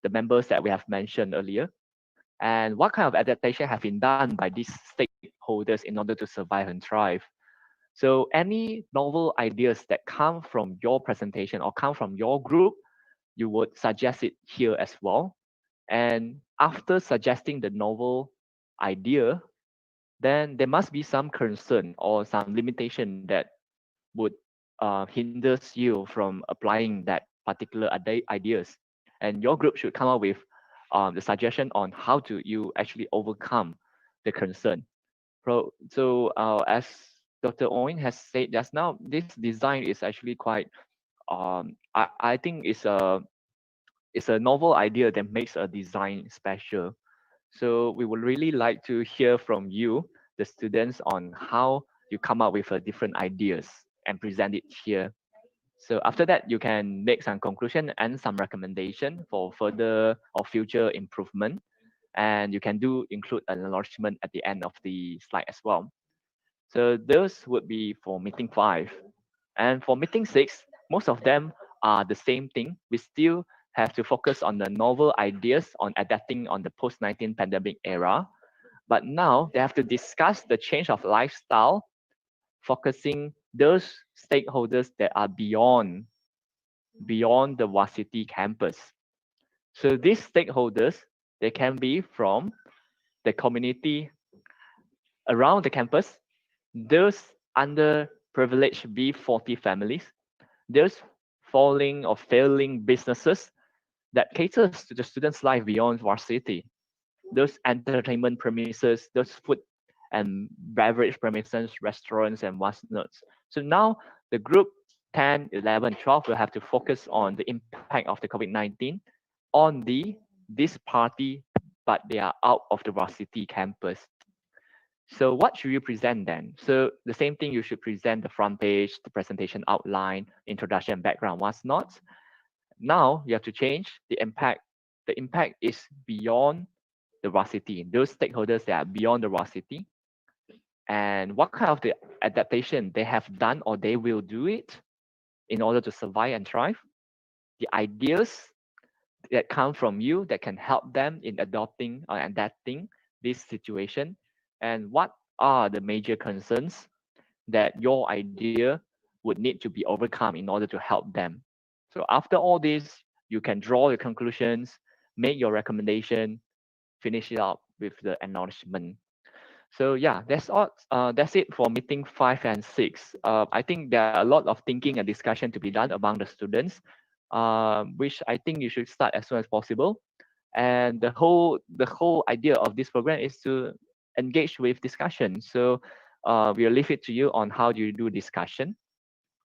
F: the members that we have mentioned earlier, and what kind of adaptation have been done by these stakeholders in order to survive and thrive. So any novel ideas that come from your presentation or come from your group, you would suggest it here as well. And after suggesting the novel idea, then there must be some concern or some limitation that would hinders you from applying that particular ideas. And your group should come up with the suggestion on how to you actually overcome the concern. So as Dr. Owen has said just now, this design is actually quite I think it's a novel idea that makes a design special. So we would really like to hear from you, the students, on how you come up with different ideas and present it here. So after that, you can make some conclusion and some recommendation for further or future improvement. And you can include an acknowledgement at the end of the slide as well. So those would be for meeting 5. And for meeting 6, most of them are the same thing. We still have to focus on the novel ideas on adapting on the post-19 pandemic era. But now they have to discuss the change of lifestyle, focusing those stakeholders that are beyond the varsity campus. So these stakeholders, they can be from the community around the campus, those underprivileged B40 families, those falling or failing businesses that caters to the students' life beyond varsity, those entertainment premises, those food and beverage premises, restaurants and whatnot. So now the group 10, 11, 12 will have to focus on the impact of the COVID-19 on this party, but they are out of the varsity campus. So what should you present then? So the same thing, you should present the front page, the presentation outline, introduction, background, what's not. Now you have to change the impact. The impact is beyond the varsity, those stakeholders that are beyond the varsity, and what kind of the adaptation they have done or they will do it in order to survive and thrive. The ideas that come from you that can help them in adopting or adapting this situation, and what are the major concerns that your idea would need to be overcome in order to help them. So after all this, you can draw your conclusions, make your recommendation, finish it up with the acknowledgement. So yeah, that's all. That's it for meeting 5 and 6. I think there are a lot of thinking and discussion to be done among the students, which I think you should start as soon as possible. And the whole idea of this program is to engage with discussion. So we'll leave it to you on how do you do discussion.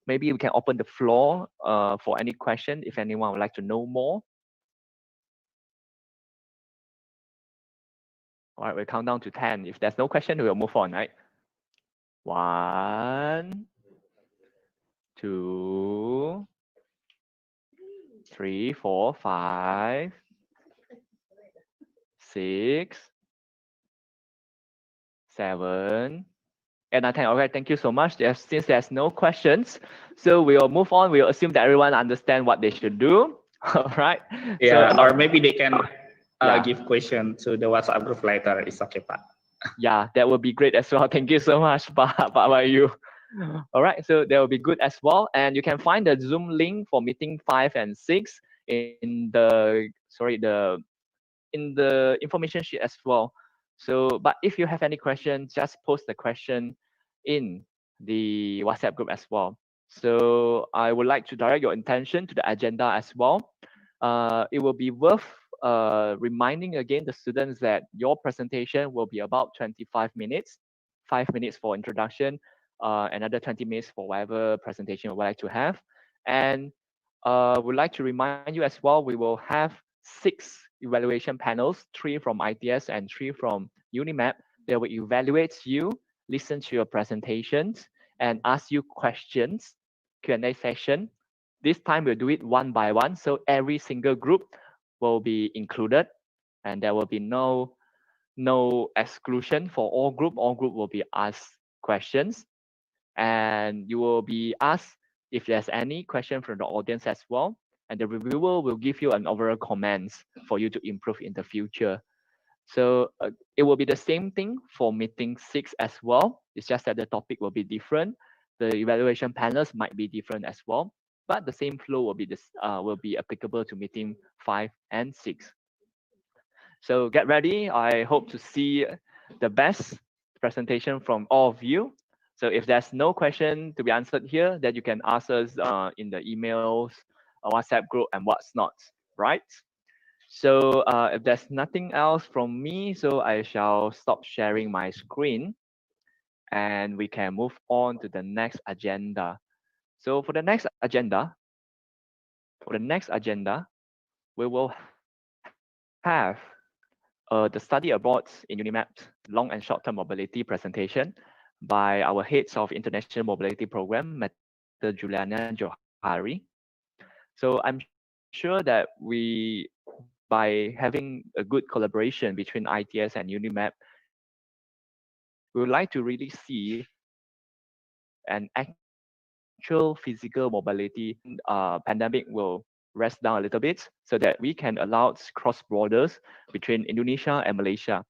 F: Maybe we can open the floor for any question if anyone would like to know more. All right, we'll count down to 10. If there's no question, we'll move on, right? 1, 2, 3, 4, 5, 6, 7, and 10. Okay, thank you so much. Since there's no questions, so we'll move on. We'll assume that everyone understands what they should do. All right.
G: Yeah,
F: so,
G: or maybe they can
F: yeah.
G: give question to the WhatsApp group later. It's okay, Pak.
F: Yeah, that would be great as well. Thank you so much, Pak Bayu. All right, so that will be good as well. And you can find the Zoom link for meeting 5 and 6 in the information sheet as well. So, but if you have any questions, just post the question in the WhatsApp group as well. So I would like to direct your attention to the agenda as well. It will be worth reminding again the students that your presentation will be about 25 minutes, 5 minutes for introduction, another 20 minutes for whatever presentation you would like to have. And we'd like to remind you as well, we will have 6 evaluation panels, 3 from ITS and 3 from UniMAP. They will evaluate you, listen to your presentations, and ask you questions, Q&A session. This time we'll do it one by one, so every single group will be included, and there will be no exclusion for all group. All group will be asked questions, and you will be asked if there's any question from the audience as well, and the reviewer will give you an overall comments for you to improve in the future. So it will be the same thing for meeting 6 as well. It's just that the topic will be different. The evaluation panels might be different as well, but the same flow will be applicable to meeting 5 and 6. So get ready. I hope to see the best presentation from all of you. So if there's no question to be answered here, then you can ask us in the emails, WhatsApp group, and what's not, right? So if there's nothing else from me, so I shall stop sharing my screen and we can move on to the next agenda. So for the next agenda, For the next agenda, we will have the study abroad in UniMAP long and short-term mobility presentation by our heads of International Mobility Program, Mr. Juliana Johari. So I'm sure that by having a good collaboration between ITS and UniMAP, we would like to really see an actual physical mobility. Pandemic will rest down a little bit so that we can allow cross borders between Indonesia and Malaysia.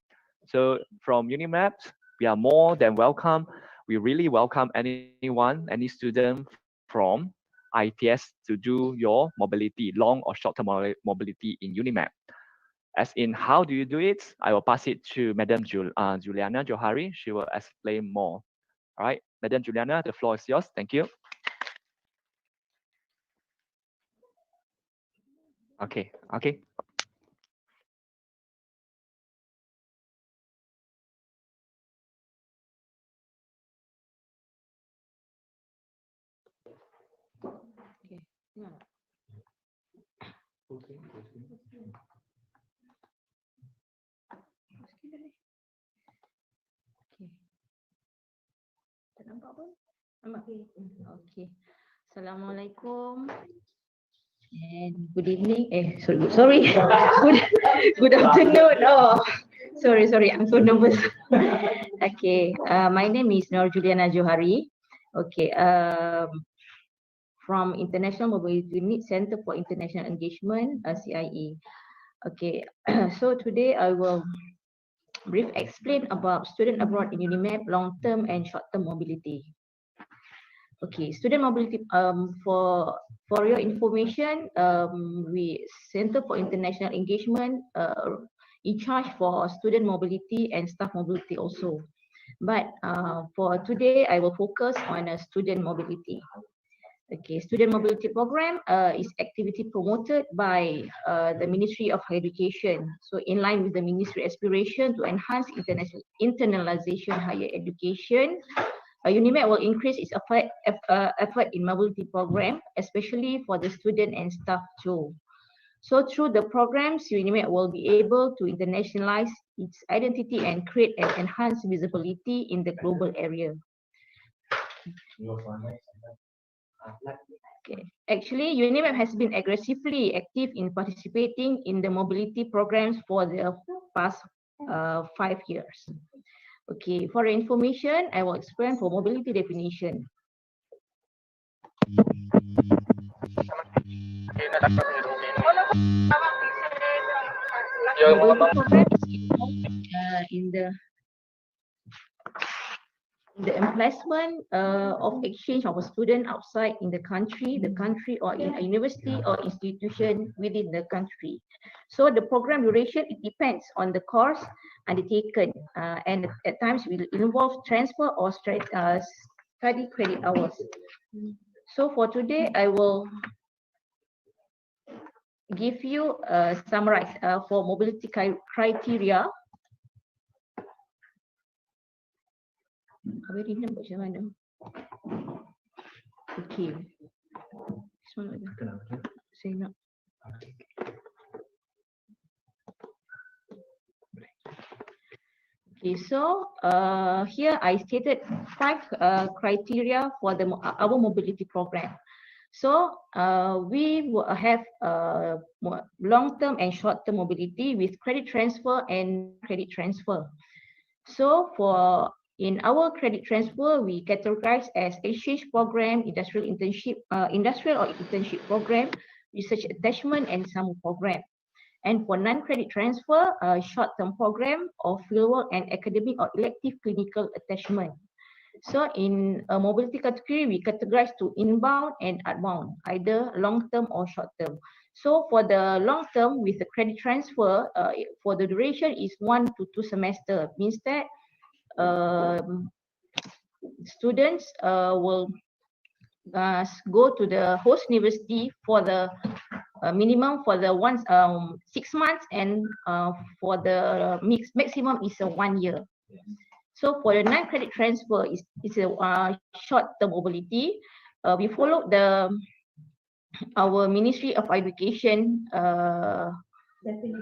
F: So from UniMAP, we are more than welcome. We really welcome anyone, any student from ITS to do your mobility, long or short-term mobility in UniMAP. As in, how do you do it? I will pass it to Madam Juliana Johari. She will explain more. All right, Madam Juliana, the floor is yours. Thank you. Okay.
O: Okay. Assalamualaikum and good evening. Sorry. Good afternoon. Oh, sorry. I'm so nervous. Okay. My name is Nur Juliana Johari. Okay. From International Mobility Unit Center for International Engagement, CIE. Okay. So today I will brief explain about student abroad in UniMAP long-term and short-term mobility. Okay, student mobility. For your information, we Center for International Engagement in charge for student mobility and staff mobility also. But for today, I will focus on student mobility. Okay, student mobility program is activity promoted by the Ministry of Education. So in line with the ministry aspiration to enhance internalization higher education, UniMAP will increase its effort in mobility program, especially for the student and staff too. So through the programs, UniMAP will be able to internationalize its identity and create an enhanced visibility in the global area. Okay. Actually, UniMAP has been aggressively active in participating in the mobility programs for the past 5 years. Okay, for information, I will explain for mobility definition. Mobility program is in the emplacement of exchange of a student outside in the country or in a university or institution within the country. So the program duration, it depends on the course undertaken and at times will involve transfer or study credit hours. So for today, I will give you a summarize for mobility criteria. Okay. Okay, so here I stated 5 criteria for our mobility program. So we will have long-term and short-term mobility with credit transfer and credit transfer. So in our credit transfer, we categorize as exchange program, industrial or internship program, research attachment, and summer program. And for non-credit transfer, short-term program or fieldwork and academic or elective clinical attachment. So in a mobility category, we categorize to inbound and outbound, either long-term or short-term. So for the long-term with the credit transfer, for the duration is 1 to 2 semesters, means that students will go to the host university for the minimum for the 6 months, and for the maximum is 1 year. So for the non-credit transfer is a short-term mobility. We follow the our Ministry of Education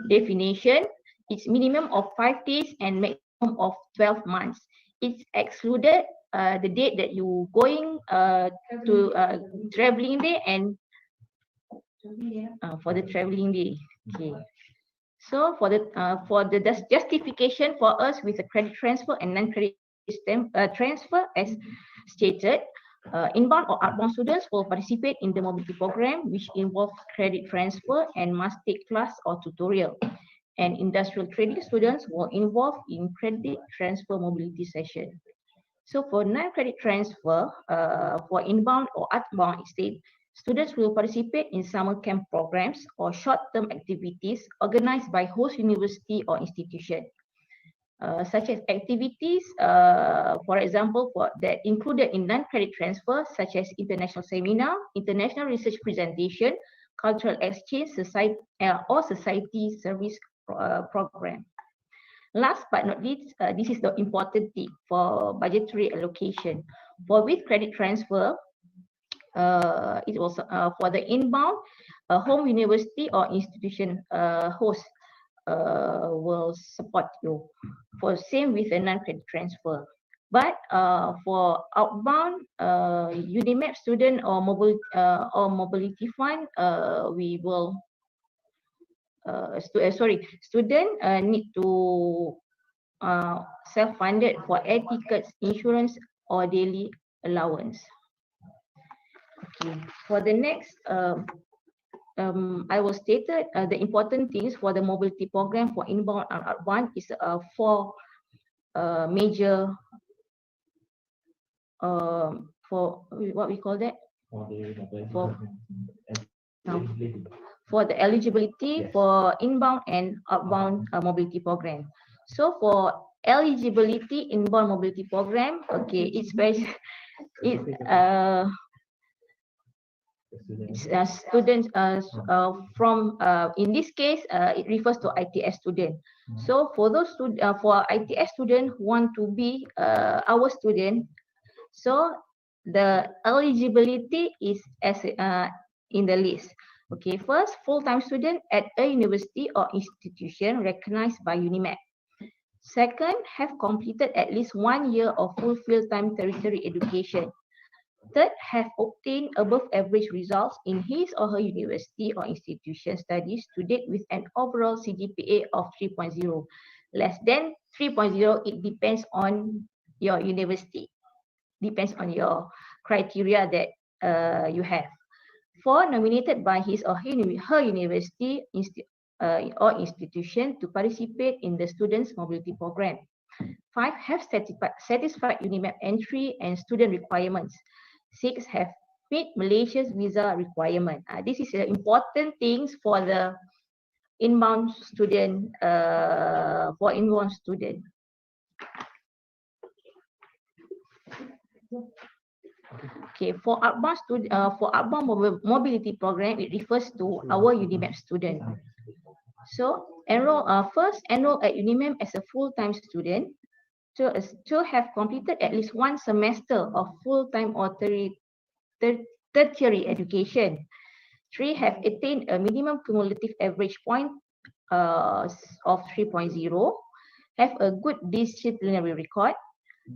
O: definition, it's minimum of 5 days and maximum of 12 months. It's excluded the date that you going to traveling day and for the traveling day. Okay. So for the justification for us with a credit transfer and non-credit transfer, as stated, inbound or outbound students will participate in the mobility program, which involves credit transfer and must take class or tutorial. And industrial training students will involve in credit transfer mobility session. So for non-credit transfer, for inbound or outbound instead, students will participate in summer camp programs or short-term activities organized by host university or institution. Such as activities, for example, that included in non-credit transfer, such as international seminar, international research presentation, cultural exchange, society or society service program. Last but not least, this is the important thing for budgetary allocation. For with credit transfer, it was for the inbound, home university or institution host will support you. For same with a non-credit transfer. But for outbound, UniMAP student or mobility fund, we will student need to self-funded for air tickets, insurance, or daily allowance. Okay. For the next, I will state the important things for the mobility program for inbound and outbound is 4 major for what we call that for the eligibility for inbound and outbound mobility program. So for eligibility inbound mobility program, okay, it's very students from in this case it refers to ITS student. So for those for ITS student who want to be our student, so the eligibility is as in the list. Okay, first, full-time student at a university or institution recognized by UniMAP. Second, have completed at least 1 year of full field-time tertiary education. Third, have obtained above average results in his or her university or institution studies to date with an overall CGPA of 3.0. Less than 3.0, it depends on your university. Depends on your criteria that you have. 4, nominated by his or her university or institution to participate in the students' mobility program. 5, have satisfied UniMAP entry and student requirements. 6, have meet Malaysia's visa requirement. This is the important things for the inbound student. Okay, for outbound mobility program, it refers to our UniMAP student. So first enroll at UniMAP as a full-time student to have completed at least 1 semester of full-time or tertiary education. 3, have attained a minimum cumulative average point of 3.0, have a good disciplinary record,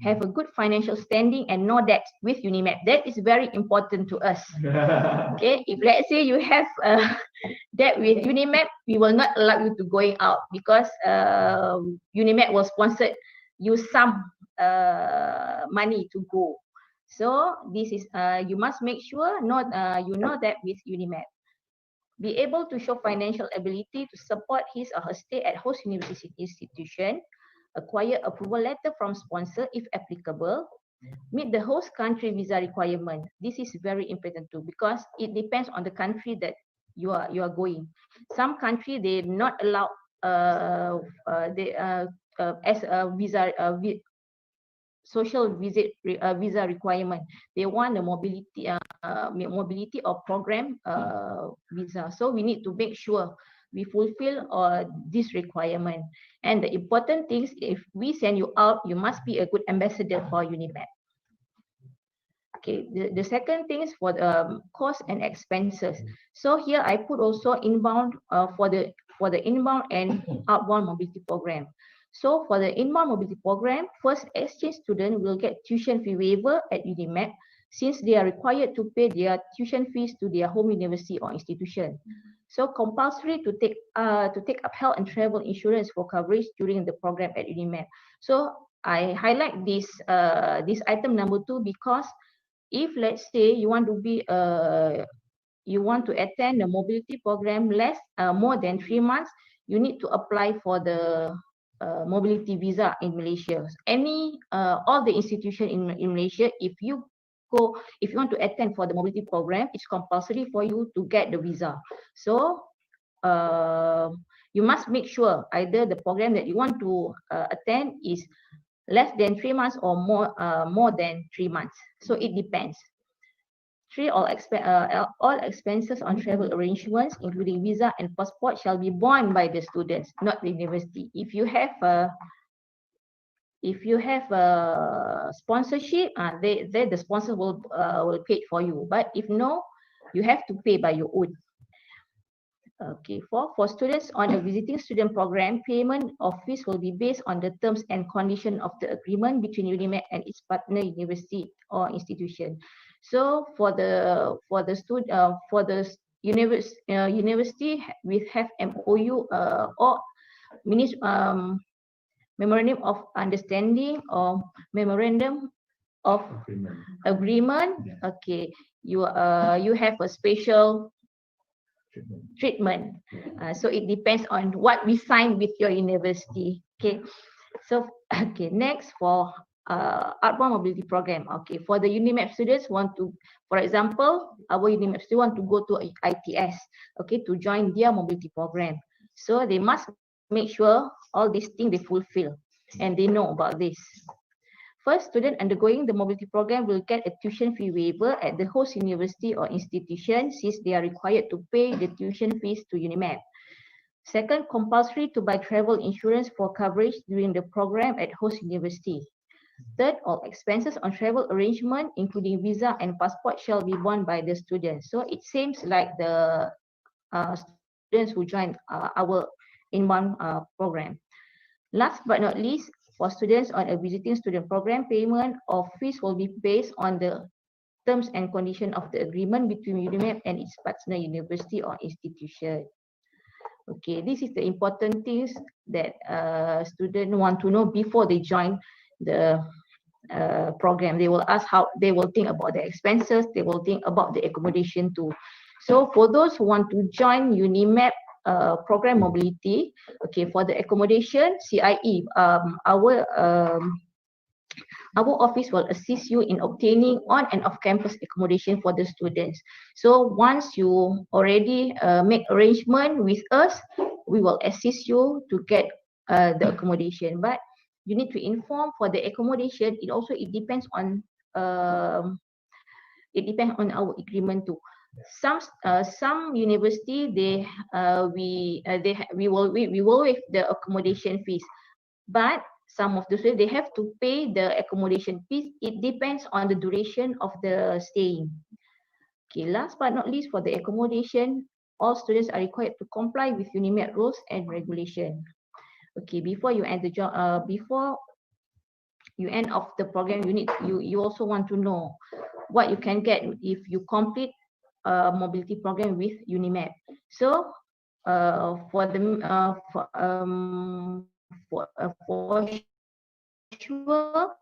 O: have a good financial standing and no debt with UniMAP. That is very important to us. Okay, if let's say you have debt with UniMAP, we will not allow you to going out because UniMAP will sponsor you some money to go. So this is you must make sure you know that with UniMAP. Be able to show financial ability to support his or her stay at host university institution, acquire approval letter from sponsor if applicable, meet the host country visa requirement. This is very important too because it depends on the country that you are going. Some country they not allow as a visa social visa requirement. They want the mobility or program visa. So we need to make sure we fulfill this requirement. And the important things, if we send you out, you must be a good ambassador for UniMAP. Okay, the second thing is for the cost and expenses. So here I put also inbound for the inbound and outbound mobility program. So for the inbound mobility program, first exchange student will get tuition fee waiver at UniMAP since they are required to pay their tuition fees to their home university or institution. So compulsory to take up health and travel insurance for coverage during the program at UniMAP. So I highlight this item number 2 because if let's say you want to attend the mobility program more than 3 months, you need to apply for the mobility visa in Malaysia. All the institution in Malaysia, if you want to attend for the mobility program, it's compulsory for you to get the visa. So you must make sure either the program that you want to attend is less than 3 months or more than 3 months. So it depends. All expenses on travel arrangements, including visa and passport, shall be borne by the students, not the university. If you have a sponsorship, the sponsor will pay for you. But if no, you have to pay by your own. Okay, for students on a visiting student program, payment of fees will be based on the terms and condition of the agreement between UniMAP and its partner university or institution. So for the university, we have MOU or memorandum of understanding or memorandum of agreement. Okay, you have a special treatment. So it depends on what we sign with your university. Okay, so next for outbound mobility program. Okay, for the UniMAP students for example, our UniMAP students want to go to ITS, okay, to join their mobility program. So they must make sure all these things they fulfill and they know about this. First, student undergoing the mobility program will get a tuition fee waiver at the host university or institution since they are required to pay the tuition fees to UniMAP. Second, compulsory to buy travel insurance for coverage during the program at host university. Third, all expenses on travel arrangement, including visa and passport, shall be borne by the students. So it seems like the students who join our inbound program. Last but not least, for students on a visiting student program, payment of fees will be based on the terms and condition of the agreement between UniMAP and its partner university or institution. Okay, this is the important things that students want to know before they join the program. They will ask how they will think about the expenses. They will think about the accommodation too. So for those who want to join UniMAP program mobility, okay, for the accommodation, CIE, our office will assist you in obtaining on and off campus accommodation for the students. So once you already make arrangement with us, we will assist you to get the accommodation. But you need to inform for the accommodation. It depends on our agreement too. Some university we will waive the accommodation fees, but some of the students they have to pay the accommodation fees. It depends on the duration of the staying. Okay, last but not least, for the accommodation, all students are required to comply with UniMAP rules and regulation. Okay, before you end before you end of the program, you also want to know what you can get if you complete mobility program with UniMAP. So for sure,